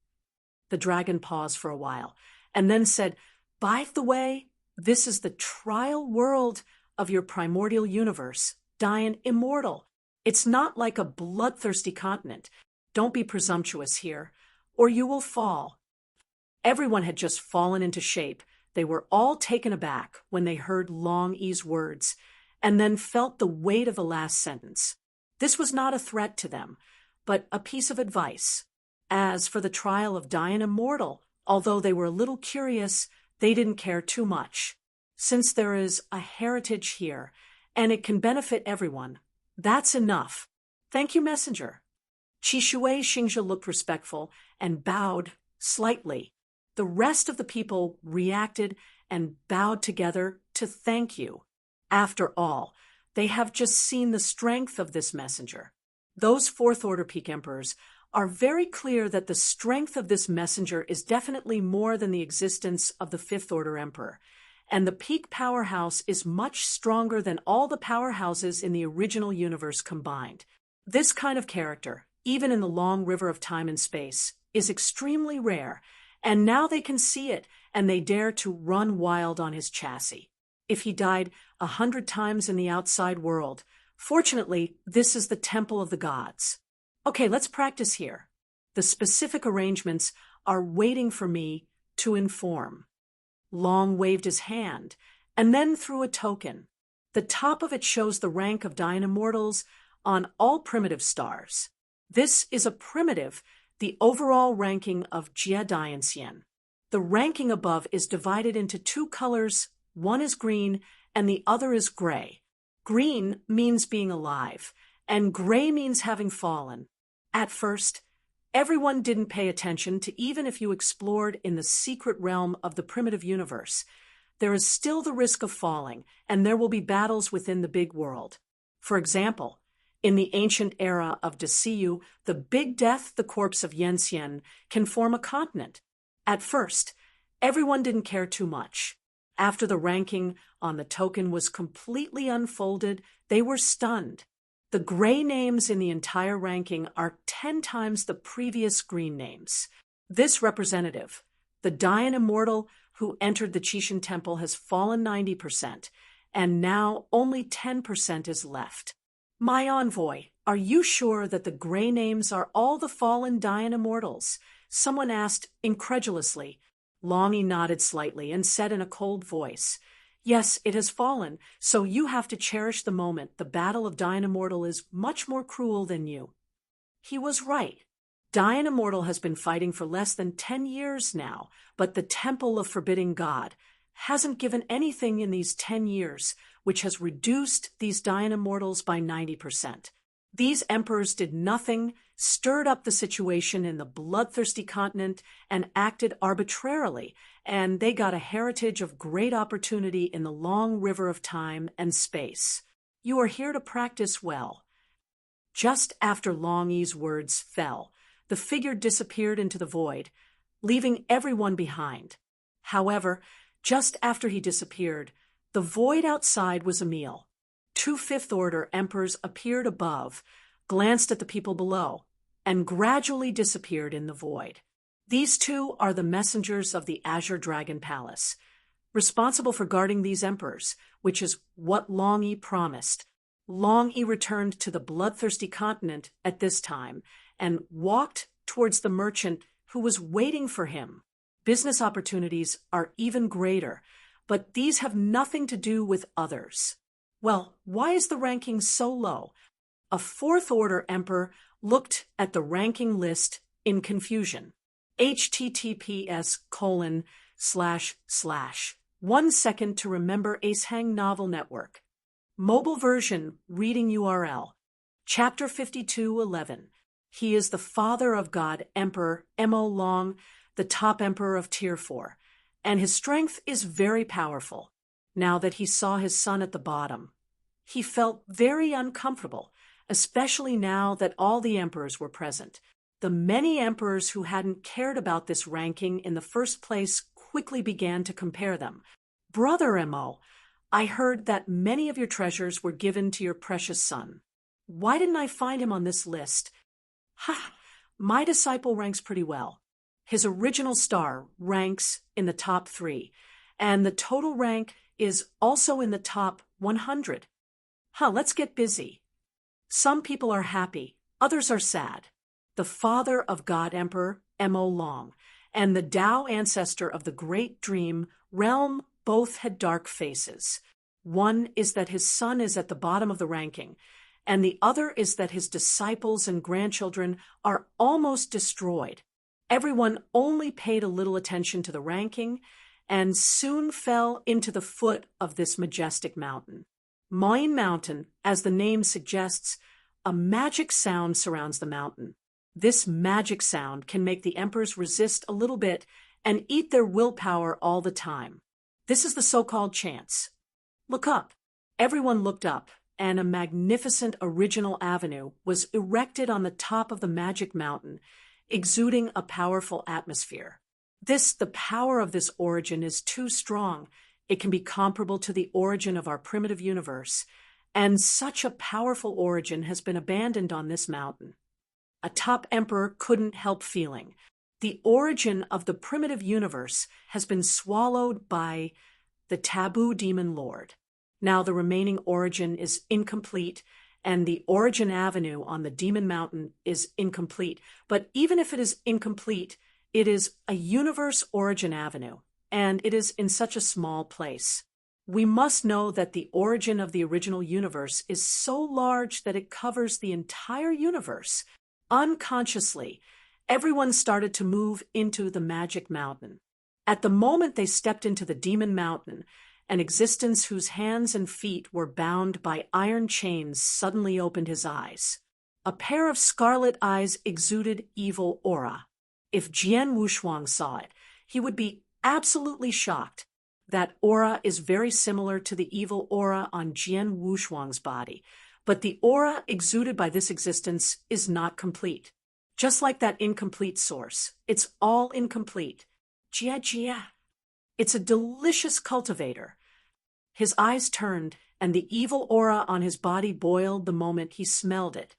The dragon paused for a while, and then said, by the way, this is the trial world of your primordial universe, Dian immortal. It's not like a bloodthirsty continent. Don't be presumptuous here, or you will fall. Everyone had just fallen into shape. They were all taken aback when they heard Long Yi's words, and then felt the weight of the last sentence. This was not a threat to them, but a piece of advice. As for the trial of Dian immortal, although they were a little curious, they didn't care too much. Since there is a heritage here, and it can benefit everyone, that's enough. Thank you, messenger. Chishui Xingzhe looked respectful and bowed slightly. The rest of the people reacted and bowed together to thank you. After all, they have just seen the strength of this messenger. Those Fourth Order peak emperors are very clear that the strength of this messenger is definitely more than the existence of the Fifth Order emperor, and the peak powerhouse is much stronger than all the powerhouses in the original universe combined. This kind of character, even in the long river of time and space, is extremely rare, and now they can see it, and they dare to run wild on his chassis. If he died 100 times in the outside world, fortunately, this is the temple of the gods. Okay, let's practice here. The specific arrangements are waiting for me to inform. Long waved his hand, and then threw a token. The top of it shows the rank of Dian immortals on all primitive stars. This is a primitive, the overall ranking of Jia Dianxian. The ranking above is divided into two colors. One is green, and the other is gray. Green means being alive, and gray means having fallen. At first, everyone didn't pay attention to even if you explored in the secret realm of the primitive universe. There is still the risk of falling, and there will be battles within the big world. For example, in the ancient era of Desiyu, the Big Death, the corpse of Yenxian, can form a continent. At first, Everyone didn't care too much. After the ranking on the token was completely unfolded, they were stunned. The gray names in the entire ranking are 10 times the previous green names. This representative, the Dayan Immortal who entered the Chishan Temple, has fallen 90%, and now only 10% is left. My envoy, are you sure that the gray names are all the fallen Dayan Immortals? Someone asked incredulously. Longy nodded slightly and said in a cold voice, "Yes, it has fallen, so you have to cherish the moment. The battle of Dayan Immortal is much more cruel than you." He was right. Dayan Immortal has been fighting for less than 10 years now, but the Temple of Forbidding God hasn't given anything in these 10 years, which has reduced these Dayan Immortals by 90%. These emperors did nothing, stirred up the situation in the bloodthirsty continent, and acted arbitrarily, and they got a heritage of great opportunity in the long river of time and space. You are here to practice well. Just after Long Yi's words fell, the figure disappeared into the void, leaving everyone behind. However, just after he disappeared, the void outside was a meal. 2 Fifth Order emperors appeared above, glanced at the people below, and gradually disappeared in the void. These two are the messengers of the Azure Dragon Palace, responsible for guarding these emperors, which is what Long Yi promised. Long Yi returned to the bloodthirsty continent at this time and walked towards the merchant who was waiting for him. Business opportunities are even greater, but these have nothing to do with others. Well, why is the ranking so low? A 4th Order emperor looked at the ranking list in confusion. https:// 1 second to remember Acehang Novel Network. Mobile version reading URL. Chapter 52:11. He is the father of God, Emperor Mo Long, the top emperor of Tier 4, and his strength is very powerful. Now that he saw his son at the bottom, he felt very uncomfortable, especially now that all the emperors were present. The many emperors who hadn't cared about this ranking in the first place quickly began to compare them. "Brother Mo, I heard that many of your treasures were given to your precious son. Why didn't I find him on this list?" "Ha! My disciple ranks pretty well. His original star ranks in the top 3, and the total rank is also in the top 100. Let's get busy." Some people are happy, others are sad. The father of God Emperor Mo Long and the Tao ancestor of the Great Dream Realm both had dark faces. One is that his son is at the bottom of the ranking, and the other is that his disciples and grandchildren are almost destroyed. Everyone only paid a little attention to the ranking and soon fell into the foot of this majestic mountain. Moyne Mountain, as the name suggests, a magic sound surrounds the mountain. This magic sound can make the emperors resist a little bit and eat their willpower all the time. This is the so-called chance. Look up. Everyone looked up, and a magnificent original avenue was erected on the top of the magic mountain, exuding a powerful atmosphere. The power of this origin is too strong. It can be comparable to the origin of our primitive universe, and such a powerful origin has been abandoned on this mountain. A top emperor couldn't help feeling. The origin of the primitive universe has been swallowed by the taboo demon lord. Now the remaining origin is incomplete, and the origin avenue on the demon mountain is incomplete. But even if it is incomplete, it is a universe origin avenue, and it is in such a small place. We must know that the origin of the original universe is so large that it covers the entire universe. Unconsciously, everyone started to move into the magic mountain. At the moment they stepped into the demon mountain, an existence whose hands and feet were bound by iron chains suddenly opened his eyes. A pair of scarlet eyes exuded evil aura. If Jian Wushuang saw it, he would be absolutely shocked. That aura is very similar to the evil aura on Jian Wushuang's body, but the aura exuded by this existence is not complete. Just like that incomplete source, it's all incomplete. Jia Jia. It's a delicious cultivator. His eyes turned, and the evil aura on his body boiled the moment he smelled it.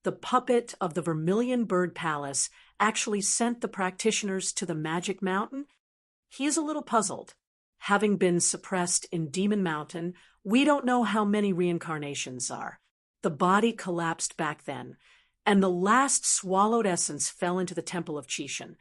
The puppet of the Vermilion Bird Palace actually sent the practitioners to the Magic Mountain. He is a little puzzled. Having been suppressed in Demon Mountain, we don't know how many reincarnations are. The body collapsed back then, and the last swallowed essence fell into the Temple of Chishan,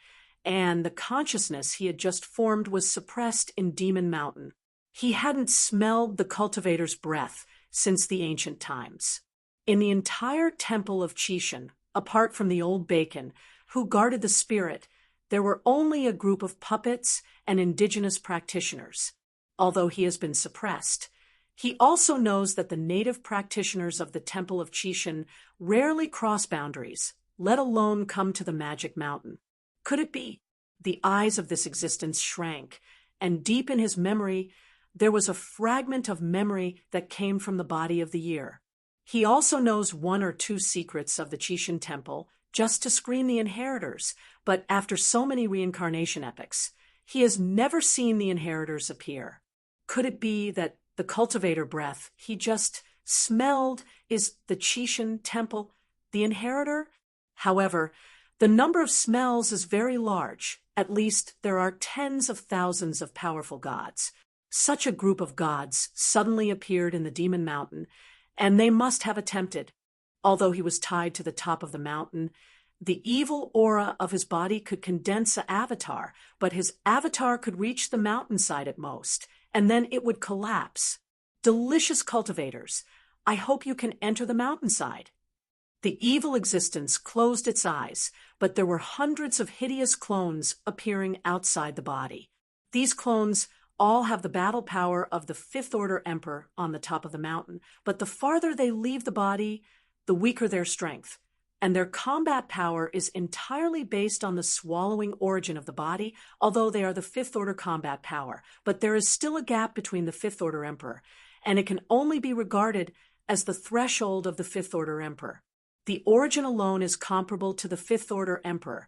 and the consciousness he had just formed was suppressed in Demon Mountain. He hadn't smelled the cultivator's breath since the ancient times. In the entire Temple of Chishan, apart from the old Bacon, who guarded the spirit, there were only a group of puppets and indigenous practitioners, although he has been suppressed. He also knows that the native practitioners of the Temple of Chishan rarely cross boundaries, let alone come to the Magic Mountain. Could it be? The eyes of this existence shrank, and deep in his memory, there was a fragment of memory that came from the body of the year. He also knows one or two secrets of the Chishan Temple, just to screen the inheritors, but after so many reincarnation epochs, he has never seen the inheritors appear. Could it be that the cultivator breath he just smelled is the Chishan Temple, the inheritor? However, the number of smells is very large. At least there are tens of thousands of powerful gods. Such a group of gods suddenly appeared in the Demon Mountain, and they must have attempted. Although he was tied to the top of the mountain, the evil aura of his body could condense an avatar, but his avatar could reach the mountainside at most, and then it would collapse. Delicious cultivators, I hope you can enter the mountainside. The evil existence closed its eyes, but there were hundreds of hideous clones appearing outside the body. These clones all have the battle power of the Fifth Order Emperor on the top of the mountain, but the farther they leave the body, the weaker their strength, and their combat power is entirely based on the swallowing origin of the body, although they are the Fifth Order combat power. But there is still a gap between the Fifth Order Emperor, and it can only be regarded as the threshold of the Fifth Order Emperor. The origin alone is comparable to the Fifth Order Emperor,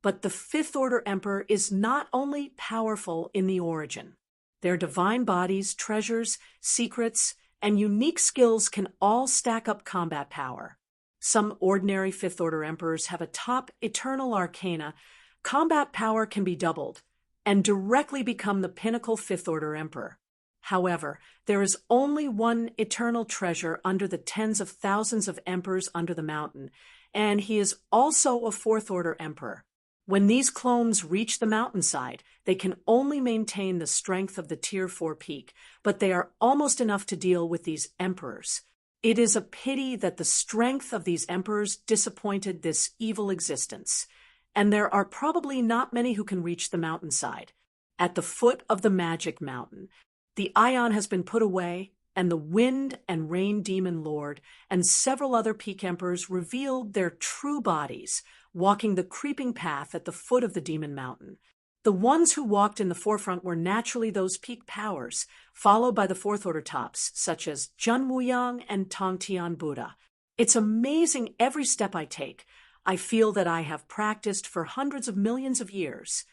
but the Fifth Order Emperor is not only powerful in the origin. Their divine bodies, treasures, secrets, and unique skills can all stack up combat power. Some ordinary Fifth Order Emperors have a top eternal arcana. Combat power can be doubled and directly become the pinnacle Fifth Order Emperor. However, there is only one eternal treasure under the tens of thousands of emperors under the mountain, and he is also a Fourth Order Emperor. When these clones reach the mountainside, they can only maintain the strength of the Tier 4 peak, but they are almost enough to deal with these emperors. It is a pity that the strength of these emperors disappointed this evil existence, and there are probably not many who can reach the mountainside. At the foot of the Magic Mountain, the Ion has been put away, and the Wind and Rain Demon Lord and several other peak emperors revealed their true bodies, walking the creeping path at the foot of the Demon Mountain. The ones who walked in the forefront were naturally those peak powers, followed by the Fourth Order tops, such as Jun Wuyang and Tong Tian Buddha. It's amazing every step I take. I feel that I have practiced for hundreds of millions of years.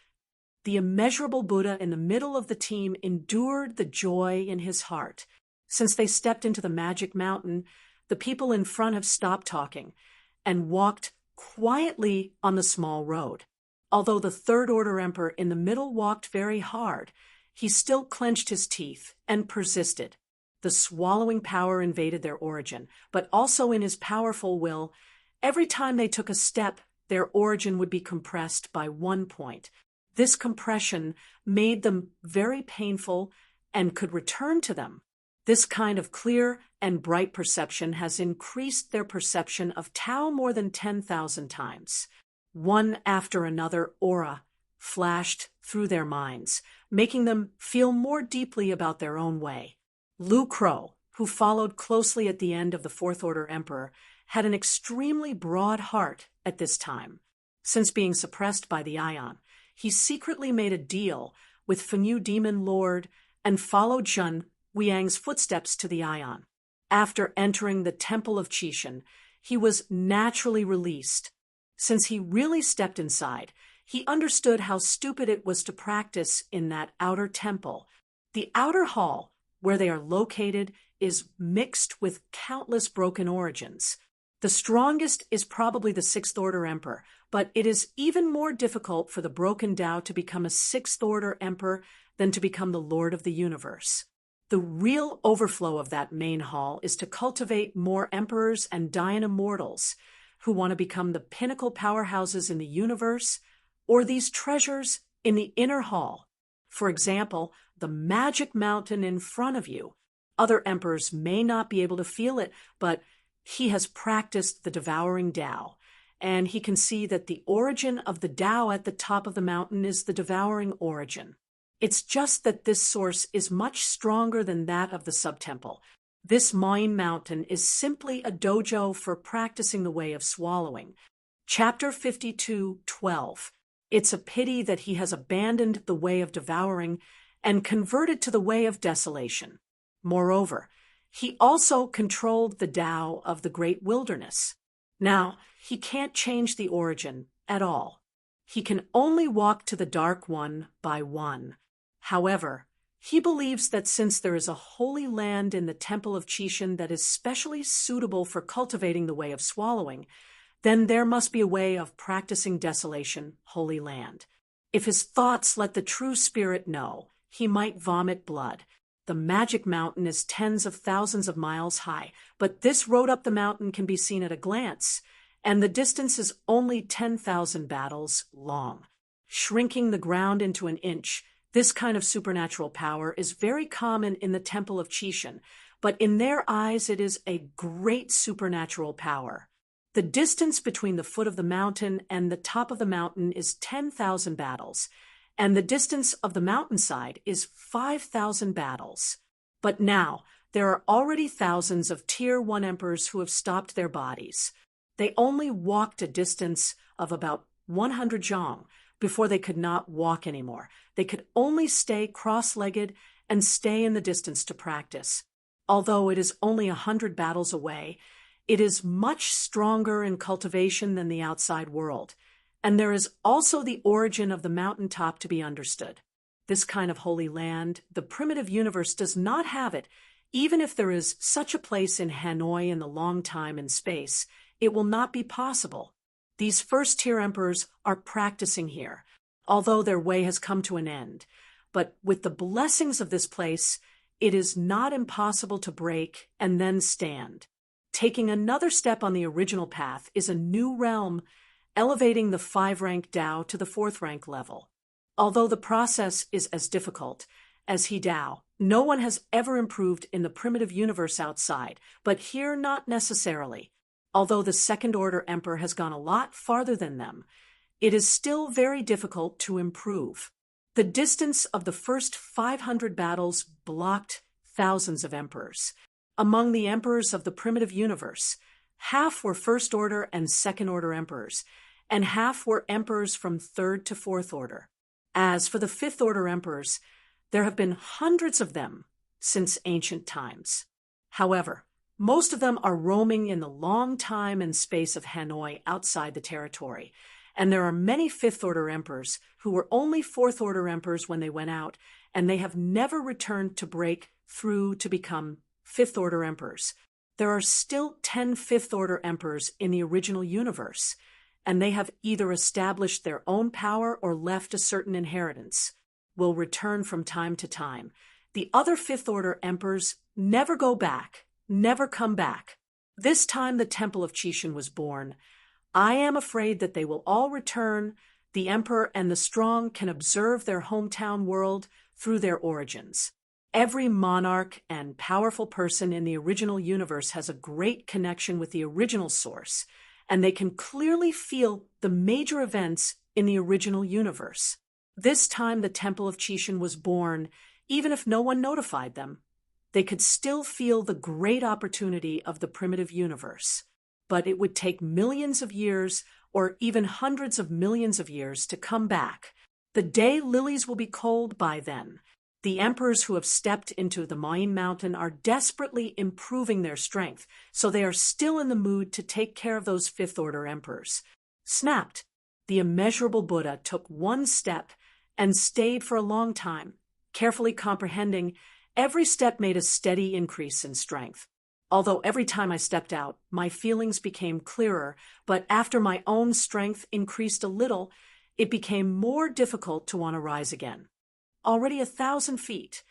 The immeasurable Buddha in the middle of the team endured the joy in his heart. Since they stepped into the Magic Mountain, the people in front have stopped talking and walked quietly on the small road. Although the Third Order Emperor in the middle walked very hard, he still clenched his teeth and persisted. The swallowing power invaded their origin, but also in his powerful will, every time they took a step, their origin would be compressed by 1 point. This compression made them very painful and could return to them. This kind of clear and bright perception has increased their perception of Tao more than 10,000 times. One after another aura flashed through their minds, making them feel more deeply about their own way. Lu Crow, who followed closely at the end of the Fourth Order Emperor, had an extremely broad heart at this time. Since being suppressed by the Ion, he secretly made a deal with Fenyu Demon Lord and followed Jun Wuyang's footsteps to the Ion. After entering the Temple of Chishan, he was naturally released. Since he really stepped inside, he understood how stupid it was to practice in that outer temple. The outer hall, where they are located, is mixed with countless broken origins. The strongest is probably the Sixth Order Emperor, but it is even more difficult for the broken Tao to become a Sixth Order Emperor than to become the Lord of the Universe. The real overflow of that main hall is to cultivate more emperors and dying immortals who want to become the pinnacle powerhouses in the universe, or these treasures in the inner hall. For example, the magic mountain in front of you. Other emperors may not be able to feel it, but he has practiced the devouring Tao, and he can see that the origin of the Tao at the top of the mountain is the devouring origin. It's just that this source is much stronger than that of the subtemple. This main mountain is simply a dojo for practicing the way of swallowing. Chapter 52:12. It's a pity that he has abandoned the way of devouring and converted to the way of desolation. Moreover, he also controlled the Tao of the great wilderness. Now, he can't change the origin at all. He can only walk to the Dark One by one. However, he believes that since there is a holy land in the Temple of Chishan that is specially suitable for cultivating the way of swallowing, then there must be a way of practicing desolation, holy land. If his thoughts let the true spirit know, he might vomit blood. The magic mountain is tens of thousands of miles high, but this road up the mountain can be seen at a glance, and the distance is only 10,000 battles long. Shrinking the ground into an inch, this kind of supernatural power is very common in the Temple of Chishan, but in their eyes it is a great supernatural power. The distance between the foot of the mountain and the top of the mountain is 10,000 battles, and the distance of the mountainside is 5,000 battles. But now, there are already thousands of Tier 1 emperors who have stopped their bodies. They only walked a distance of about 100 zhang before they could not walk anymore. They could only stay cross-legged and stay in the distance to practice. Although it is only 100 battles away, it is much stronger in cultivation than the outside world. And there is also the origin of the mountaintop to be understood. This kind of holy land, the primitive universe does not have it. Even if there is such a place in Hanoi in the long time and space, it will not be possible. These first-tier emperors are practicing here, although their way has come to an end. But with the blessings of this place, it is not impossible to break and then stand. Taking another step on the original path is a new realm, elevating the 5-rank Tao to the 4th-rank level. Although the process is as difficult as He Tao, no one has ever improved in the primitive universe outside, but here not necessarily. Although the 2nd-order emperor has gone a lot farther than them, it is still very difficult to improve. The distance of the first 500 battles blocked thousands of emperors. Among the emperors of the primitive universe, half were 1st-order and 2nd-order emperors, and half were emperors from 3rd to 4th order. As for the 5th-order emperors, there have been hundreds of them since ancient times. However, most of them are roaming in the long time and space of Hanoi outside the territory, and there are many 5th-order emperors who were only 4th-order emperors when they went out, and they have never returned to break through to become 5th-order emperors. There are still 10 5th-order emperors in the original universe, and they have either established their own power or left a certain inheritance, will return from time to time. The other 5th-order emperors never go back, never come back. This time the Temple of Chishan was born. I am afraid that they will all return. The emperor and the strong can observe their hometown world through their origins. Every monarch and powerful person in the original universe has a great connection with the original source, and they can clearly feel the major events in the original universe. This time the Temple of Chishan was born, even if no one notified them. They could still feel the great opportunity of the primitive universe, but it would take millions of years or even hundreds of millions of years to come back. The day lilies will be cold by then. The emperors who have stepped into the Main Mountain are desperately improving their strength, so they are still in the mood to take care of those 5th-order emperors. Snapped. the immeasurable Buddha took one step and stayed for a long time, carefully comprehending every step made a steady increase in strength. Although every time I stepped out, my feelings became clearer, but after my own strength increased a little, it became more difficult to want to rise again. Already 1,000 feet,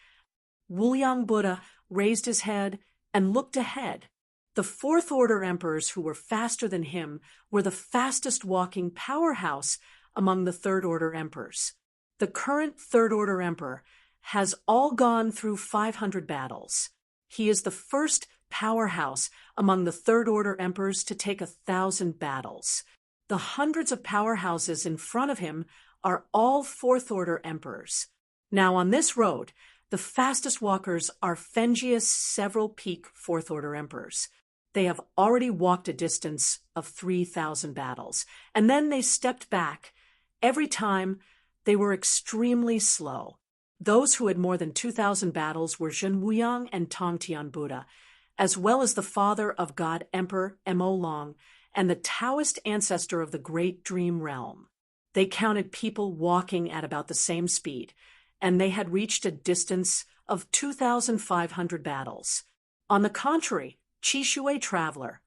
Wuliang Buddha raised his head and looked ahead. The Fourth Order emperors who were faster than him were the fastest walking powerhouse among the Third Order emperors. The current Third Order emperor has all gone through 500 battles. He is the first powerhouse among the Third Order emperors to take 1,000 battles. The hundreds of powerhouses in front of him are all Fourth Order emperors. Now on this road, the fastest walkers are Fengius several peak Fourth Order emperors. They have already walked a distance of 3,000 battles, and then they stepped back. Every time, they were extremely slow. Those who had more than 2,000 battles were Zhen Wuyang and Tongtian Buddha, as well as the father of God Emperor Mo Long and the Taoist ancestor of the Great Dream Realm. They counted people walking at about the same speed, and they had reached a distance of 2,500 battles. On the contrary, Qi Shui Traveler,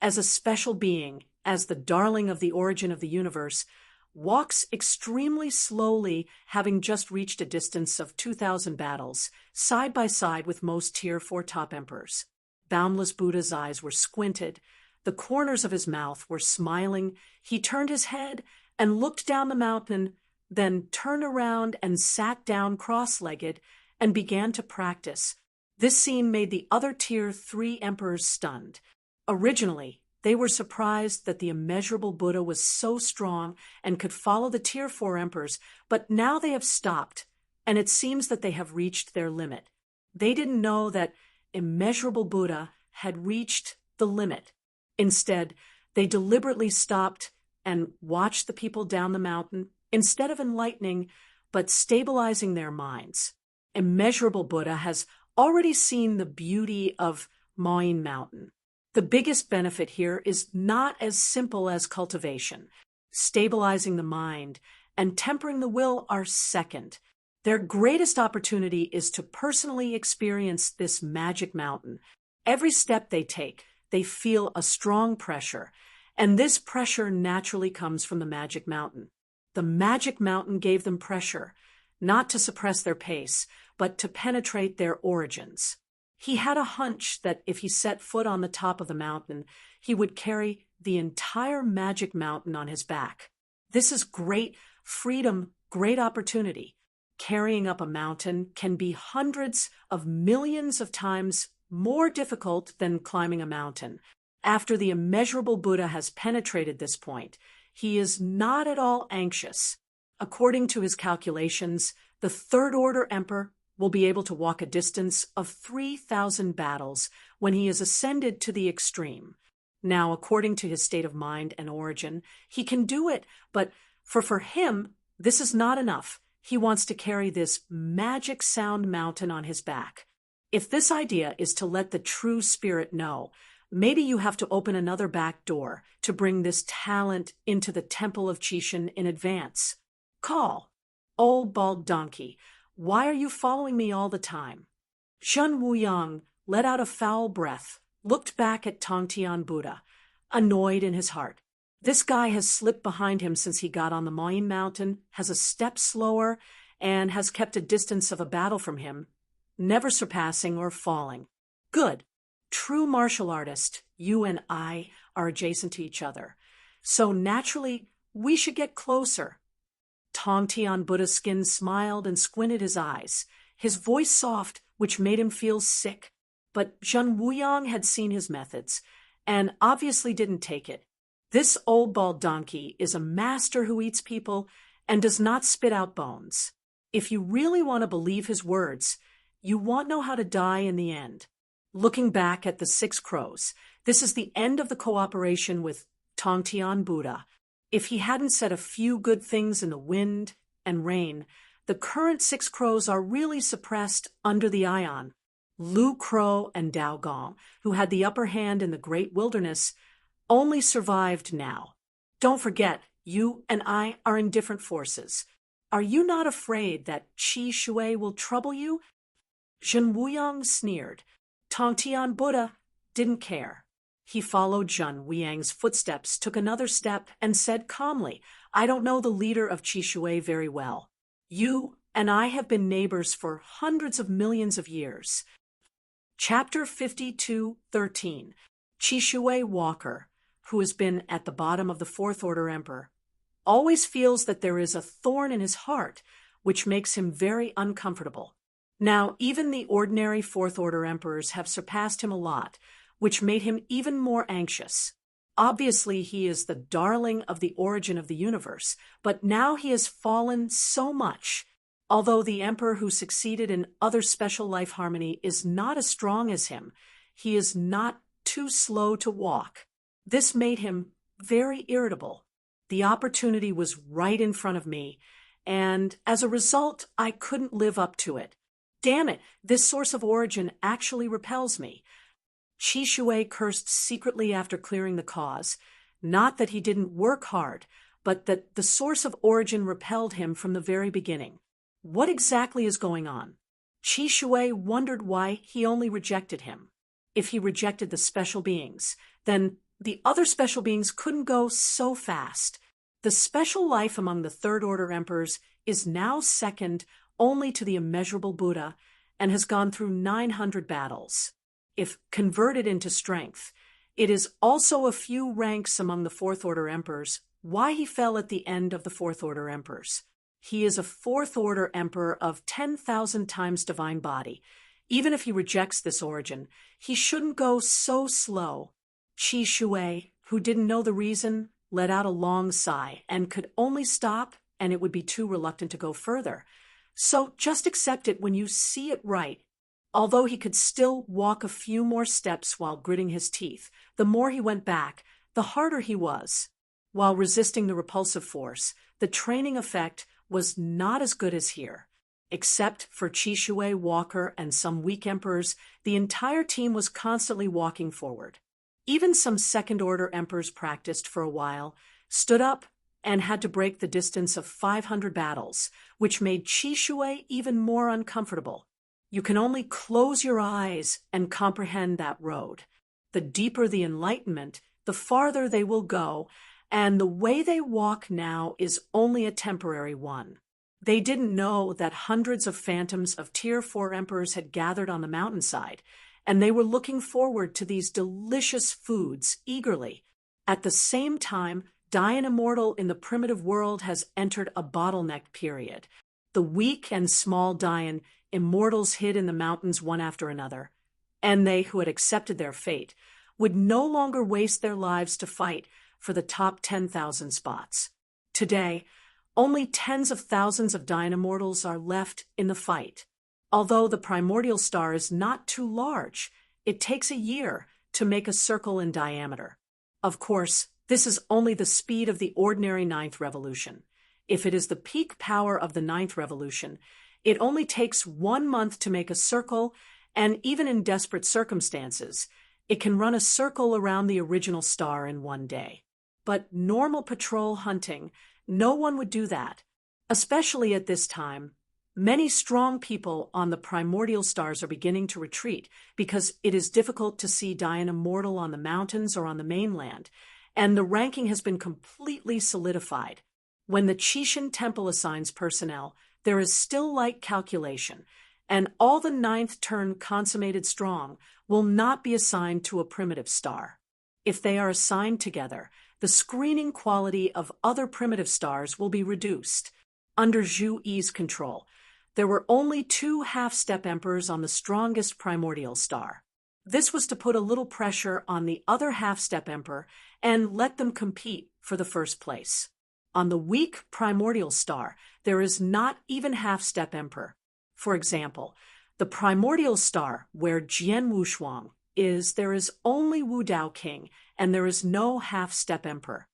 as a special being, as the darling of the origin of the universe, walks extremely slowly, having just reached a distance of 2,000 battles, side by side with most Tier 4 top emperors. Boundless Buddha's eyes were squinted. The corners of his mouth were smiling. He turned his head and looked down the mountain, then turned around and sat down cross-legged and began to practice. This scene made the other Tier 3 emperors stunned. Originally, they were surprised that the immeasurable Buddha was so strong and could follow the Tier 4 emperors, but now they have stopped, and it seems that they have reached their limit. They didn't know that immeasurable Buddha had reached the limit. Instead, they deliberately stopped and watched the people down the mountain, instead of enlightening, but stabilizing their minds. Immeasurable Buddha has already seen the beauty of Moyin Mountain. The biggest benefit here is not as simple as cultivation. Stabilizing the mind and tempering the will are second. Their greatest opportunity is to personally experience this magic mountain. Every step they take, they feel a strong pressure, and this pressure naturally comes from the magic mountain. The magic mountain gave them pressure, not to suppress their pace, but to penetrate their origins. He had a hunch that if he set foot on the top of the mountain, he would carry the entire magic mountain on his back. This is great freedom, great opportunity. Carrying up a mountain can be hundreds of millions of times more difficult than climbing a mountain. After the immeasurable Buddha has penetrated this point, he is not at all anxious. According to his calculations, the Third Order Emperor will be able to walk a distance of 3,000 battles when he is ascended to the extreme. Now, according to his state of mind and origin, he can do it, but for him, this is not enough. He wants to carry this magic sound mountain on his back. If this idea is to let the true spirit know, maybe you have to open another back door to bring this talent into the Temple of Qishan in advance. Call, old bald donkey, why are you following me all the time? Zhen Wuyang let out a foul breath, looked back at Tongtian Buddha, annoyed in his heart. This guy has slipped behind him since he got on the Moyin Mountain, has a step slower, and has kept a distance of a battle from him, never surpassing or falling. Good. True martial artist, you and I are adjacent to each other. So naturally, we should get closer. Tongtian Buddha's skin smiled and squinted his eyes, his voice soft, which made him feel sick. But Zhen Wuyang had seen his methods, and obviously didn't take it. This old bald donkey is a master who eats people and does not spit out bones. If you really want to believe his words, you won't know how to die in the end. Looking back at the 6 crows, this is the end of the cooperation with Tongtian Buddha. If he hadn't said a few good things in the wind and rain, the current 6 crows are really suppressed under the Ion. Lu Crow and Dao Gong, who had the upper hand in the great wilderness, only survived now. Don't forget, You and I are in different forces. Are you not afraid that Qi Shui will trouble you? Zhen Wuyang sneered. Tong Tian Buddha didn't care. He followed Zhen Wuyang's footsteps, took another step, and said calmly, I don't know the leader of Qi Shui very well. You and I have been neighbors for hundreds of millions of years. Chapter 52:13. Qi Shui Walker, who has been at the bottom of the Fourth Order Emperor, always feels that there is a thorn in his heart, which makes him very uncomfortable. Now, even the ordinary Fourth Order Emperors have surpassed him a lot, which made him even more anxious. Obviously, he is the darling of the origin of the universe, but now he has fallen so much. Although the emperor who succeeded in other special life harmony is not as strong as him, he is not too slow to walk. This made him very irritable. The opportunity was right in front of me, and as a result, I couldn't live up to it. Damn it, this source of origin actually repels me. Qi Shui cursed secretly after clearing the cause. Not that he didn't work hard, but that the source of origin repelled him from the very beginning. What exactly is going on? Qi Shui wondered why he only rejected him. If he rejected the special beings, then the other special beings couldn't go so fast. The special life among the Third Order Emperors is now second only to the immeasurable Buddha and has gone through 900 battles. If converted into strength, it is also a few ranks among the Fourth Order Emperors why he fell at the end of the Fourth Order Emperors. He is a Fourth Order Emperor of 10,000 times divine body. Even if he rejects this origin, he shouldn't go so slow. Qi Shui, who didn't know the reason, let out a long sigh and could only stop, and it would be too reluctant to go further. So just accept it when you see it right. Although he could still walk a few more steps while gritting his teeth, the more he went back, the harder he was. While resisting the repulsive force, the training effect was not as good as here. Except for Qi Shui Walker and some weak emperors, the entire team was constantly walking forward. Even some second-order emperors practiced for a while, stood up, and had to break the distance of 500 battles, which made Qi Shui even more uncomfortable. You can only close your eyes and comprehend that road. The deeper the enlightenment, the farther they will go, and the way they walk now is only a temporary one. They didn't know that hundreds of phantoms of Tier 4 emperors had gathered on the mountainside, and they were looking forward to these delicious foods eagerly. At the same time, Dayan Immortal in the primitive world has entered a bottleneck period. The weak and small Dayan Immortals hid in the mountains one after another, and they who had accepted their fate would no longer waste their lives to fight for the top 10,000 spots. Today, only tens of thousands of Dayan Immortals are left in the fight. Although the primordial star is not too large, it takes a year to make a circle in diameter. Of course, this is only the speed of the ordinary ninth revolution. If it is the peak power of the ninth revolution, it only takes 1 month to make a circle, and even in desperate circumstances, it can run a circle around the original star in 1 day. But normal patrol hunting, no one would do that. Especially at this time, many strong people on the primordial stars are beginning to retreat because it is difficult to see Dayan Immortal on the mountains or on the mainland, and the ranking has been completely solidified. When the Qishan Temple assigns personnel, there is still light calculation, and all the ninth turn consummated strong will not be assigned to a primitive star. If they are assigned together, the screening quality of other primitive stars will be reduced. Under Zhu Yi's control, there were only 2 half-step emperors on the strongest primordial star. This was to put a little pressure on the other half-step emperor and let them compete for the first place. On the weak primordial star, there is not even half-step emperor. For example, the primordial star where Jian Wushuang is, there is only Wu Dao King, and there is no half-step emperor.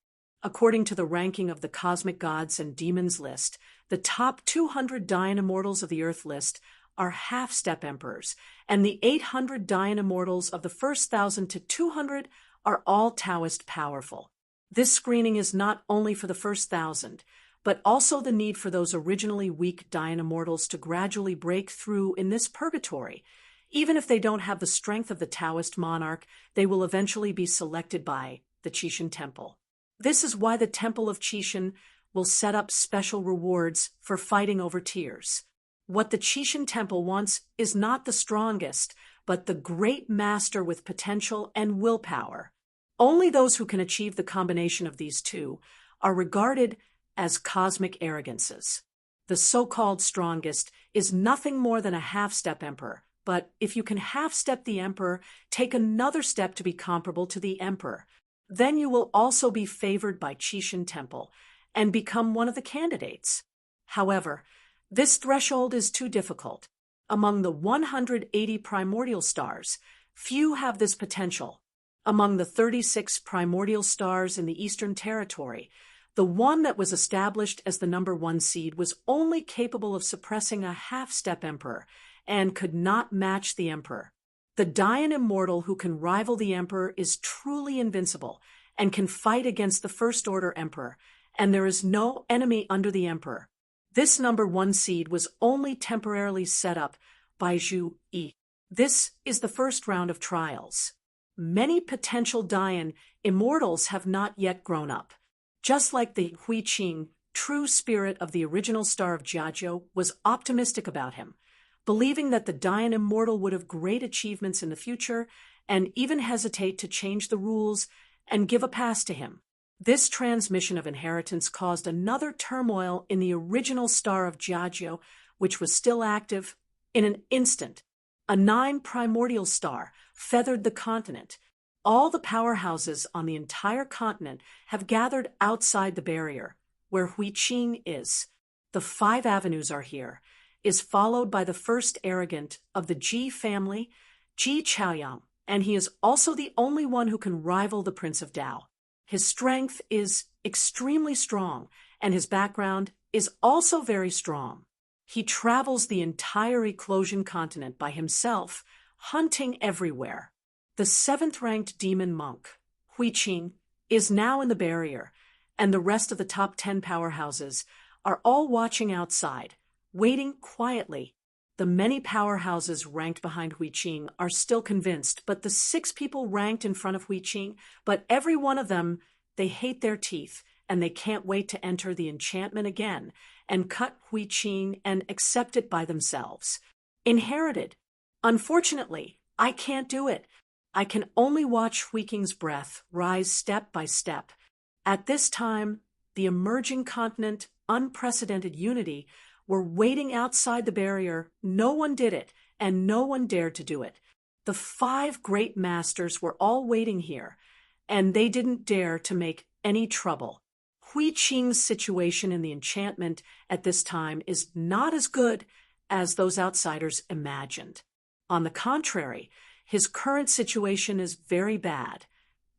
According to the ranking of the Cosmic Gods and Demons list, the top 200 Dayan Immortals of the Earth list are half-step emperors, and the 800 Dayan Immortals of the first 1,000 to 200 are all Taoist powerful. This screening is not only for the first 1,000, but also the need for those originally weak Dayan immortals to gradually break through in this purgatory. Even if they don't have the strength of the Taoist monarch, they will eventually be selected by the Qixin Temple. This is why the Temple of Qixin will set up special rewards for fighting over tears. What the Qixin Temple wants is not the strongest, but the great master with potential and willpower. Only those who can achieve the combination of these two are regarded as cosmic arrogances. The so-called strongest is nothing more than a half-step emperor, but if you can half-step the emperor, take another step to be comparable to the emperor. Then you will also be favored by Qixin Temple and become one of the candidates. However, this threshold is too difficult. Among the 180 primordial stars, few have this potential. Among the 36 primordial stars in the Eastern Territory, the one that was established as the number 1 seed was only capable of suppressing a half-step emperor and could not match the emperor. The Dayan immortal who can rival the emperor is truly invincible and can fight against the First Order emperor, and there is no enemy under the emperor. This number 1 seed was only temporarily set up by Zhu Yi. This is the first round of trials. Many potential Dayan immortals have not yet grown up. Just like the Hui Qing, true spirit of the original star of Jiajiu was optimistic about him, believing that the Dayan immortal would have great achievements in the future and even hesitate to change the rules and give a pass to him. This transmission of inheritance caused another turmoil in the original star of Jiajiu, which was still active. In an instant, a 9 primordial star feathered the continent. All the powerhouses on the entire continent have gathered outside the barrier, where Hui Qing is. The 5 avenues are here, is followed by the first arrogant of the Ji family, Ji Chaoyang, and he is also the only one who can rival the Prince of Dao. His strength is extremely strong, and his background is also very strong. He travels the entire Eclosion continent by himself, hunting everywhere. The 7th-ranked demon monk, Hui Qing, is now in the barrier, and the rest of the top 10 powerhouses are all watching outside, waiting quietly. The many powerhouses ranked behind Hui Qing are still convinced, but the 6 people ranked in front of Hui Qing, but every one of them, they hate their teeth, and they can't wait to enter the enchantment again and cut Hui Qing and accept it by themselves. Inherited. Unfortunately, I can't do it. I can only watch Hui Qing's breath rise step by step. At this time, the emerging continent, unprecedented unity, were waiting outside the barrier. No one did it, and no one dared to do it. The 5 great masters were all waiting here, and they didn't dare to make any trouble. Hui Qing's situation in the enchantment at this time is not as good as those outsiders imagined. On the contrary, his current situation is very bad,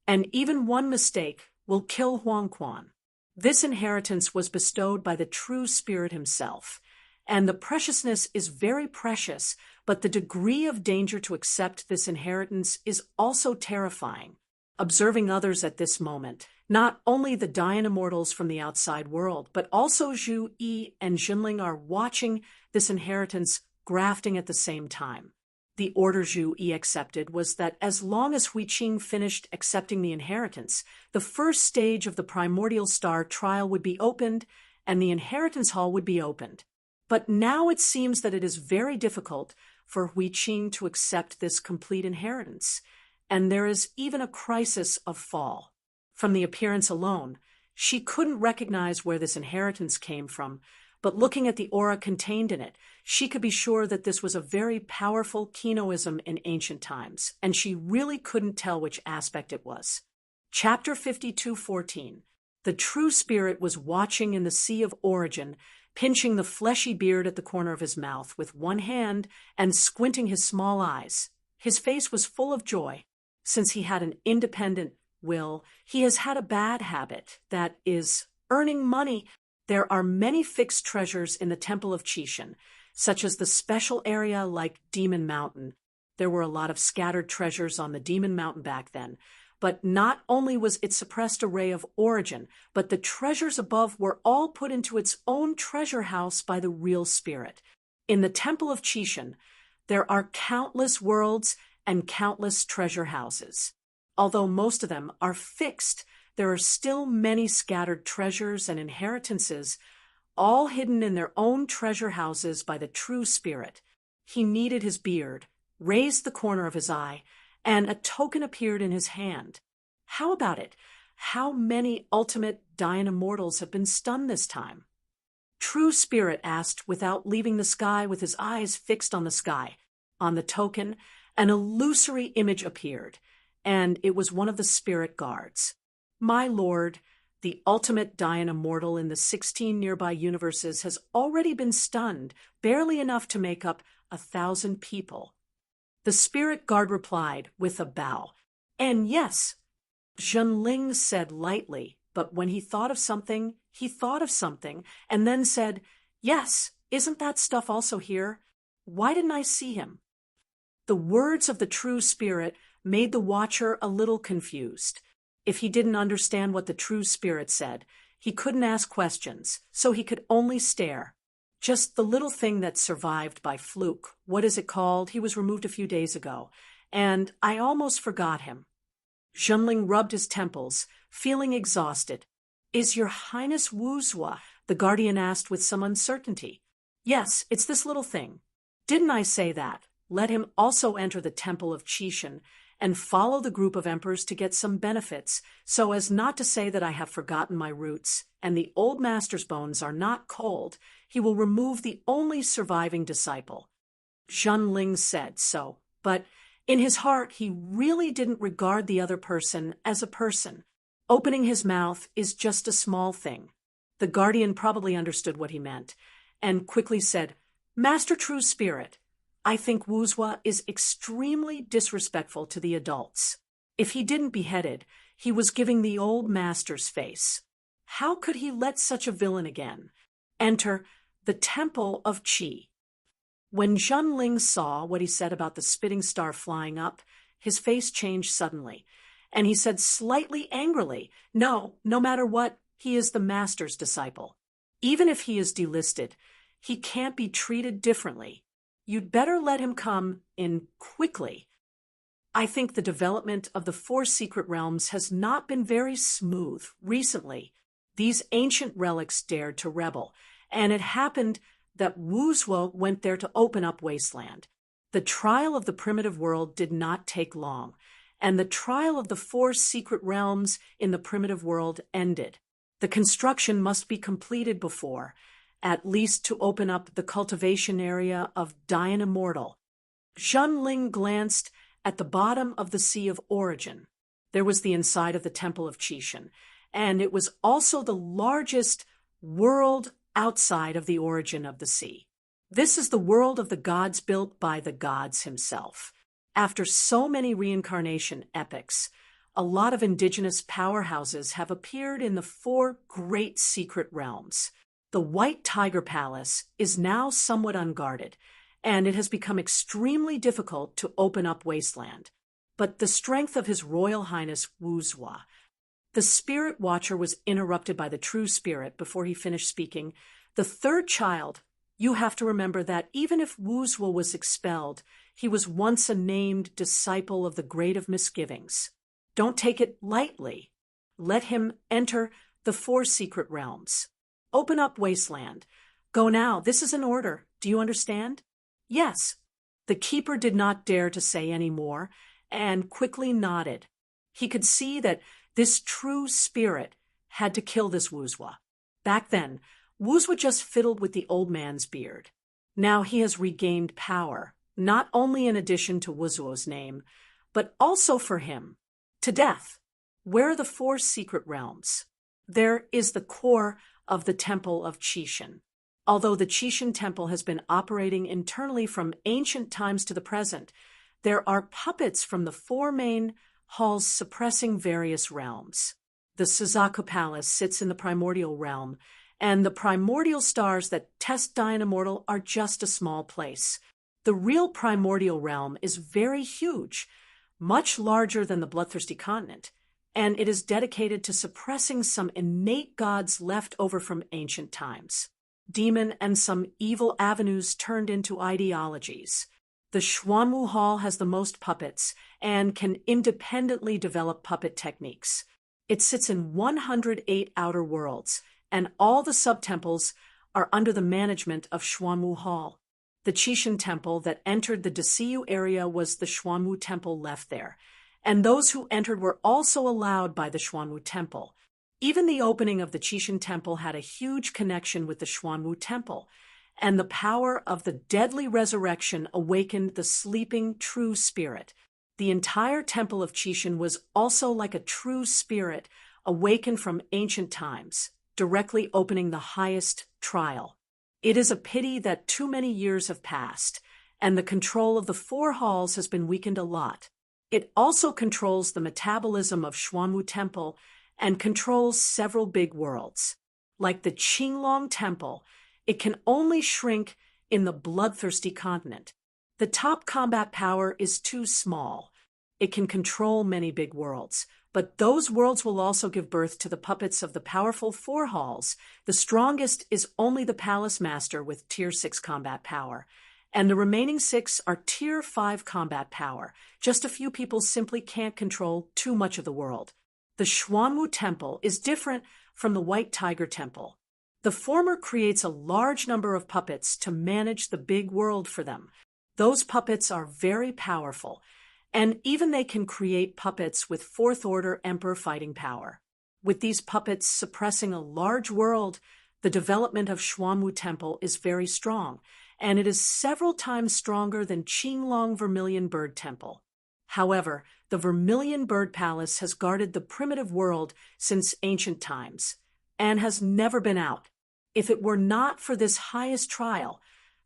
and even one mistake will kill Huang Quan. This inheritance was bestowed by the true spirit himself, and the preciousness is very precious, but the degree of danger to accept this inheritance is also terrifying. Observing others at this moment, not only the Dayan immortals from the outside world, but also Zhu Yi and Jinling are watching this inheritance grafting at the same time. The order Zhu Yi accepted was that as long as Hui Qing finished accepting the inheritance, the first stage of the primordial star trial would be opened and the inheritance hall would be opened. But now it seems that it is very difficult for Hui Qing to accept this complete inheritance, and there is even a crisis of fall. From the appearance alone, she couldn't recognize where this inheritance came from, but looking at the aura contained in it, she could be sure that this was a very powerful Kenoism in ancient times, and she really couldn't tell which aspect it was. Chapter 52:14. The true spirit was watching in the sea of origin, pinching the fleshy beard at the corner of his mouth with one hand and squinting his small eyes. His face was full of joy. Since he had an independent will, he has had a bad habit, that is, earning money. There are many fixed treasures in the Temple of Qixin, such as the special area like Demon Mountain. There were a lot of scattered treasures on the Demon Mountain back then, But not only was its suppressed array of origin, but the treasures above were all put into its own treasure house by the real spirit. In the Temple of Chishan, there are countless worlds and countless treasure houses. Although most of them are fixed, there are still many scattered treasures and inheritances, all hidden in their own treasure houses by the true spirit. He kneaded his beard, raised the corner of his eye, and a token appeared in his hand. How about it? How many ultimate Dian immortals have been stunned this time? True Spirit asked without leaving the sky, with his eyes fixed on the sky. On the token, an illusory image appeared, and it was one of the spirit guards. My lord, the ultimate Dian immortal in the 16 nearby universes has already been stunned, barely enough to make up 1,000 people. The spirit guard replied with a bow. And yes, Zhenling said lightly, but when he thought of something, and then said, yes, isn't that stuff also here? Why didn't I see him? The words of the true spirit made the watcher a little confused. If he didn't understand what the true spirit said, he couldn't ask questions, so he could only stare. Just the little thing that survived by fluke. What is it called? He was removed a few days ago, and I almost forgot him. Zhenling rubbed his temples, feeling exhausted. Is Your Highness Wuzhua? The guardian asked with some uncertainty. Yes, it's this little thing. Didn't I say that? Let him also enter the Temple of Chishan and follow the group of emperors to get some benefits, so as not to say that I have forgotten my roots, and the old master's bones are not cold. He will remove the only surviving disciple. Zhenling said so, but in his heart he really didn't regard the other person as a person. Opening his mouth is just a small thing. The guardian probably understood what he meant, and quickly said, Master True Spirit, I think Wuzhua is extremely disrespectful to the adults. If he didn't behead it, he was giving the old master's face. How could he let such a villain again enter the Temple of Qi? When Zhenling saw what he said about the spitting star flying up, his face changed suddenly, and he said slightly angrily, no matter what, he is the master's disciple. Even if he is delisted, he can't be treated differently. You'd better let him come in quickly. I think the development of the 4 secret realms has not been very smooth recently. These ancient relics dared to rebel, and it happened that Wuzhua went there to open up Wasteland. The trial of the primitive world did not take long, and the trial of the 4 secret realms in the primitive world ended. The construction must be completed before, at least to open up the cultivation area of Dian Immortal. Zhenling glanced at the bottom of the Sea of Origin. There was the inside of the Temple of Chishan, and it was also the largest world outside of the origin of the sea. This is the world of the gods built by the gods himself. After so many reincarnation epics, a lot of indigenous powerhouses have appeared in the 4 great secret realms. The White Tiger Palace is now somewhat unguarded, and it has become extremely difficult to open up Wasteland. But the strength of His Royal Highness Wuzhua. The Spirit Watcher was interrupted by the True Spirit before he finished speaking. The 3rd child, you have to remember that even if Wuzhua was expelled, he was once a named disciple of the Great of Misgivings. Don't take it lightly. Let him enter the 4 secret realms. Open up Wasteland. Go now. This is an order. Do you understand? Yes. The keeper did not dare to say any more, and quickly nodded. He could see that this true spirit had to kill this Wuzhua. Back then, Wuzhua just fiddled with the old man's beard. Now he has regained power, not only in addition to Wuzhua's name, but also for him. To death. Where are the 4 secret realms? There is the core of the Temple of Chishan. Although the Chishan Temple has been operating internally from ancient times to the present, there are puppets from the 4 main halls suppressing various realms. The Suzaku Palace sits in the primordial realm, and the primordial stars that test Dian Immortal are just a small place. The real primordial realm is very huge, much larger than the bloodthirsty continent, and it is dedicated to suppressing some innate gods left over from ancient times. Demon and some evil avenues turned into ideologies. The Xuanwu Hall has the most puppets and can independently develop puppet techniques. It sits in 108 outer worlds, and all the sub-temples are under the management of Xuanwu Hall. The Qixin Temple that entered the Desiyu area was the Xuanwu Temple left there, and those who entered were also allowed by the Xuanwu Temple. Even the opening of the Qixin Temple had a huge connection with the Xuanwu Temple, and the power of the deadly resurrection awakened the sleeping true spirit. The entire Temple of Qixin was also like a true spirit awakened from ancient times, directly opening the highest trial. It is a pity that too many years have passed, and the control of the four halls has been weakened a lot. It also controls the metabolism of Xuanwu Temple and controls several big worlds. Like the Qinglong Temple, it can only shrink in the bloodthirsty continent. The top combat power is too small. It can control many big worlds, but those worlds will also give birth to the puppets of the powerful four halls. The strongest is only the Palace Master with Tier 6 combat power, and the remaining 6 are Tier 5 combat power. Just a few people simply can't control too much of the world. The Xuanwu Temple is different from the White Tiger Temple. The former creates a large number of puppets to manage the big world for them. Those puppets are very powerful, and even they can create puppets with fourth-order Emperor fighting power. With these puppets suppressing a large world, the development of Xuanwu Temple is very strong, and it is several times stronger than Qinglong Vermilion Bird Temple. However, the Vermilion Bird Palace has guarded the primitive world since ancient times, and has never been out. If it were not for this highest trial,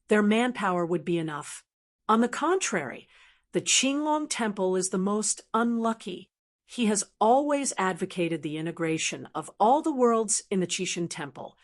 their manpower would be enough. On the contrary, the Qinglong Temple is the most unlucky. He has always advocated the integration of all the worlds in the Qixin Temple.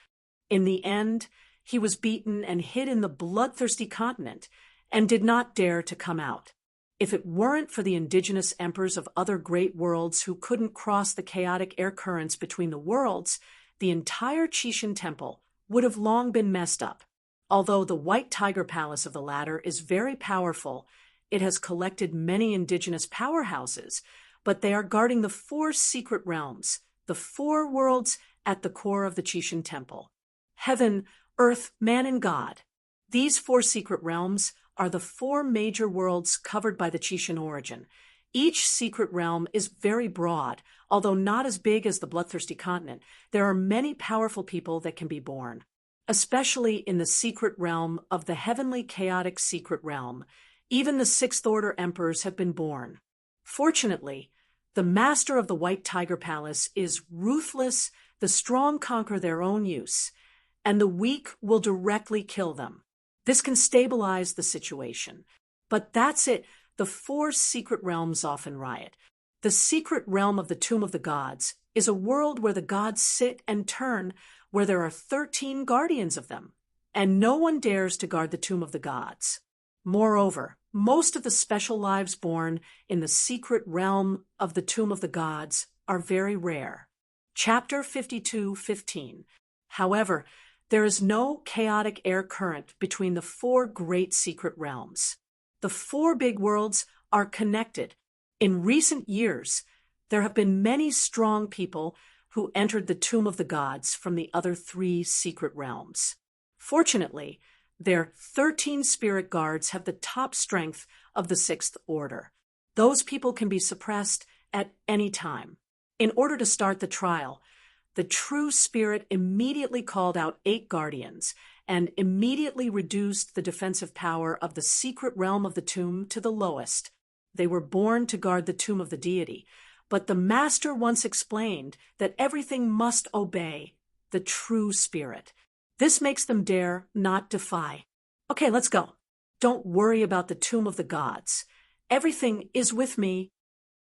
In the end, he was beaten and hid in the bloodthirsty continent and did not dare to come out. If it weren't for the indigenous emperors of other great worlds who couldn't cross the chaotic air currents between the worlds, the entire Qixin Temple would have long been messed up. Although the White Tiger Palace of the latter is very powerful, it has collected many indigenous powerhouses, but they are guarding the 4 secret realms, the 4 worlds at the core of the Qixin Temple. Heaven, Earth, Man, and God. These 4 secret realms are the 4 major worlds covered by the Qixin origin. Each secret realm is very broad, although not as big as the bloodthirsty continent. There are many powerful people that can be born, especially in the secret realm of the heavenly chaotic secret realm. Even the 6th Order emperors have been born. Fortunately, the master of the White Tiger Palace is ruthless. The strong conquer their own use, and the weak will directly kill them. This can stabilize the situation. But that's it. The 4 secret realms often riot. The secret realm of the Tomb of the Gods is a world where the gods sit and turn, where there are 13 guardians of them, and no one dares to guard the Tomb of the Gods. Moreover, most of the special lives born in the secret realm of the Tomb of the Gods are very rare. Chapter 52:15. However, there is no chaotic air current between the 4 great secret realms. The 4 big worlds are connected. In recent years, there have been many strong people who entered the Tomb of the Gods from the other 3 secret realms. Fortunately, their 13 spirit guards have the top strength of the 6th Order. Those people can be suppressed at any time. In order to start the trial, the true spirit immediately called out 8 guardians and immediately reduced the defensive power of the secret realm of the tomb to the lowest. They were born to guard the tomb of the deity, but the master once explained that everything must obey the true spirit. This makes them dare not defy. Okay, let's go. Don't worry about the tomb of the gods. Everything is with me.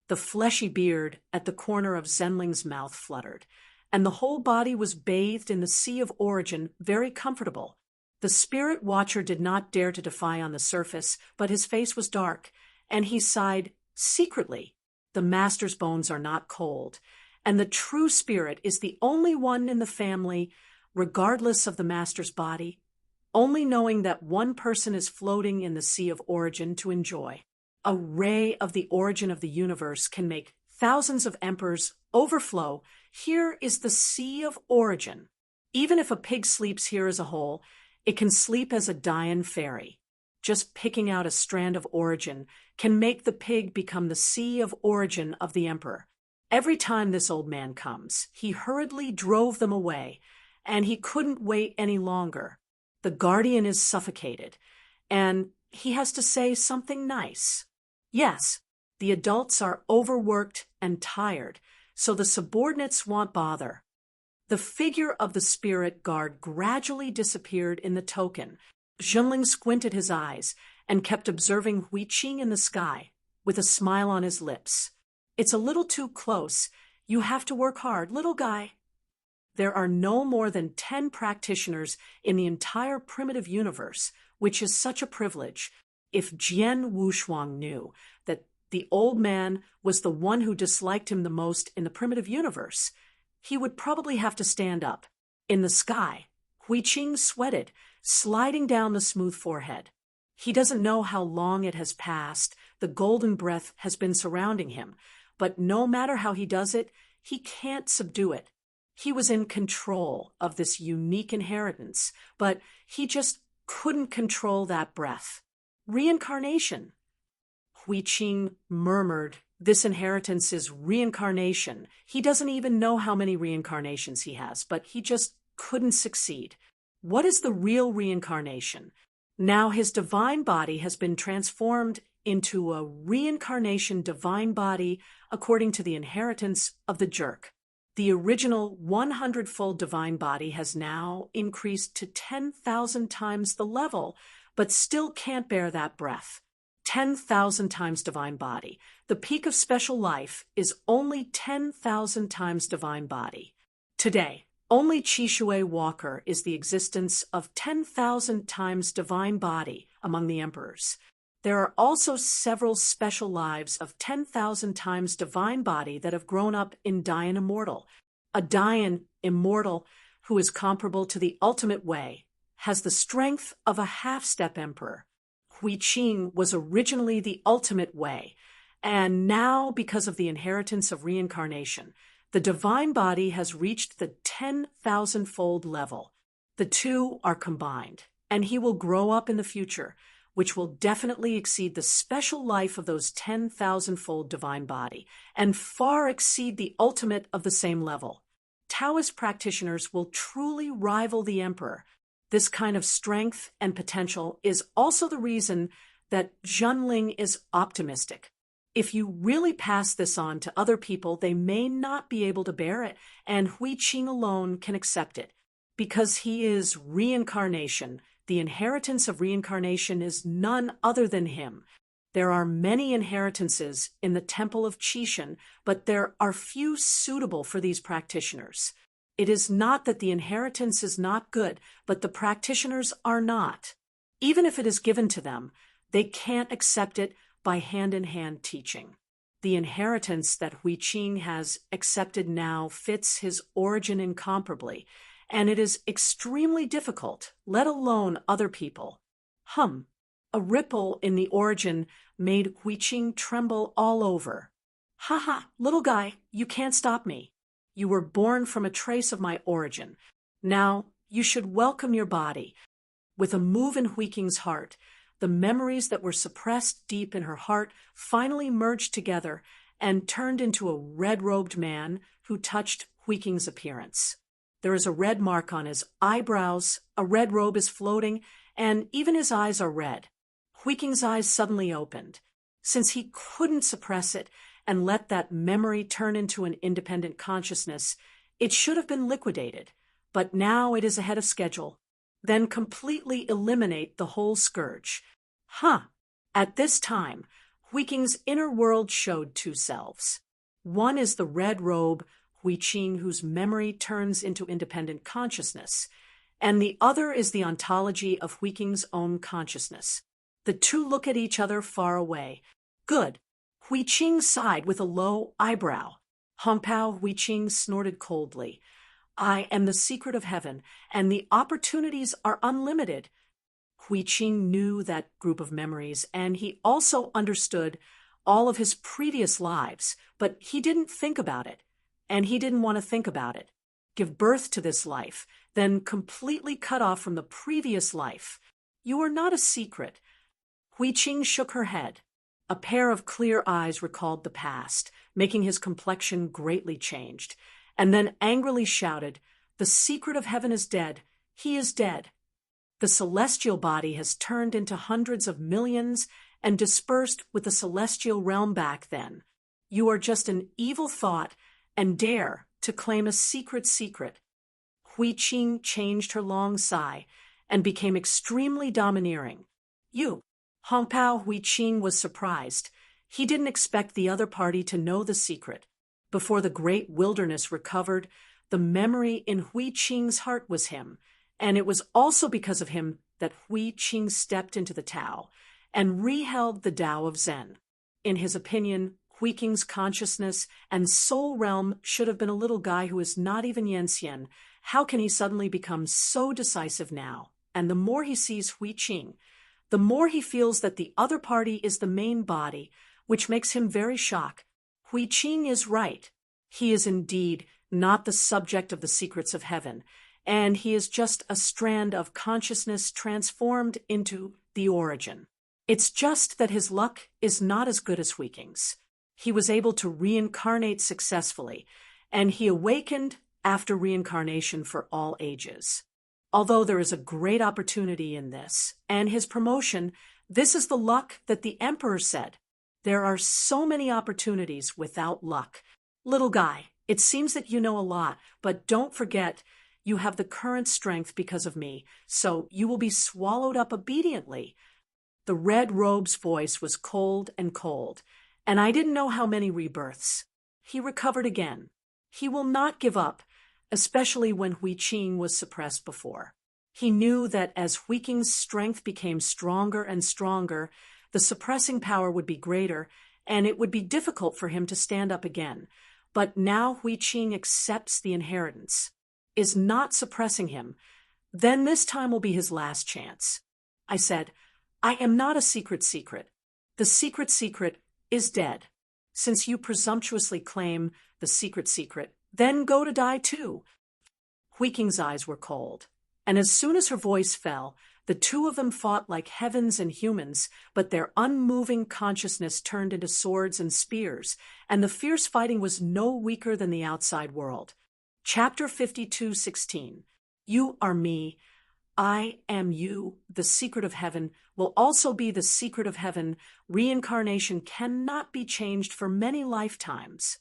The fleshy beard at the corner of Zenling's mouth fluttered, and the whole body was bathed in the sea of origin, very comfortable. The spirit watcher did not dare to defy on the surface, but his face was dark, and he sighed Secretly, the master's bones are not cold, and the true spirit is the only one in the family, regardless of the master's body, only knowing that one person is floating in the sea of origin to enjoy. A ray of the origin of the universe can make thousands of emperors overflow. Here is the sea of origin. Even if a pig sleeps here as a whole, it can sleep as a Dayan fairy. Just picking out a strand of origin can make the pig become the sea of origin of the emperor. Every time this old man comes, he hurriedly drove them away, and he couldn't wait any longer. The guardian is suffocated, and he has to say something nice. Yes, the adults are overworked and tired, so the subordinates want bother. The figure of the spirit guard gradually disappeared in the token. Zhenling squinted his eyes and kept observing Huiqing in the sky, with a smile on his lips. It's a little too close. You have to work hard, little guy. There are no more than 10 practitioners in the entire primitive universe, which is such a privilege. If Jian Wushuang knew that the old man was the one who disliked him the most in the primitive universe, he would probably have to stand up. In the sky, Huiqing sweated, sliding down the smooth forehead. He doesn't know how long it has passed. The golden breath has been surrounding him, but no matter how he does it, he can't subdue it. He was in control of this unique inheritance, but he just couldn't control that breath. Reincarnation. Huiqing murmured, this inheritance is reincarnation. He doesn't even know how many reincarnations he has, but he just couldn't succeed. What is the real reincarnation? Now his divine body has been transformed into a reincarnation divine body according to the inheritance of the jerk. The original 100-fold divine body has now increased to 10,000 times the level, but still can't bear that breath. 10,000 times divine body. The peak of special life is only 10,000 times divine body. Today, only Qishui Walker is the existence of 10,000 times divine body among the emperors. There are also several special lives of 10,000 times divine body that have grown up in Dayan Immortal. A Dayan Immortal who is comparable to the ultimate way has the strength of a half-step emperor. Huiqing was originally the ultimate way, and now, because of the inheritance of reincarnation, the divine body has reached the 10,000-fold level. The two are combined, and he will grow up in the future, which will definitely exceed the special life of those 10,000-fold divine body, and far exceed the ultimate of the same level. Taoist practitioners will truly rival the emperor. This kind of strength and potential is also the reason that Zhenling is optimistic. If you really pass this on to other people, they may not be able to bear it, and Huiqing alone can accept it. Because he is reincarnation, the inheritance of reincarnation is none other than him. There are many inheritances in the Temple of Qishan, but there are few suitable for these practitioners. It is not that the inheritance is not good, but the practitioners are not. Even if it is given to them, they can't accept it by hand-in-hand teaching. The inheritance that Huiqing has accepted now fits his origin incomparably, and it is extremely difficult, let alone other people. A ripple in the origin made Huiqing tremble all over. Ha ha, little guy, you can't stop me. You were born from a trace of my origin. Now, you should welcome your body. With a move in Huiqing's heart, the memories that were suppressed deep in her heart finally merged together and turned into a red-robed man who touched Huiqing's appearance. There is a red mark on his eyebrows, a red robe is floating, and even his eyes are red. Huiqing's eyes suddenly opened. Since he couldn't suppress it and let that memory turn into an independent consciousness, it should have been liquidated, but now it is ahead of schedule. Then completely eliminate the whole scourge. At this time, Huiqing's inner world showed two selves. One is the red robe, Huiqing, whose memory turns into independent consciousness, and the other is the ontology of Huiqing's own consciousness. The two look at each other far away. Good. Hui Qing sighed with a low eyebrow. Hong Pao Hui Qing snorted coldly. I am the secret of heaven, and the opportunities are unlimited. Hui Qing knew that group of memories, and he also understood all of his previous lives, but he didn't think about it, and he didn't want to think about it. Give birth to this life, then completely cut off from the previous life. You are not a secret. Hui Qing shook her head. A pair of clear eyes recalled the past, making his complexion greatly changed, and then angrily shouted, "The secret of heaven is dead. He is dead. The celestial body has turned into hundreds of millions and dispersed with the celestial realm back then. You are just an evil thought and dare to claim a secret. Hui Qing changed her long sigh and became extremely domineering. You. Hong Pao Hui Qing was surprised. He didn't expect the other party to know the secret. Before the great wilderness recovered, the memory in Hui Qing's heart was him, and it was also because of him that Hui Qing stepped into the Tao and reheld the Tao of Zen. In his opinion, Hui Qing's consciousness and soul realm should have been a little guy who is not even Yanxian. How can he suddenly become so decisive now? And the more he sees Hui Qing, the more he feels that the other party is the main body, which makes him very shocked. Hui Qing is right. He is indeed not the subject of the secrets of heaven, and he is just a strand of consciousness transformed into the origin. It's just that his luck is not as good as Hui Qing's. He was able to reincarnate successfully, and he awakened after reincarnation for all ages. Although there is a great opportunity in this, and his promotion, this is the luck that the emperor said. There are so many opportunities without luck. Little guy, it seems that you know a lot, but don't forget, you have the current strength because of me, so you will be swallowed up obediently. The red robe's voice was cold, and I didn't know how many rebirths. He recovered again. He will not give up, especially when Hui Qing was suppressed before. He knew that as Hui Qing's strength became stronger and stronger, the suppressing power would be greater, and it would be difficult for him to stand up again. But now Hui Qing accepts the inheritance, is not suppressing him. Then this time will be his last chance. I said, I am not a secret. The secret is dead. Since you presumptuously claim the secret, then go to die too. Hui Qing's eyes were cold, and as soon as her voice fell, the two of them fought like heavens and humans, but their unmoving consciousness turned into swords and spears, and the fierce fighting was no weaker than the outside world. Chapter 52:16. You are me. I am you. The secret of heaven will also be the secret of heaven. Reincarnation cannot be changed for many lifetimes.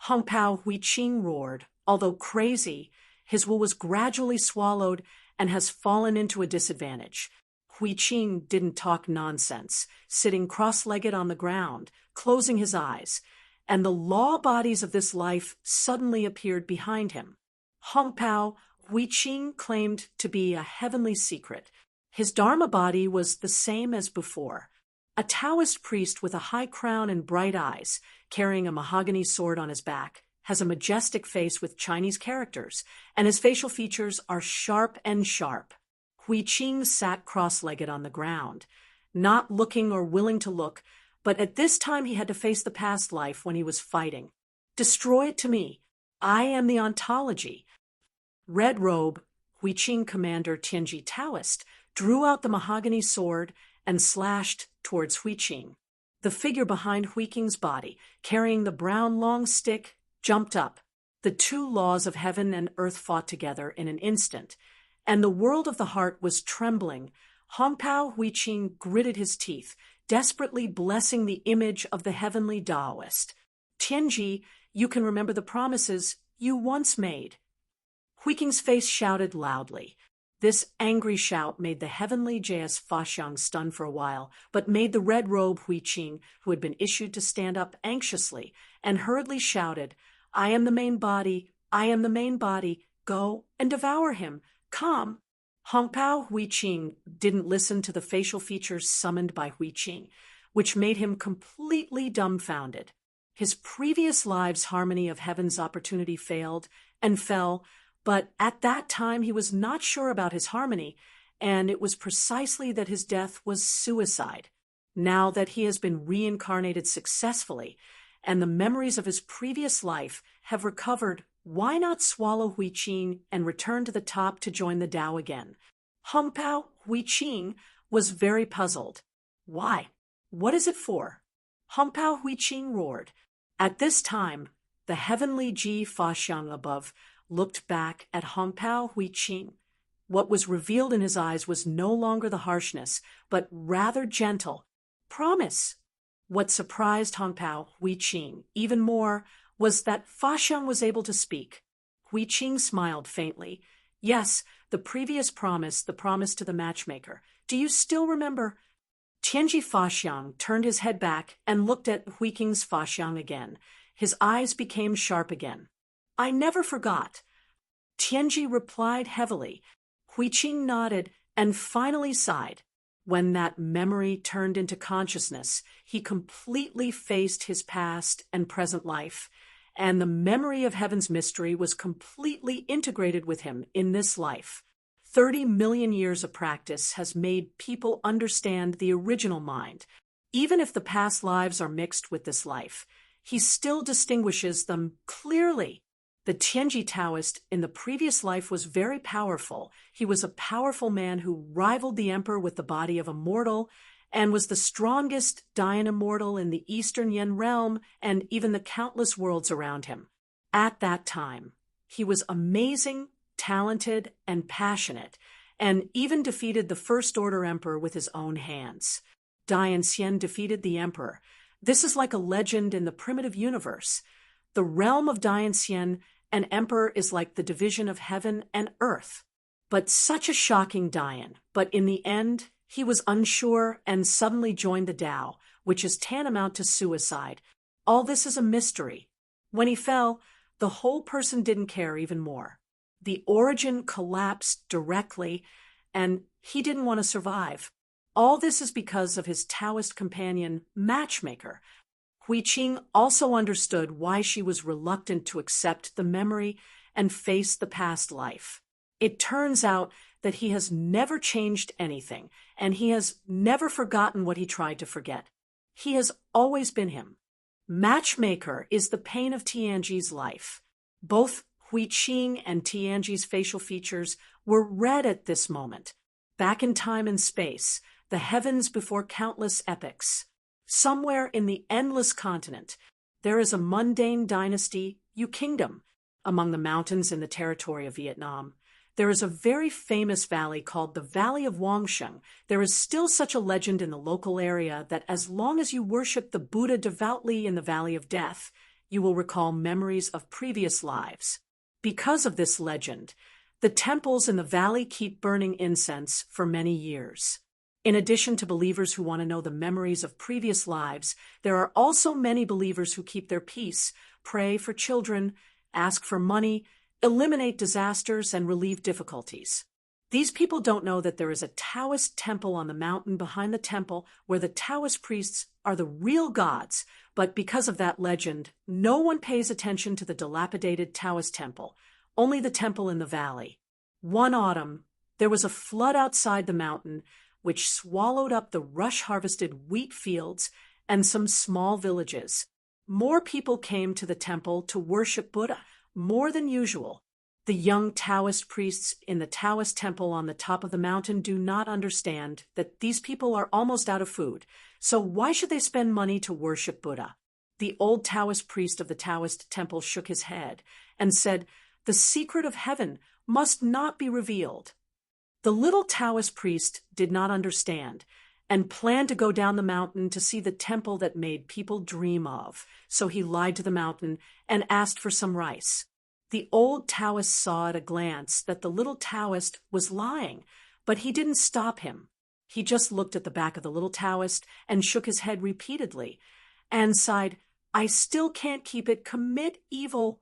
Hong Pao Hui Qing roared. Although crazy, his will was gradually swallowed and has fallen into a disadvantage. Hui Qing didn't talk nonsense, sitting cross-legged on the ground, closing his eyes, and the law bodies of this life suddenly appeared behind him. Hong Pao Hui Qing claimed to be a heavenly secret. His Dharma body was the same as before. A Taoist priest with a high crown and bright eyes, carrying a mahogany sword on his back, has a majestic face with Chinese characters, and his facial features are sharp. Hui Qing sat cross-legged on the ground, not looking or willing to look, but at this time he had to face the past life when he was fighting. Destroy it to me. I am the ontology. Red Robe, Hui Qing Commander Tianji Taoist, drew out the mahogany sword and slashed towards Hui Qing. The figure behind Hui Qing's body, carrying the brown long stick, jumped up. The two laws of heaven and earth fought together in an instant, and the world of the heart was trembling. Hong Pao Hui Qing gritted his teeth, desperately blessing the image of the heavenly Taoist. Tianji, you can remember the promises you once made. Hui Qing's face shouted loudly. This angry shout made the heavenly J.S. Faxiang stun for a while, but made the red robe Hui Qing, who had been issued to stand up anxiously, and hurriedly shouted, I am the main body, go and devour him, come. Hong Pao Hui Qing didn't listen to the facial features summoned by Hui Qing, which made him completely dumbfounded. His previous lives' harmony of heaven's opportunity failed and fell, but at that time he was not sure about his harmony, and it was precisely that his death was suicide. Now that he has been reincarnated successfully, and the memories of his previous life have recovered, why not swallow Huiqing and return to the top to join the Tao again? Hong Pao Huiqing was very puzzled. Why? What is it for? Hong Pao Huiqing roared. At this time, the heavenly Ji Faxiang above looked back at Hong Pao Huiqing. What was revealed in his eyes was no longer the harshness, but rather gentle. Promise. What surprised Hong Pao Huiqing even more was that Faxiang was able to speak. Huiqing smiled faintly. Yes, the previous promise, the promise to the matchmaker. Do you still remember? Tianji Faxiang turned his head back and looked at Huiqing's Faxiang again. His eyes became sharp again. I never forgot. Tianji replied heavily. Huiqing nodded and finally sighed. When that memory turned into consciousness, he completely faced his past and present life, and the memory of heaven's mystery was completely integrated with him in this life. 30 million years of practice has made people understand the original mind. Even if the past lives are mixed with this life, he still distinguishes them clearly. The Tianji Taoist in the previous life was very powerful. He was a powerful man who rivaled the emperor with the body of a mortal and was the strongest Dayan immortal in the Eastern Yen realm and even the countless worlds around him. At that time, he was amazing, talented, and passionate, and even defeated the First Order Emperor with his own hands. Dayan Xian defeated the emperor. This is like a legend in the primitive universe. The realm of Dayan Xian, an emperor, is like the division of heaven and earth. But such a shocking Dayan. But in the end, he was unsure and suddenly joined the Tao, which is tantamount to suicide. All this is a mystery. When he fell, the whole person didn't care even more. The origin collapsed directly, and he didn't want to survive. All this is because of his Taoist companion, Matchmaker. Huiqing also understood why she was reluctant to accept the memory and face the past life. It turns out that he has never changed anything, and he has never forgotten what he tried to forget. He has always been him. Matchmaker is the pain of Tianji's life. Both Huiqing and Tianji's facial features were red at this moment. Back in time and space, the heavens before countless epochs. Somewhere in the endless continent, there is a mundane dynasty, Yu Kingdom. Among the mountains in the territory of Vietnam, there is a very famous valley called the Valley of Wangsheng. There is still such a legend in the local area that as long as you worship the Buddha devoutly in the Valley of Death, you will recall memories of previous lives. Because of this legend, the temples in the valley keep burning incense for many years. In addition to believers who want to know the memories of previous lives, there are also many believers who keep their peace, pray for children, ask for money, eliminate disasters, and relieve difficulties. These people don't know that there is a Taoist temple on the mountain behind the temple where the Taoist priests are the real gods, but because of that legend, no one pays attention to the dilapidated Taoist temple, only the temple in the valley. One autumn, there was a flood outside the mountain, which swallowed up the rush-harvested wheat fields and some small villages. More people came to the temple to worship Buddha, more than usual. The young Taoist priests in the Taoist temple on the top of the mountain do not understand that these people are almost out of food, so why should they spend money to worship Buddha? The old Taoist priest of the Taoist temple shook his head and said, "The secret of heaven must not be revealed." The little Taoist priest did not understand and planned to go down the mountain to see the temple that made people dream of. So he lied to the mountain and asked for some rice. The old Taoist saw at a glance that the little Taoist was lying, but he didn't stop him. He just looked at the back of the little Taoist and shook his head repeatedly and sighed, "I still can't keep it, commit evil."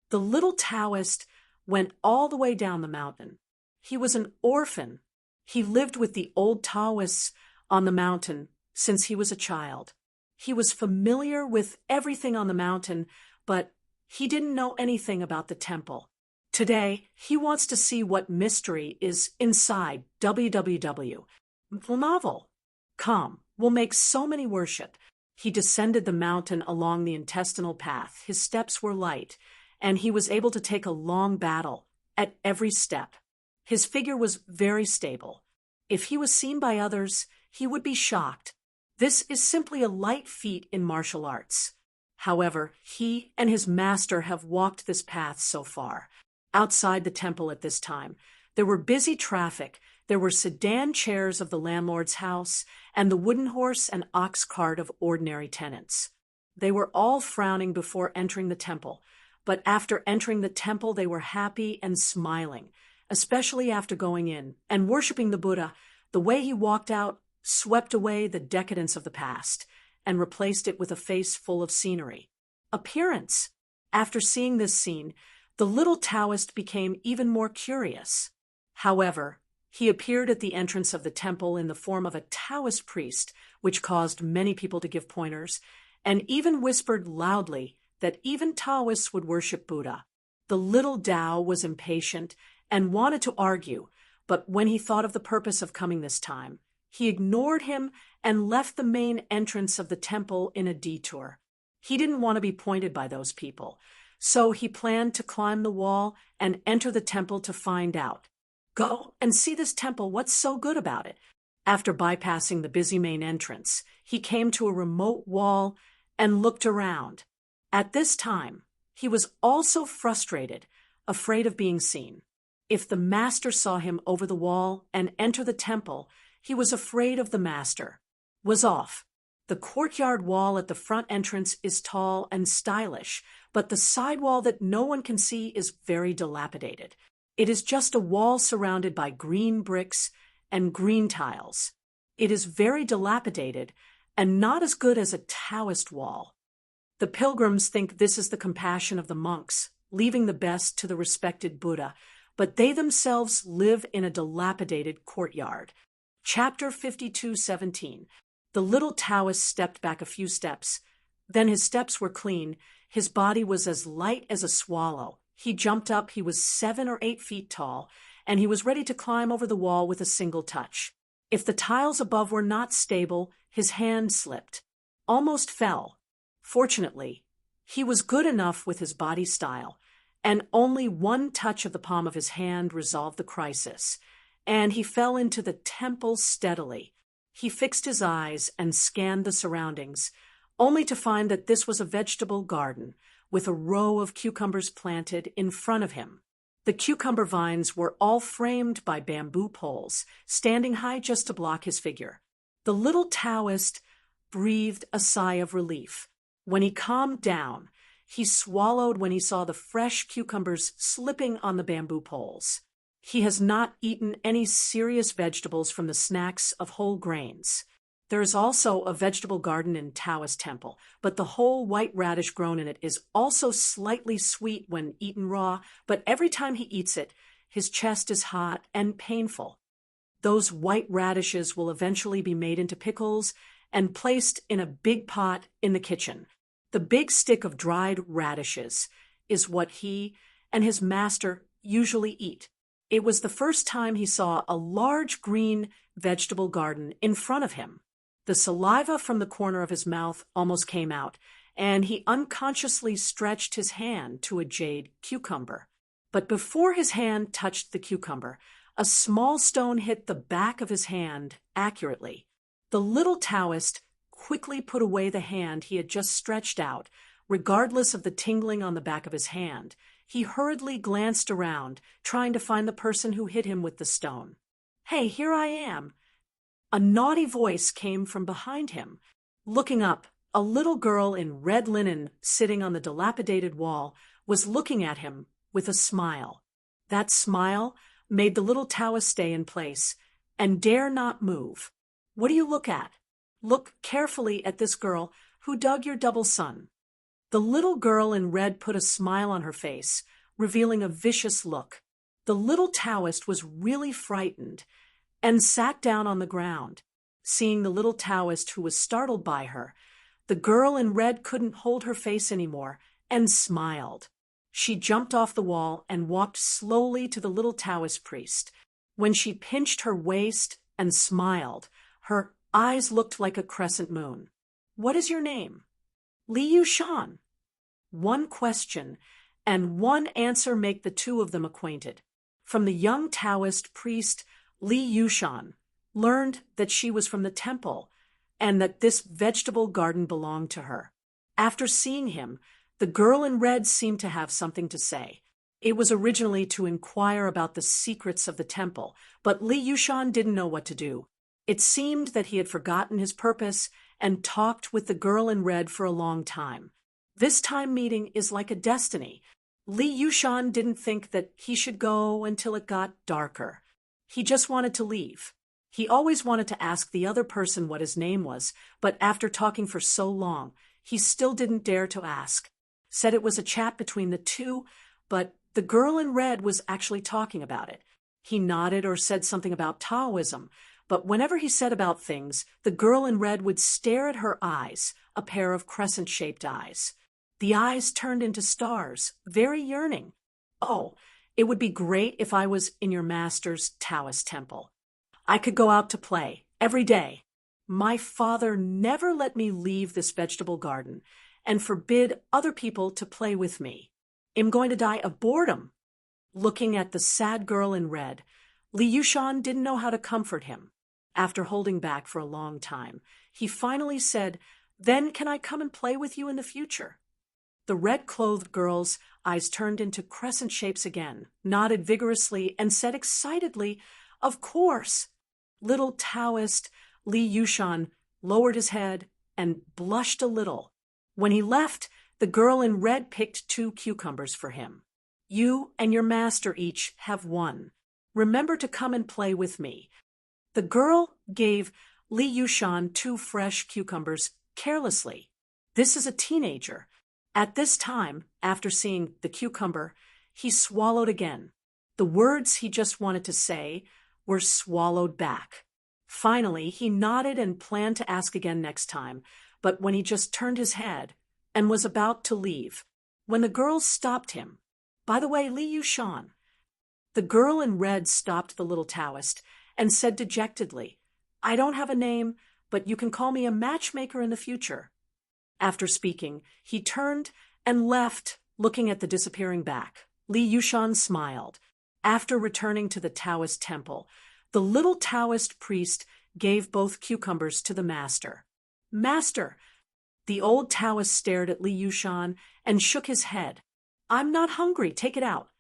The little Taoist went all the way down the mountain. He was an orphan. He lived with the old Taoists on the mountain, since he was a child. He was familiar with everything on the mountain, but he didn't know anything about the temple. Today, he wants to see what mystery is inside www. The novel. Come, will make so many worship. He descended the mountain along the intestinal path. His steps were light, and he was able to take a long battle at every step. His figure was very stable. If he was seen by others, he would be shocked. This is simply a light feat in martial arts. However, he and his master have walked this path so far. Outside the temple at this time, there were busy traffic. There were sedan chairs of the landlord's house and the wooden horse and ox cart of ordinary tenants. They were all frowning before entering the temple, but after entering the temple they were happy and smiling, especially after going in and worshiping the Buddha. The way he walked out swept away the decadence of the past and replaced it with a face full of scenery. Appearance. After seeing this scene, the little Taoist became even more curious. However, he appeared at the entrance of the temple in the form of a Taoist priest, which caused many people to give pointers, and even whispered loudly that even Taoists would worship Buddha. The little Tao was impatient and wanted to argue, but when he thought of the purpose of coming this time, he ignored him and left the main entrance of the temple in a detour. He didn't want to be pointed by those people, so he planned to climb the wall and enter the temple to find out. Go and see this temple, what's so good about it? After bypassing the busy main entrance, he came to a remote wall and looked around. At this time, he was also frustrated, afraid of being seen. If the master saw him over the wall and enter the temple, he was afraid of the master. Was off. The courtyard wall at the front entrance is tall and stylish, but the side wall that no one can see is very dilapidated. It is just a wall surrounded by green bricks and green tiles. It is very dilapidated and not as good as a Taoist wall. The pilgrims think this is the compassion of the monks, leaving the best to the respected Buddha, but they themselves live in a dilapidated courtyard. Chapter 52:17. The little Taoist stepped back a few steps. Then his steps were clean. His body was as light as a swallow. He jumped up. He was 7 or 8 feet tall, and he was ready to climb over the wall with a single touch. If the tiles above were not stable, his hand slipped, almost fell. Fortunately, he was good enough with his body style, and only one touch of the palm of his hand resolved the crisis, and he fell into the temple steadily. He fixed his eyes and scanned the surroundings, only to find that this was a vegetable garden with a row of cucumbers planted in front of him. The cucumber vines were all framed by bamboo poles, standing high just to block his figure. The little Taoist breathed a sigh of relief. When he calmed down, he swallowed when he saw the fresh cucumbers slipping on the bamboo poles. He has not eaten any serious vegetables from the snacks of whole grains. There is also a vegetable garden in Taoist temple, but the whole white radish grown in it is also slightly sweet when eaten raw, but every time he eats it, his chest is hot and painful. Those white radishes will eventually be made into pickles and placed in a big pot in the kitchen. The big stick of dried radishes is what he and his master usually eat. It was the first time he saw a large green vegetable garden in front of him. The saliva from the corner of his mouth almost came out, and he unconsciously stretched his hand to a jade cucumber. But before his hand touched the cucumber, a small stone hit the back of his hand accurately. The little Taoist quickly put away the hand he had just stretched out, regardless of the tingling on the back of his hand. He hurriedly glanced around, trying to find the person who hit him with the stone. "Hey, here I am." A naughty voice came from behind him. Looking up, a little girl in red linen sitting on the dilapidated wall was looking at him with a smile. That smile made the little Taoist stay in place and dare not move. "What do you look at?" "Look carefully at this girl who dug your double sun." The little girl in red put a smile on her face, revealing a vicious look. The little Taoist was really frightened and sat down on the ground. seeing the little Taoist who was startled by her. The girl in red couldn't hold her face anymore and smiled. She jumped off the wall and walked slowly to the little Taoist priest. When she pinched her waist and smiled, her eyes looked like a crescent moon. "What is your name?" "Li Yushan." One question and one answer make the two of them acquainted. From the young Taoist priest, Li Yushan learned that she was from the temple and that this vegetable garden belonged to her. After seeing him, the girl in red seemed to have something to say. It was originally to inquire about the secrets of the temple, but Li Yushan didn't know what to do. It seemed that he had forgotten his purpose and talked with the girl in red for a long time. This time meeting is like a destiny. Li Yushan didn't think that he should go until it got darker. He just wanted to leave. He always wanted to ask the other person what his name was, but after talking for so long, he still didn't dare to ask. Said it was a chat between the two, but the girl in red was actually talking about it. He nodded or said something about Taoism, but whenever he said about things, the girl in red would stare at her eyes, a pair of crescent-shaped eyes. The eyes turned into stars, very yearning. "Oh, it would be great if I was in your master's Taoist temple. I could go out to play every day. My father never let me leave this vegetable garden and forbid other people to play with me. I'm going to die of boredom." Looking at the sad girl in red, Li Yushan didn't know how to comfort him. After holding back for a long time, he finally said, "Then can I come and play with you in the future?" The red-clothed girl's eyes turned into crescent shapes again, nodded vigorously, and said excitedly, "Of course." Little Taoist Li Yushan lowered his head and blushed a little. When he left, the girl in red picked 2 cucumbers for him. "You and your master each have 1. Remember to come and play with me." The girl gave Li Yushan 2 fresh cucumbers carelessly. This is a teenager. At this time, after seeing the cucumber, he swallowed again. The words he just wanted to say were swallowed back. Finally, he nodded and planned to ask again next time, but when he just turned his head and was about to leave, when the girl stopped him. "By the way, Li Yushan." The girl in red stopped the little Taoist and said dejectedly, "I don't have a name, but you can call me a matchmaker in the future." After speaking, he turned and left, looking at the disappearing back. Li Yushan smiled. After returning to the Taoist temple, the little Taoist priest gave both cucumbers to the master. "Master!" The old Taoist stared at Li Yushan and shook his head. "I'm not hungry, take it out."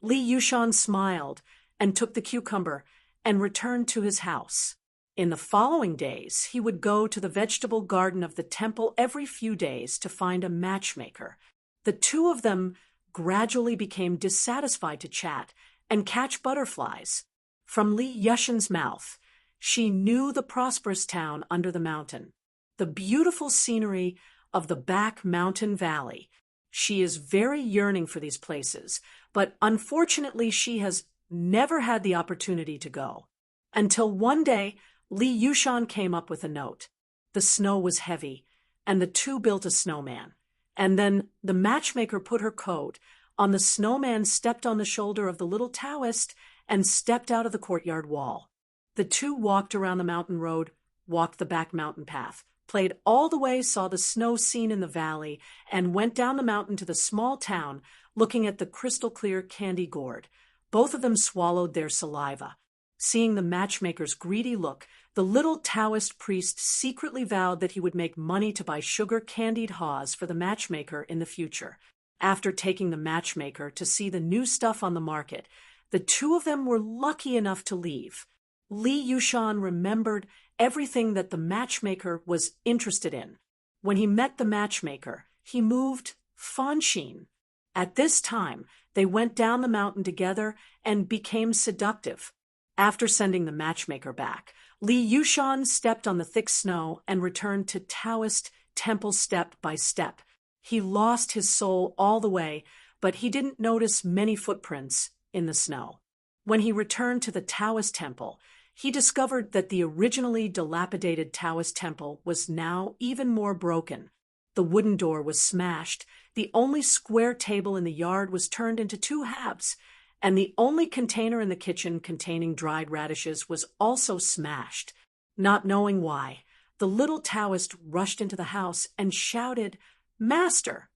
Li Yushan smiled and took the cucumber and returned to his house. In the following days, he would go to the vegetable garden of the temple every few days to find a matchmaker. The two of them gradually became dissatisfied to chat and catch butterflies. From Li Yushan's mouth, she knew the prosperous town under the mountain, the beautiful scenery of the back mountain valley. She is very yearning for these places, but unfortunately she has never had the opportunity to go. Until one day, Li Yushan came up with a note. The snow was heavy, and the two built a snowman. And then the matchmaker put her code. On the snowman stepped on the shoulder of the little Taoist and stepped out of the courtyard wall. The two walked around the mountain road, walked the back mountain path, played all the way, saw the snow scene in the valley, and went down the mountain to the small town, looking at the crystal-clear candy gourd. Both of them swallowed their saliva. Seeing the matchmaker's greedy look, the little Taoist priest secretly vowed that he would make money to buy sugar-candied haws for the matchmaker in the future. After taking the matchmaker to see the new stuff on the market, the two of them were lucky enough to leave. Li Yushan remembered everything that the matchmaker was interested in. When he met the matchmaker, he moved Fanshin. At this time, they went down the mountain together and became seductive. After sending the matchmaker back, Li Yushan stepped on the thick snow and returned to Taoist temple step by step. He lost his soul all the way, but he didn't notice many footprints in the snow. When he returned to the Taoist temple, he discovered that the originally dilapidated Taoist temple was now even more broken. The wooden door was smashed, the only square table in the yard was turned into two halves, and the only container in the kitchen containing dried radishes was also smashed. Not knowing why, the little Taoist rushed into the house and shouted, "Master!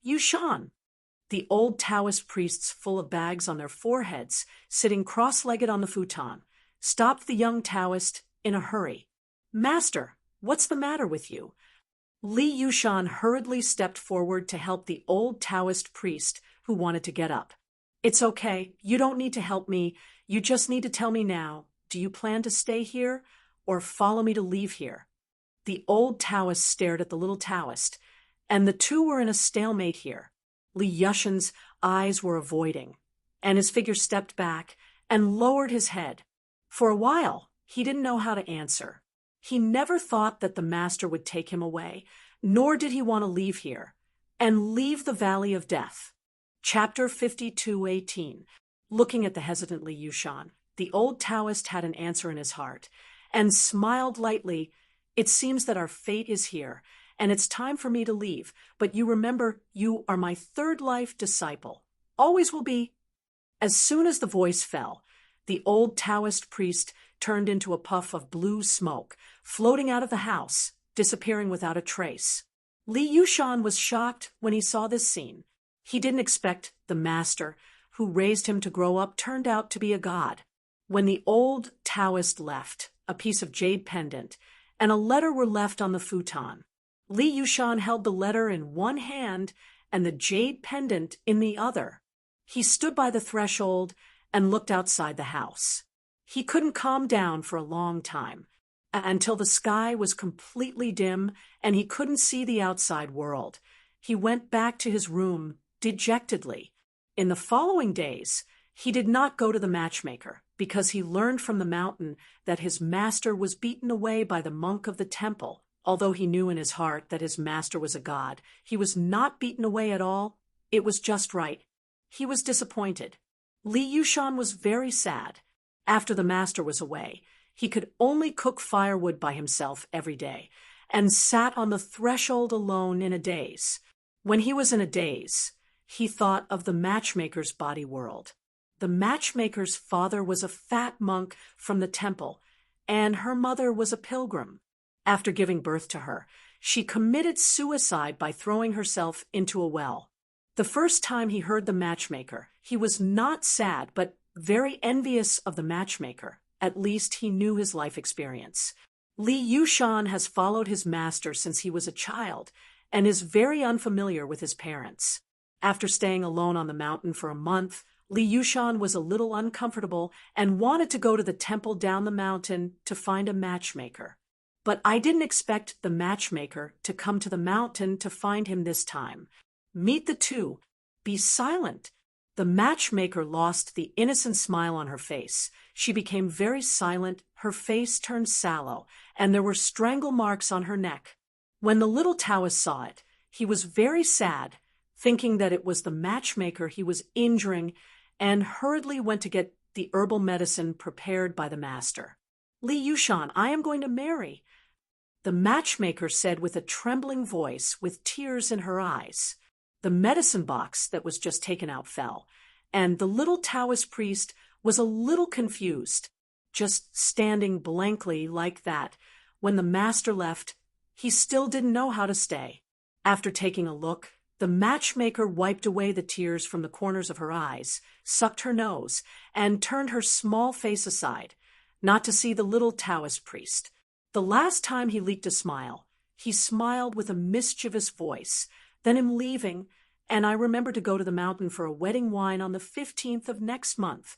Yushan!" The old Taoist priests, full of bags on their foreheads, sitting cross-legged on the futon, stopped the young Taoist in a hurry. "Master, what's the matter with you?" Li Yushan hurriedly stepped forward to help the old Taoist priest who wanted to get up. "It's okay. You don't need to help me. You just need to tell me now. Do you plan to stay here or follow me to leave here?" The old Taoist stared at the little Taoist, and the two were in a stalemate here. Li Yushan's eyes were avoiding, and his figure stepped back and lowered his head. For a while, he didn't know how to answer. He never thought that the master would take him away, nor did he want to leave here, and leave the Valley of Death. Chapter 52:18. Looking at the hesitant Li Yushan, the old Taoist had an answer in his heart, and smiled lightly. "It seems that our fate is here, and it's time for me to leave, but you remember, you are my third life disciple. Always will be." As soon as the voice fell, the old Taoist priest turned into a puff of blue smoke, floating out of the house, disappearing without a trace. Li Yushan was shocked when he saw this scene. He didn't expect the master, who raised him to grow up, turned out to be a god. When the old Taoist left, a piece of jade pendant and a letter were left on the futon. Li Yushan held the letter in one hand and the jade pendant in the other. He stood by the threshold and looked outside the house. He couldn't calm down for a long time, until the sky was completely dim and he couldn't see the outside world. He went back to his room dejectedly. In the following days, he did not go to the matchmaker because he learned from the mountain that his master was beaten away by the monk of the temple. Although he knew in his heart that his master was a god, he was not beaten away at all. It was just right. He was disappointed. Li Yushan was very sad. After the master was away, he could only cook firewood by himself every day, and sat on the threshold alone in a daze. When he was in a daze, he thought of the matchmaker's body world. The matchmaker's father was a fat monk from the temple, and her mother was a pilgrim. After giving birth to her, she committed suicide by throwing herself into a well. The first time he heard the matchmaker, he was not sad, but very envious of the matchmaker. At least he knew his life experience. Li Yushan has followed his master since he was a child and is very unfamiliar with his parents. After staying alone on the mountain for a month, Li Yushan was a little uncomfortable and wanted to go to the temple down the mountain to find a matchmaker. But I didn't expect the matchmaker to come to the mountain to find him this time. Meet the two. Be silent. The matchmaker lost the innocent smile on her face. She became very silent, her face turned sallow, and there were strangle marks on her neck. When the little Taoist saw it, he was very sad, thinking that it was the matchmaker he was injuring, and hurriedly went to get the herbal medicine prepared by the master. "Li Yushan, I am going to marry," the matchmaker said with a trembling voice, with tears in her eyes. The medicine box that was just taken out fell, and the little Taoist priest was a little confused, just standing blankly like that. When the master left, he still didn't know how to stay. After taking a look, the matchmaker wiped away the tears from the corners of her eyes, sucked her nose, and turned her small face aside, not to see the little Taoist priest. The last time he leaked a smile, he smiled with a mischievous voice, then him leaving, and I remember to go to the mountain for a wedding wine on the 15th of next month.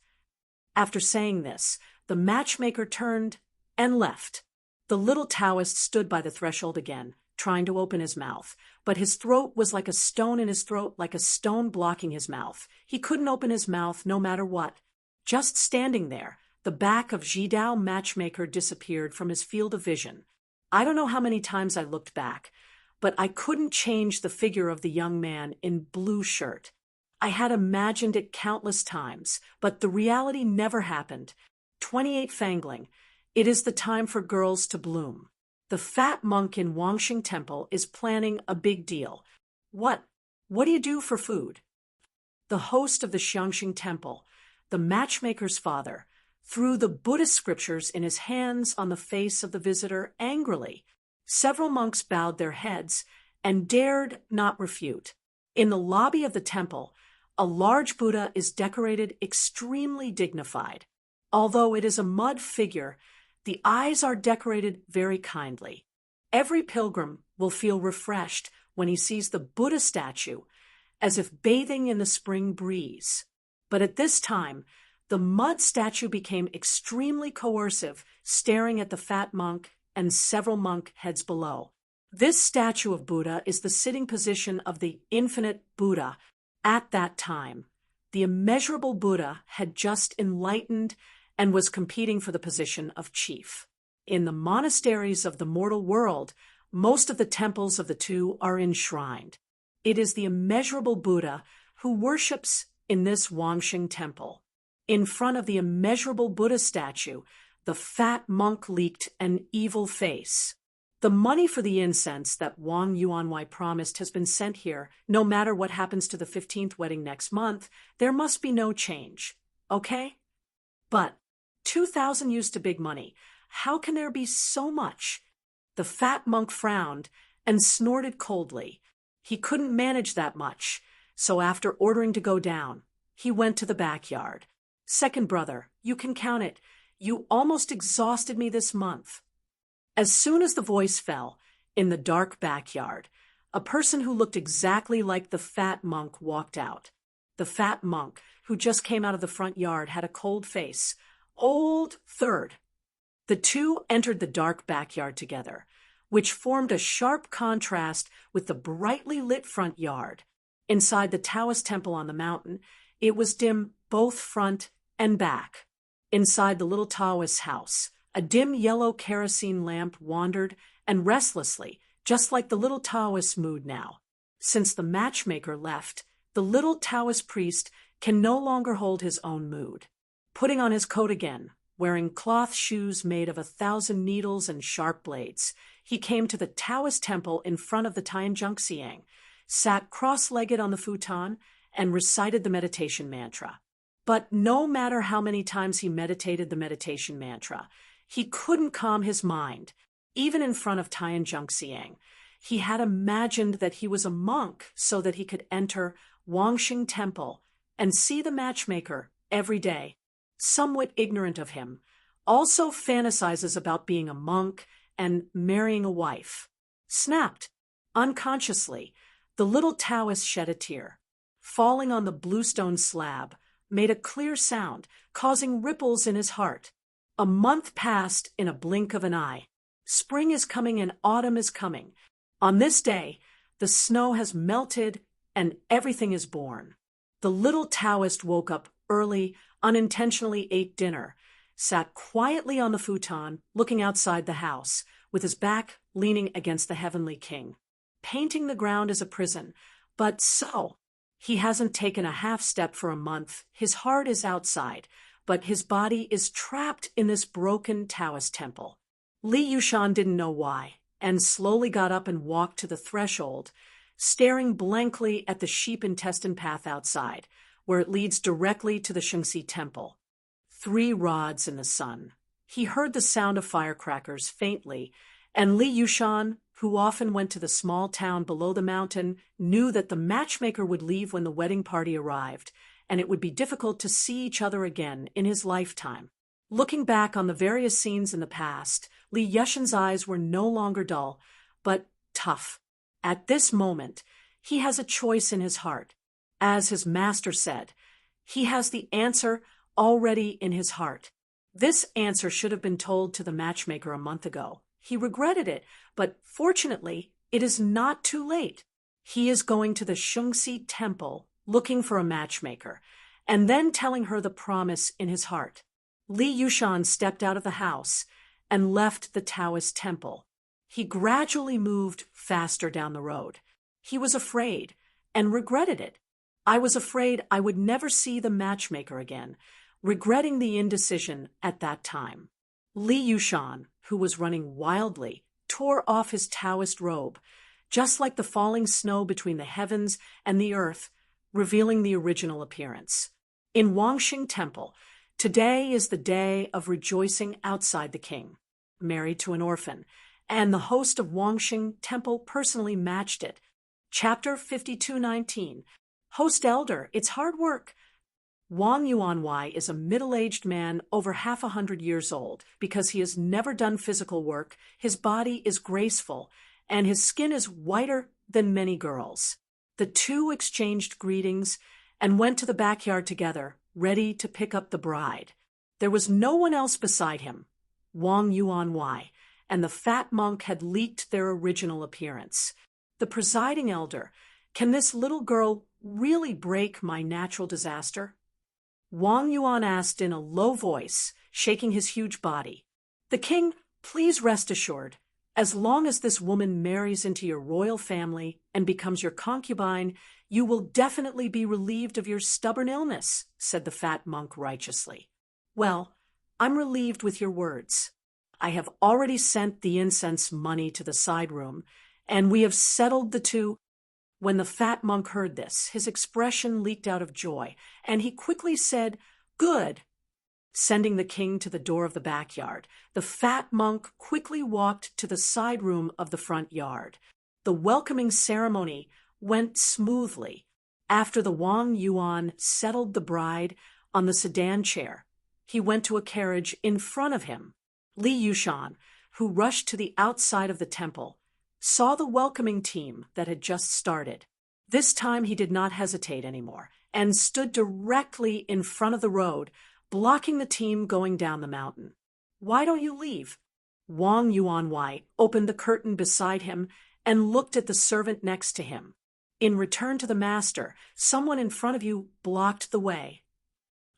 After saying this, the matchmaker turned and left. The little Taoist stood by the threshold again, trying to open his mouth, but his throat was like a stone in his throat, like a stone blocking his mouth. He couldn't open his mouth no matter what. Just standing there, the back of Jidao matchmaker disappeared from his field of vision. I don't know how many times I looked back, but I couldn't change the figure of the young man in blue shirt. I had imagined it countless times, but the reality never happened. 28 Fangling. It is the time for girls to bloom. The fat monk in Wangxing Temple is planning a big deal. What? What do you do for food? The host of the Xiangxing Temple, the matchmaker's father, threw the Buddhist scriptures in his hands on the face of the visitor angrily. Several monks bowed their heads and dared not refute. In the lobby of the temple, a large Buddha is decorated extremely dignified. Although it is a mud figure, the eyes are decorated very kindly. Every pilgrim will feel refreshed when he sees the Buddha statue, as if bathing in the spring breeze. But at this time, the mud statue became extremely coercive, staring at the fat monk and several monk heads below. This statue of Buddha is the sitting position of the infinite Buddha. At that time, the immeasurable Buddha had just enlightened and was competing for the position of chief. In the monasteries of the mortal world, most of the temples of the two are enshrined. It is the immeasurable Buddha who worships in this Wangxing Temple. In front of the immeasurable Buddha statue, the fat monk leaked an evil face. The money for the incense that Wang Yuanwei promised has been sent here. No matter what happens to the 15th wedding next month, there must be no change. Okay? But 2,000 used to big money. How can there be so much? The fat monk frowned and snorted coldly. He couldn't manage that much, so after ordering to go down, he went to the backyard. Second brother, you can count it. You almost exhausted me this month. As soon as the voice fell, in the dark backyard, a person who looked exactly like the fat monk walked out. The fat monk, who just came out of the front yard, had a cold face. Old third. The two entered the dark backyard together, which formed a sharp contrast with the brightly lit front yard. Inside the Taoist temple on the mountain, it was dim both front and back. Inside the little Taoist house, a dim yellow kerosene lamp wandered, and restlessly, just like the little Taoist mood now. Since the matchmaker left, the little Taoist priest can no longer hold his own mood. Putting on his coat again, wearing cloth shoes made of 1,000 needles and sharp blades, he came to the Taoist temple in front of the Tianjungxiang, sat cross-legged on the futon, and recited the meditation mantra. But no matter how many times he meditated the meditation mantra, he couldn't calm his mind. Even in front of Tianjungxiang, he had imagined that he was a monk so that he could enter Wangxing Temple and see the matchmaker every day. Somewhat ignorant of him, also fantasizes about being a monk and marrying a wife. Snapped. Unconsciously, the little Taoist shed a tear. Falling on the bluestone slab, made a clear sound, causing ripples in his heart. A month passed in a blink of an eye. Spring is coming and autumn is coming. On this day, the snow has melted and everything is born. The little Taoist woke up early, unintentionally ate dinner, sat quietly on the futon, looking outside the house, with his back leaning against the heavenly king. Painting the ground is a prison, but so, he hasn't taken a half step for a month. His heart is outside, but his body is trapped in this broken Taoist temple. Li Yushan didn't know why, and slowly got up and walked to the threshold, staring blankly at the sheep intestine path outside, where it leads directly to the Shengxi temple. 3 rods in the sun. He heard the sound of firecrackers faintly, and Li Yushan, who often went to the small town below the mountain, knew that the matchmaker would leave when the wedding party arrived, and it would be difficult to see each other again in his lifetime. Looking back on the various scenes in the past, Li Yushan's eyes were no longer dull, but tough. At this moment, he has a choice in his heart. As his master said, he has the answer already in his heart. This answer should have been told to the matchmaker a month ago. He regretted it, but fortunately, it is not too late. He is going to the Shengxi temple looking for a matchmaker, and then telling her the promise in his heart. Li Yushan stepped out of the house and left the Taoist temple. He gradually moved faster down the road. He was afraid and regretted it. I was afraid I would never see the matchmaker again. regretting the indecision at that time. Li Yushan, who was running wildly, tore off his Taoist robe, just like the falling snow between the heavens and the earth, revealing the original appearance. In Wangxing Temple, today is the day of rejoicing outside the king, married to an orphan, and the host of Wangxing Temple personally matched it. Chapter 52:19. Host Elder, it's hard work. Wang Yuanwei is a middle-aged man over 100 years old. Because he has never done physical work, his body is graceful, and his skin is whiter than many girls. The two exchanged greetings and went to the backyard together, ready to pick up the bride. There was no one else beside him, Wang Yuanwei, and the fat monk had leaked their original appearance. The presiding elder, can this little girl really break my natural disaster? Wang Yuan asked in a low voice, shaking his huge body. The king, please rest assured, as long as this woman marries into your royal family and becomes your concubine, you will definitely be relieved of your stubborn illness, said the fat monk righteously. Well, I'm relieved with your words. I have already sent the incense money to the side room, and we have settled the two. When the fat monk heard this, his expression leaked out of joy, and he quickly said, Good. Sending the king to the door of the backyard, the fat monk quickly walked to the side room of the front yard. The welcoming ceremony went smoothly. After the Wang Yuan settled the bride on the sedan chair, he went to a carriage in front of him. Li Yushan, who rushed to the outside of the temple, saw the welcoming team that had just started. This time he did not hesitate anymore and stood directly in front of the road, blocking the team going down the mountain. Why don't you leave? Wang Yuanwei opened the curtain beside him and looked at the servant next to him. In return to the master, someone in front of you blocked the way.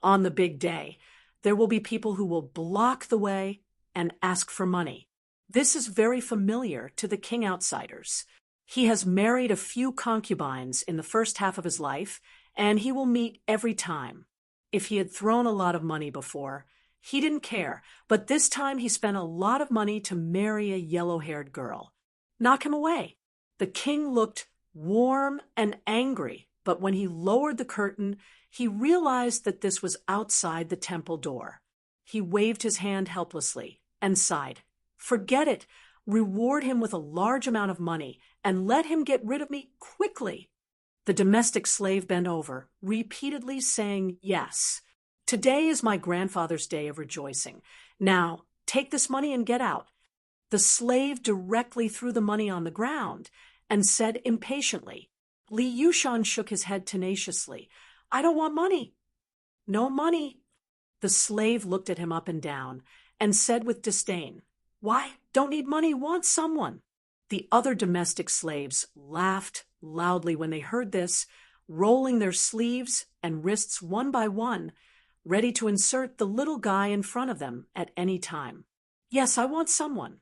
On the big day, there will be people who will block the way and ask for money. This is very familiar to the king outsiders. He has married a few concubines in the first half of his life, and he will meet every time. If he had thrown a lot of money before, he didn't care, but this time he spent a lot of money to marry a yellow-haired girl. Knock him away. The king looked warm and angry, but when he lowered the curtain, he realized that this was outside the temple door. He waved his hand helplessly and sighed. Forget it. Reward him with a large amount of money and let him get rid of me quickly. The domestic slave bent over, repeatedly saying yes. Today is my grandfather's day of rejoicing. Now, take this money and get out. The slave directly threw the money on the ground and said impatiently. Li Yushan shook his head tenaciously. I don't want money. No money. The slave looked at him up and down and said with disdain, Why, don't need money, want someone. The other domestic slaves laughed loudly when they heard this, rolling their sleeves and wrists one by one, ready to insert the little guy in front of them at any time. Yes, I want someone.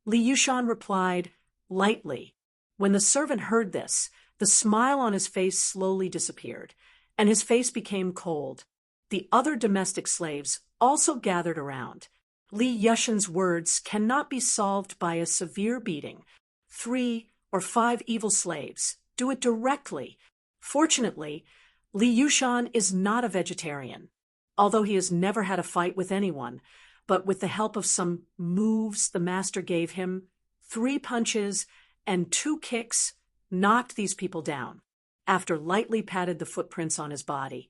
Li Yushan replied lightly. When the servant heard this, the smile on his face slowly disappeared, and his face became cold. The other domestic slaves also gathered around. Li Yushan's words cannot be solved by a severe beating. 3 or 5 evil slaves. Do it directly. Fortunately, Li Yushan is not a vegetarian, although he has never had a fight with anyone, but with the help of some moves the master gave him, 3 punches and 2 kicks knocked these people down. After lightly patted the footprints on his body,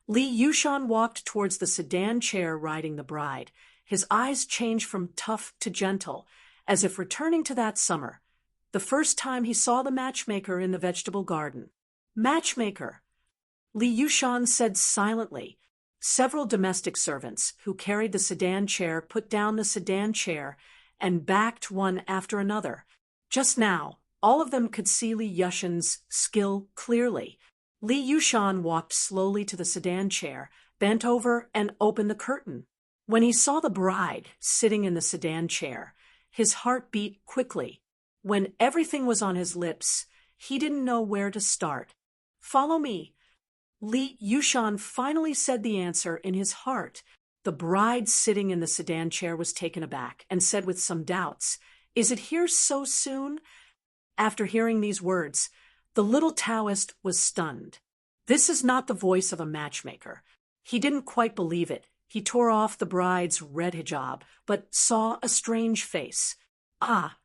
Li Yushan walked towards the sedan chair riding the bride. His eyes changed from tough to gentle, as if returning to that summer, the first time he saw the matchmaker in the vegetable garden. Matchmaker, Li Yushan said silently. Several domestic servants who carried the sedan chair put down the sedan chair and backed one after another. Just now, all of them could see Li Yushan's skill clearly. Li Yushan walked slowly to the sedan chair, bent over, and opened the curtain. When he saw the bride sitting in the sedan chair, his heart beat quickly. When everything was on his lips, he didn't know where to start. Follow me. Li Yushan finally said the answer in his heart. The bride sitting in the sedan chair was taken aback and said with some doubts, "Is it here so soon?" After hearing these words, the little Taoist was stunned. This is not the voice of a matchmaker. He didn't quite believe it. He tore off the bride's red hijab, but saw a strange face. "Ah!"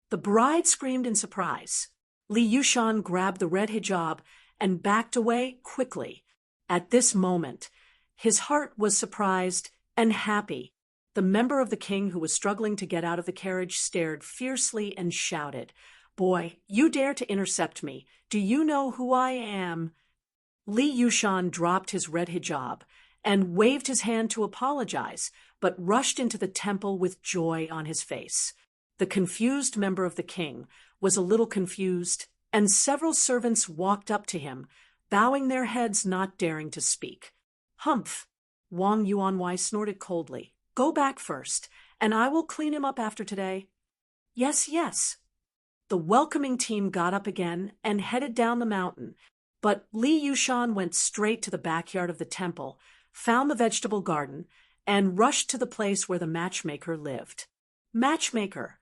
The bride screamed in surprise. Li Yushan grabbed the red hijab and backed away quickly. At this moment, his heart was surprised and happy. The member of the king who was struggling to get out of the carriage stared fiercely and shouted, "Boy, you dare to intercept me. Do you know who I am?" Li Yushan dropped his red hijab and waved his hand to apologize, but rushed into the temple with joy on his face. The confused member of the king was a little confused, and several servants walked up to him, bowing their heads, not daring to speak. "Humph!" Wang Yuanwei snorted coldly. "Go back first, and I will clean him up after today." "Yes, yes." The welcoming team got up again and headed down the mountain, but Li Yushan went straight to the backyard of the temple, found the vegetable garden, and rushed to the place where the matchmaker lived. "Matchmaker!"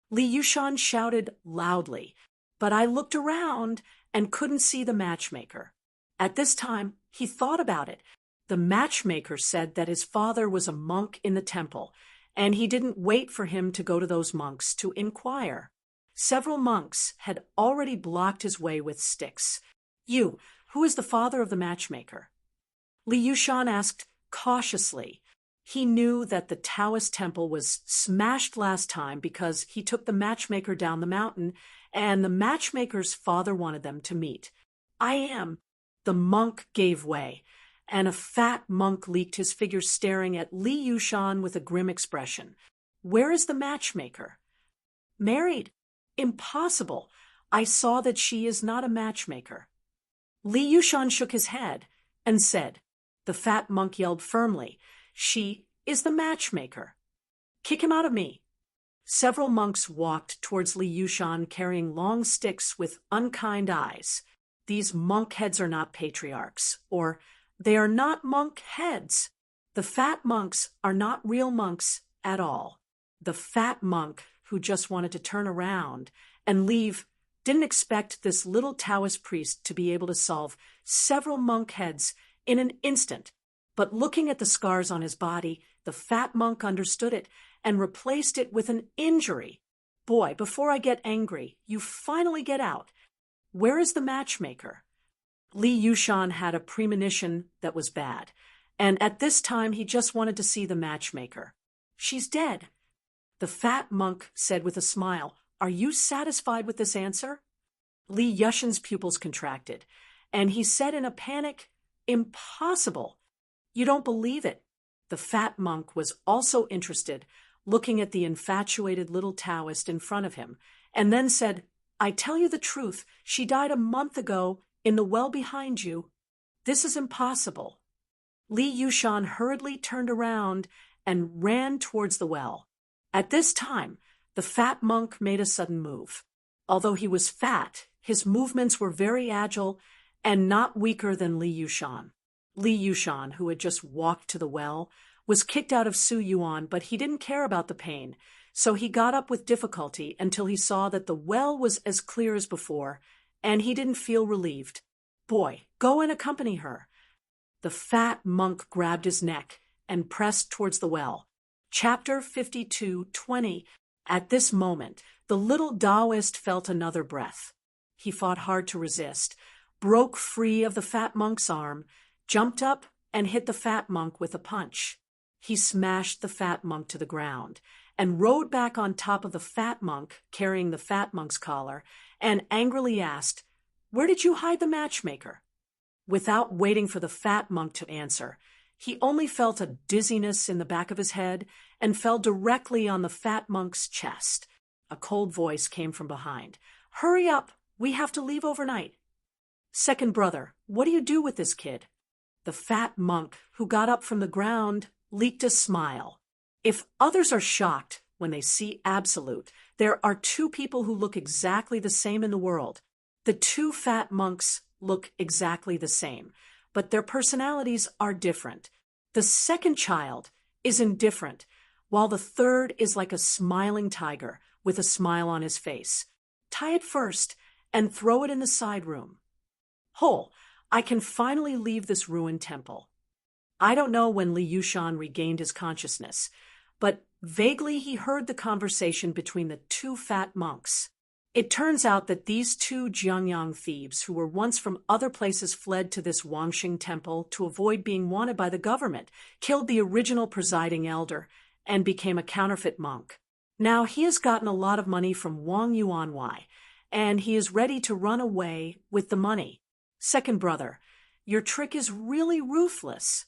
Li Yushan shouted loudly, but I looked around and couldn't see the matchmaker. At this time, he thought about it. The matchmaker said that his father was a monk in the temple, and he didn't wait for him to go to those monks to inquire. Several monks had already blocked his way with sticks. Who is the father of the matchmaker?" Li Yushan asked cautiously. He knew that the Taoist temple was smashed last time because he took the matchmaker down the mountain, and the matchmaker's father wanted them to meet. "I am." The monk gave way, and a fat monk leaked his figure staring at Li Yushan with a grim expression. "Where is the matchmaker?" "Married." "Impossible. I saw that she is not a matchmaker." Li Yushan shook his head and said. The fat monk yelled firmly, "She is the matchmaker. Kick him out of me." Several monks walked towards Li Yushan carrying long sticks with unkind eyes. "These monk heads are not patriarchs," or "They are not monk heads." The fat monks are not real monks at all. The fat monk, who just wanted to turn around and leave, didn't expect this little Taoist priest to be able to solve several monk heads in an instant. But looking at the scars on his body, the fat monk understood it and replaced it with an injury. "Boy, before I get angry, you finally get out. Where is the matchmaker?" Li Yushan had a premonition that was bad, and at this time he just wanted to see the matchmaker. "She's dead." The fat monk said with a smile, "Are you satisfied with this answer?" Li Yushan's pupils contracted, and he said in a panic, "Impossible." "You don't believe it." The fat monk was also interested, looking at the infatuated little Taoist in front of him, and then said, "I tell you the truth, she died a month ago in the well behind you. This is impossible." Li Yushan hurriedly turned around and ran towards the well. At this time, the fat monk made a sudden move. Although he was fat, his movements were very agile and not weaker than Li Yushan. Li Yushan, who had just walked to the well, was kicked out of Su Yuan, but he didn't care about the pain, so he got up with difficulty until he saw that the well was as clear as before, and he didn't feel relieved. "Boy, go and accompany her." The fat monk grabbed his neck and pressed towards the well. Chapter 52:20. At this moment, the little Taoist felt another breath. He fought hard to resist, broke free of the fat monk's arm, jumped up, and hit the fat monk with a punch. He smashed the fat monk to the ground and rode back on top of the fat monk, carrying the fat monk's collar, and angrily asked, "Where did you hide the matchmaker?" Without waiting for the fat monk to answer, he only felt a dizziness in the back of his head and fell directly on the fat monk's chest. A cold voice came from behind. "Hurry up! We have to leave overnight." "Second brother, what do you do with this kid?" The fat monk, who got up from the ground, leaked a smile. If others are shocked when they see Absolute, there are two people who look exactly the same in the world. The two fat monks look exactly the same, but their personalities are different. The second child is indifferent, while the third is like a smiling tiger with a smile on his face. Tie it first and throw it in the side room. Whole, I can finally leave this ruined temple. I don't know when Li Yushan regained his consciousness, but vaguely he heard the conversation between the two fat monks. It turns out that these two Jiangyang thieves who were once from other places fled to this Wangxing temple to avoid being wanted by the government, killed the original presiding elder, and became a counterfeit monk. Now he has gotten a lot of money from Wang Yuanwei, and he is ready to run away with the money. Second brother, your trick is really ruthless.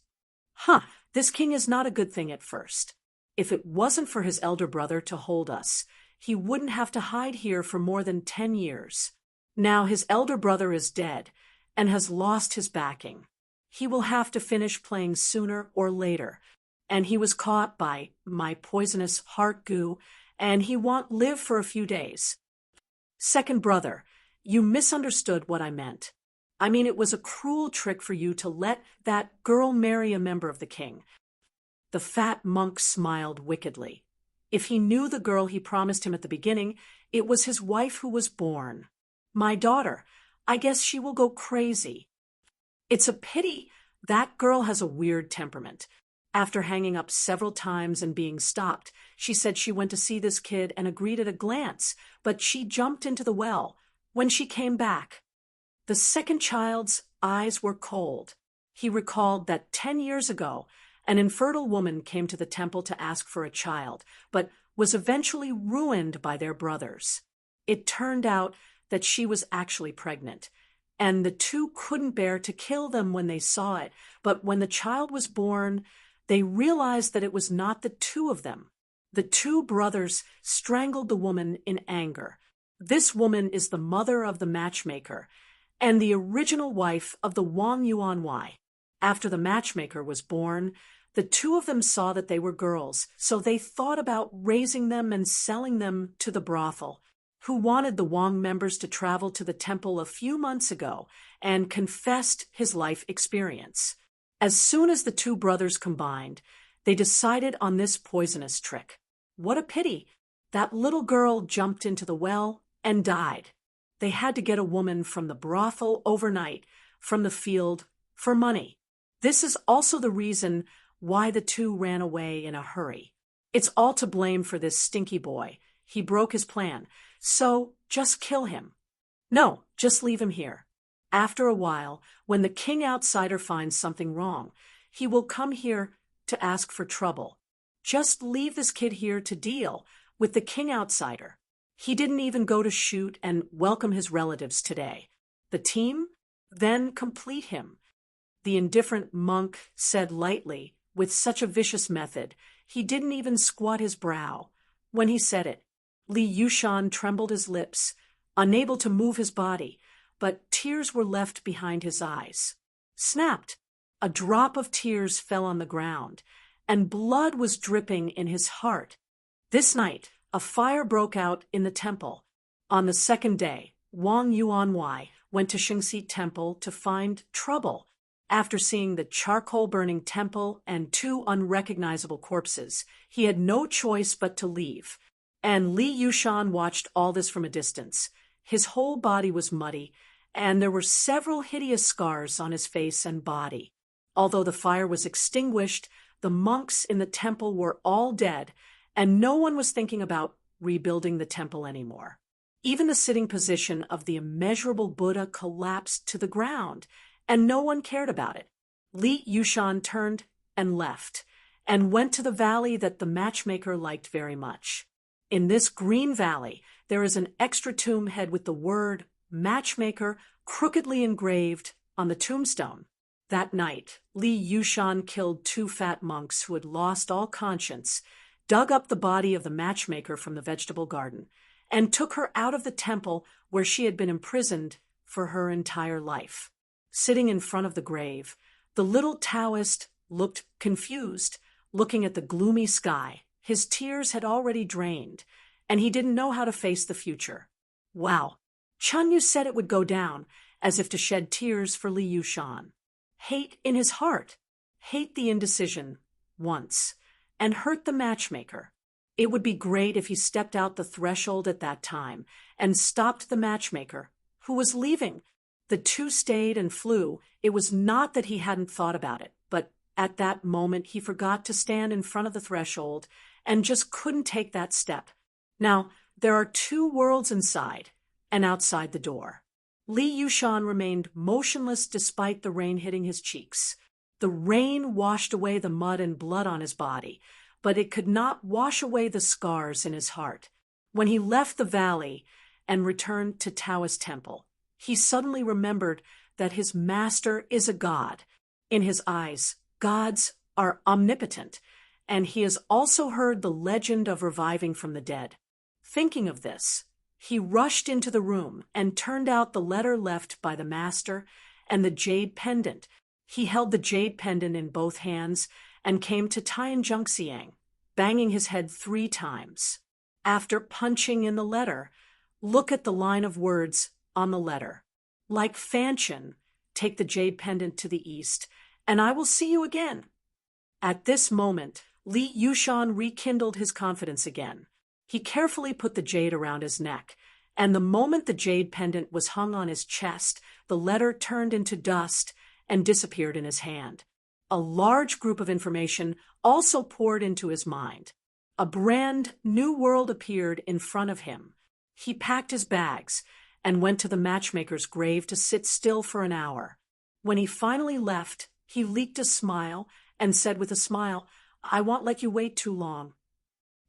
This king is not a good thing at first. If it wasn't for his elder brother to hold us, he wouldn't have to hide here for more than 10 years. Now his elder brother is dead and has lost his backing. He will have to finish playing sooner or later, and he was caught by my poisonous heart goo, and he won't live for a few days. Second brother, you misunderstood what I meant. I mean, it was a cruel trick for you to let that girl marry a member of the king. The fat monk smiled wickedly. If he knew the girl he promised him at the beginning, it was his wife who was born. My daughter, I guess she will go crazy. It's a pity. That girl has a weird temperament. After hanging up several times and being stopped, she said she went to see this kid and agreed at a glance, but she jumped into the well. When she came back, the second child's eyes were cold. He recalled that 10 years ago, an infertile woman came to the temple to ask for a child, but was eventually ruined by their brothers. It turned out that she was actually pregnant, and the two couldn't bear to kill them when they saw it, but when the child was born, they realized that it was not the two of them. The two brothers strangled the woman in anger. This woman is the mother of the matchmaker and the original wife of the Wang Yuanwei. After the matchmaker was born, the two of them saw that they were girls, so they thought about raising them and selling them to the brothel, who wanted the Wang members to travel to the temple a few months ago and confessed his life experience. As soon as the two brothers combined, they decided on this poisonous trick. What a pity! That little girl jumped into the well and died. They had to get a woman from the brothel overnight, from the field, for money. This is also the reason why the two ran away in a hurry. It's all to blame for this stinky boy. He broke his plan, so just kill him. No, just leave him here. After a while, when the king outsider finds something wrong, he will come here to ask for trouble. Just leave this kid here to deal with the king outsider. He didn't even go to shoot and welcome his relatives today. The team? Then complete him. The indifferent monk said lightly, with such a vicious method, he didn't even squat his brow. When he said it, Li Yushan trembled his lips, unable to move his body, but tears were left behind his eyes. Snapped! A drop of tears fell on the ground, and blood was dripping in his heart. This night, a fire broke out in the temple. On the second day, Wang Yuanwei went to Xingxi Temple to find trouble. After seeing the charcoal-burning temple and two unrecognizable corpses, he had no choice but to leave. And Li Yushan watched all this from a distance. His whole body was muddy, and there were several hideous scars on his face and body. Although the fire was extinguished, the monks in the temple were all dead, and no one was thinking about rebuilding the temple anymore. Even the sitting position of the immeasurable Buddha collapsed to the ground, and no one cared about it. Li Yushan turned and left, and went to the valley that the matchmaker liked very much. In this green valley, there is an extra tomb head with the word matchmaker crookedly engraved on the tombstone. That night, Li Yushan killed two fat monks who had lost all conscience, dug up the body of the matchmaker from the vegetable garden, and took her out of the temple where she had been imprisoned for her entire life. Sitting in front of the grave, the little Taoist looked confused, looking at the gloomy sky. His tears had already drained, and he didn't know how to face the future. Wow, Chun Yu said it would go down, as if to shed tears for Li Yushan. Hate in his heart, hate the indecision, once, and hurt the matchmaker. It would be great if he stepped out the threshold at that time and stopped the matchmaker, who was leaving. The two stayed and flew. It was not that he hadn't thought about it, but at that moment he forgot to stand in front of the threshold and just couldn't take that step. Now, there are two worlds inside and outside the door. Li Yushan remained motionless despite the rain hitting his cheeks. The rain washed away the mud and blood on his body, but it could not wash away the scars in his heart. When he left the valley and returned to Taoist temple, he suddenly remembered that his master is a god. In his eyes, gods are omnipotent, and he has also heard the legend of reviving from the dead. Thinking of this, he rushed into the room and turned out the letter left by the master and the jade pendant. He held the jade pendant in both hands and came to Tianjungxiang, banging his head 3 times. After punching in the letter, look at the line of words on the letter. Like Fanchen, take the jade pendant to the east, and I will see you again. At this moment, Li Yushan rekindled his confidence again. He carefully put the jade around his neck, and the moment the jade pendant was hung on his chest, the letter turned into dust and disappeared in his hand. A large group of information also poured into his mind. A brand new world appeared in front of him. He packed his bags and went to the matchmaker's grave to sit still for an hour. When he finally left, he leaked a smile and said with a smile, "I won't let you wait too long."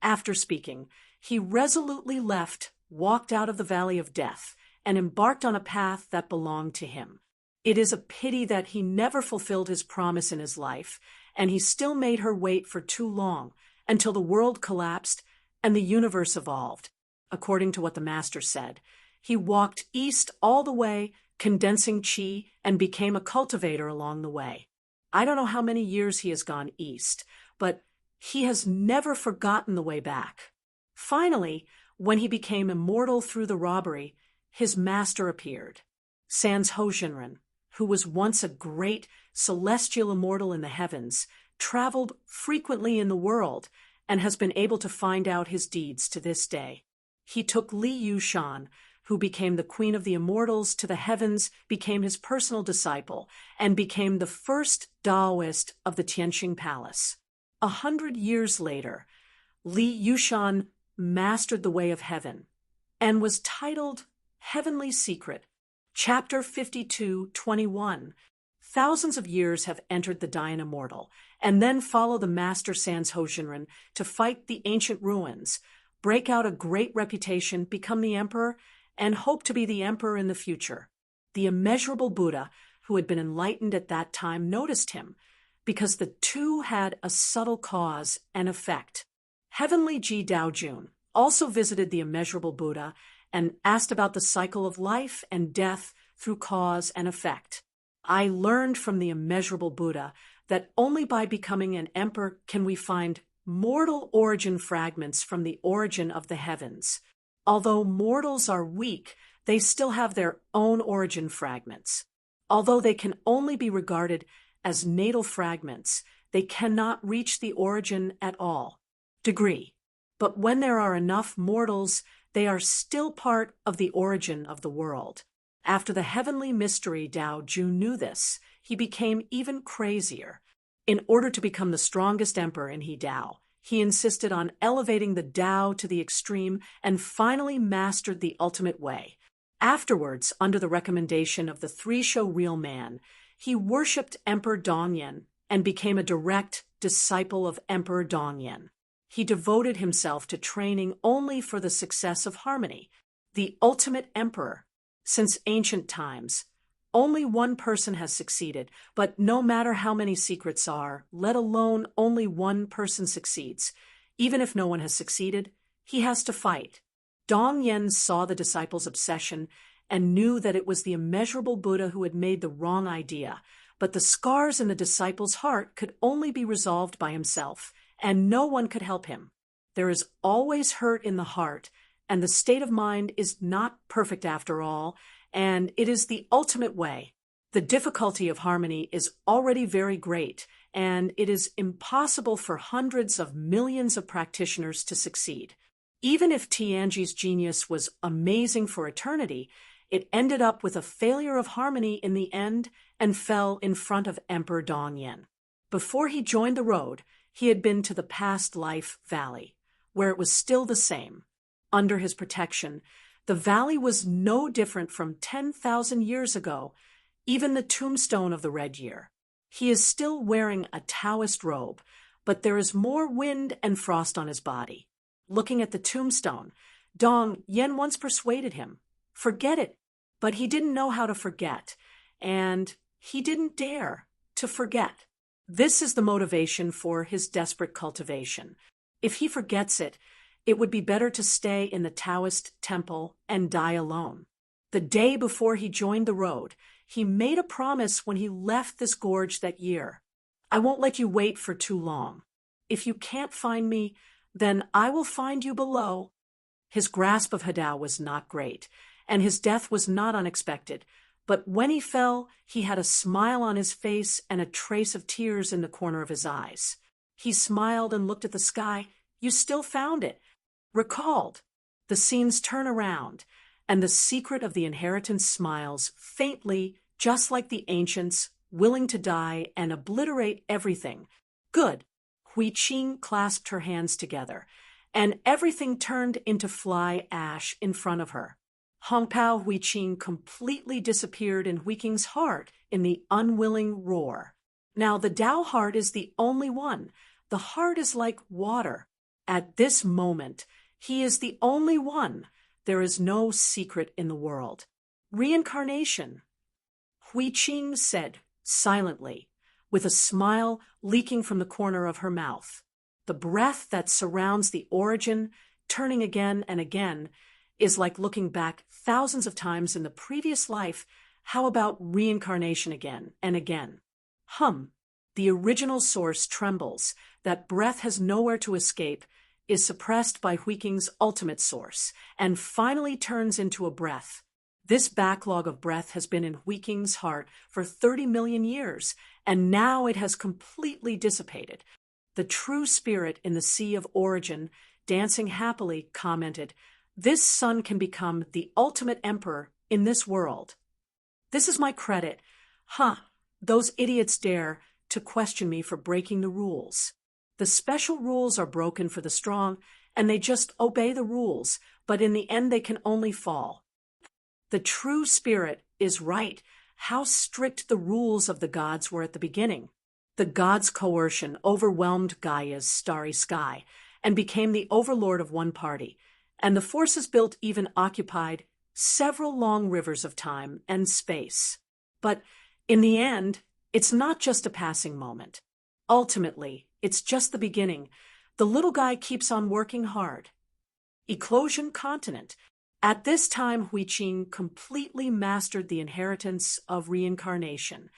After speaking, he resolutely left, walked out of the valley of death, and embarked on a path that belonged to him. It is a pity that he never fulfilled his promise in his life, and he still made her wait for too long, until the world collapsed and the universe evolved. According to what the master said, he walked east all the way, condensing qi, and became a cultivator along the way. I don't know how many years he has gone east, but he has never forgotten the way back. Finally, when he became immortal through the robbery, his master appeared. Sans Hojinren, who was once a great celestial immortal in the heavens, traveled frequently in the world and has been able to find out his deeds to this day. He took Li Yushan, who became the queen of the immortals, to the heavens, became his personal disciple, and became the first Taoist of the Tianqing Palace. 100 years later, Li Yushan mastered the way of heaven and was titled Heavenly Secret, Chapter 52:21. Thousands of years have entered the Dayan Immortal, and then follow the master Sans Hojinren to fight the ancient ruins, break out a great reputation, become the emperor, and hope to be the emperor in the future. The immeasurable Buddha, who had been enlightened at that time, noticed him, because the two had a subtle cause and effect. Heavenly Ji Daojun also visited the immeasurable Buddha and asked about the cycle of life and death through cause and effect. I learned from the immeasurable Buddha that only by becoming an emperor can we find mortal origin fragments from the origin of the heavens. Although mortals are weak, they still have their own origin fragments. Although they can only be regarded as natal fragments, they cannot reach the origin at all. Degree. But when there are enough mortals, they are still part of the origin of the world. After the heavenly mystery Dao Jun knew this, he became even crazier. In order to become the strongest emperor in He Dao, he insisted on elevating the Dao to the extreme and finally mastered the ultimate way. Afterwards, under the recommendation of the three-show real man, he worshipped Emperor Dongyan and became a direct disciple of Emperor Dongyan. He devoted himself to training only for the success of harmony, the ultimate emperor. Since ancient times, only one person has succeeded, but no matter how many secrets are, let alone only one person succeeds. Even if no one has succeeded, he has to fight. Dongyan saw the disciples' obsession and knew that it was the immeasurable Buddha who had made the wrong idea, but the scars in the disciple's heart could only be resolved by himself, and no one could help him. There is always hurt in the heart, and the state of mind is not perfect after all, and it is the ultimate way. The difficulty of harmony is already very great, and it is impossible for hundreds of millions of practitioners to succeed. Even if Tianji's genius was amazing for eternity, it ended up with a failure of harmony in the end and fell in front of Emperor Dongyan. Before he joined the road, he had been to the past life valley, where it was still the same. Under his protection, the valley was no different from 10,000 years ago, even the tombstone of the Red Year. He is still wearing a Taoist robe, but there is more wind and frost on his body. Looking at the tombstone, Dong Yen once persuaded him, forget it, but he didn't know how to forget, and he didn't dare to forget. This is the motivation for his desperate cultivation. If he forgets it, it would be better to stay in the Taoist temple and die alone. The day before he joined the road, he made a promise when he left this gorge that year. I won't let you wait for too long. If you can't find me, then I will find you below. His grasp of Hadao was not great, and his death was not unexpected, but when he fell, he had a smile on his face and a trace of tears in the corner of his eyes. He smiled and looked at the sky. You still found it. Recalled. The scenes turn around, and the secret of the inheritance smiles faintly, just like the ancients, willing to die and obliterate everything. Good. Hui Qing clasped her hands together, and everything turned into fly ash in front of her. Hongpao Hui Qing completely disappeared in Hui Qing's heart in the unwilling roar. Now the Tao heart is the only one. The heart is like water. At this moment, he is the only one. There is no secret in the world. Reincarnation. Hui Qing said silently, with a smile leaking from the corner of her mouth. The breath that surrounds the origin, turning again and again, is like looking back thousands of times in the previous life. How about reincarnation again and again? The original source trembles. That breath has nowhere to escape, is suppressed by Hui Qing's ultimate source, and finally turns into a breath. This backlog of breath has been in Hui Qing's heart for 30 million years, and now it has completely dissipated. The true spirit in the sea of origin, dancing happily, commented, "This son can become the ultimate emperor in this world. This is my credit. Those idiots dare to question me for breaking the rules. The special rules are broken for the strong, and they just obey the rules, but in the end they can only fall. The true spirit is right. How strict the rules of the gods were at the beginning. The gods' coercion overwhelmed Gaia's starry sky and became the overlord of one party, and the forces built even occupied several long rivers of time and space. But in the end, it's not just a passing moment. Ultimately, it's just the beginning. The little guy keeps on working hard. Eclosion continent. At this time, Hui Qing completely mastered the inheritance of reincarnation.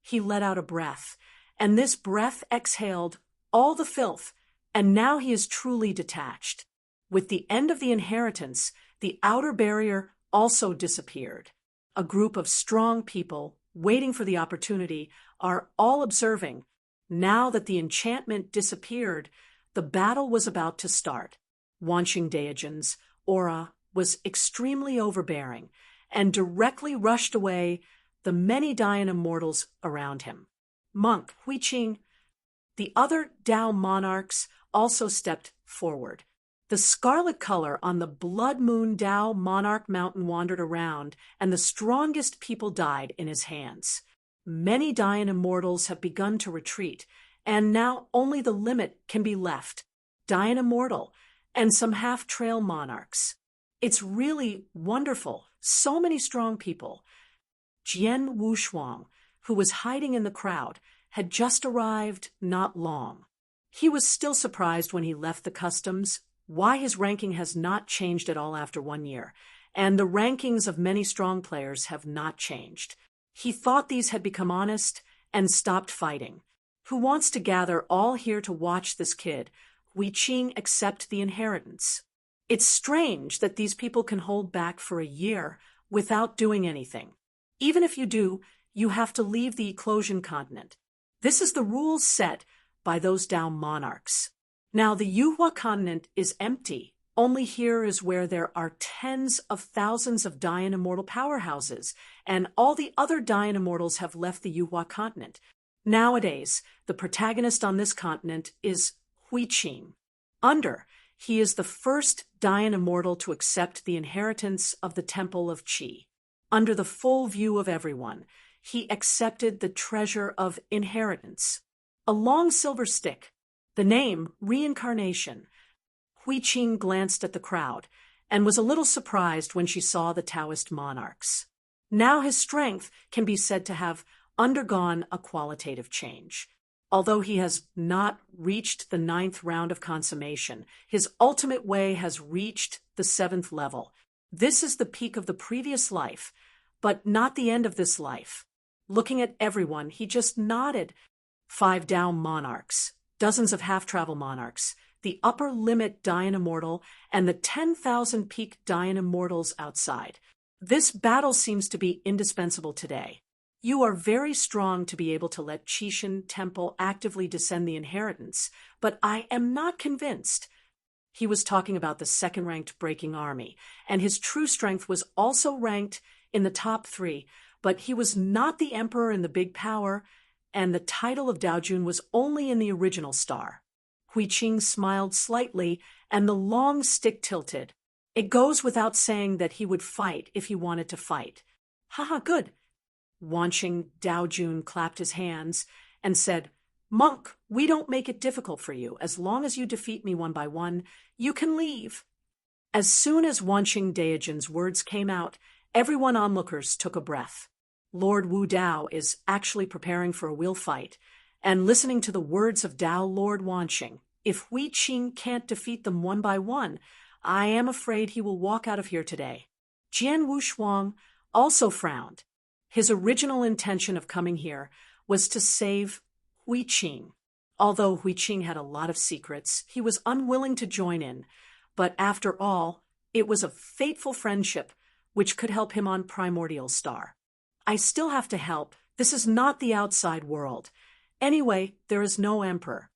He let out a breath, and this breath exhaled all the filth, and now he is truly detached. With the end of the inheritance, the outer barrier also disappeared. A group of strong people, waiting for the opportunity, are all observing. Now that the enchantment disappeared, the battle was about to start. Wanqing Daijin's aura was extremely overbearing and directly rushed away the many Dayan immortals around him. Monk, Hui Qing, the other Tao monarchs also stepped forward. The scarlet color on the blood moon Tao monarch mountain wandered around, and the strongest people died in his hands. Many Dayan immortals have begun to retreat, and now only the limit can be left. Dayan immortal and some half-trail monarchs. It's really wonderful. So many strong people. Jian Wushuang, who was hiding in the crowd, had just arrived not long. He was still surprised when he left the customs, why his ranking has not changed at all after 1 year, and the rankings of many strong players have not changed. He thought these had become honest and stopped fighting. Who wants to gather all here to watch this kid, Hui Qing, accept the inheritance? It's strange that these people can hold back for a year without doing anything. Even if you do, you have to leave the Eclosion continent. This is the rules set by those Tao monarchs. Now, the Yuhua continent is empty. Only here is where there are tens of thousands of Dayan immortal powerhouses, and all the other Dayan immortals have left the Yuhua continent. Nowadays, the protagonist on this continent is Huiqing. He is the first Dayan immortal to accept the inheritance of the Temple of Qi. Under the full view of everyone, he accepted the treasure of inheritance. A long silver stick, the name Reincarnation. Huiqing glanced at the crowd and was a little surprised when she saw the Taoist monarchs. Now his strength can be said to have undergone a qualitative change. Although he has not reached the 9th round of consummation, his ultimate way has reached the 7th level. This is the peak of the previous life, but not the end of this life. Looking at everyone, he just nodded. 5 Tao monarchs, dozens of half-travel monarchs, the upper limit Dayan immortal, and the 10,000 peak Dayan immortals outside. This battle seems to be indispensable today. You are very strong to be able to let Qishan Temple actively descend the inheritance, but I am not convinced. He was talking about the second-ranked breaking army, and his true strength was also ranked in the top 3, but he was not the emperor in the big power, and the title of Daojun was only in the original star. Huiqing smiled slightly, and the long stick tilted. It goes without saying that he would fight if he wanted to fight. Haha, good. Wanqing Daojun clapped his hands and said, Monk, we don't make it difficult for you. As long as you defeat me one by one, you can leave. As soon as Wanqing Daojun's words came out, everyone onlookers took a breath. Lord Wu Dao is actually preparing for a will fight, and listening to the words of Dao Lord Wanqing, if Huiqing can't defeat them one by one, I am afraid he will walk out of here today. Jian Wushuang also frowned. His original intention of coming here was to save Huiqing. Although Huiqing had a lot of secrets, he was unwilling to join in. But after all, it was a fateful friendship which could help him on Primordial Star. I still have to help. This is not the outside world. Anyway, there is no emperor.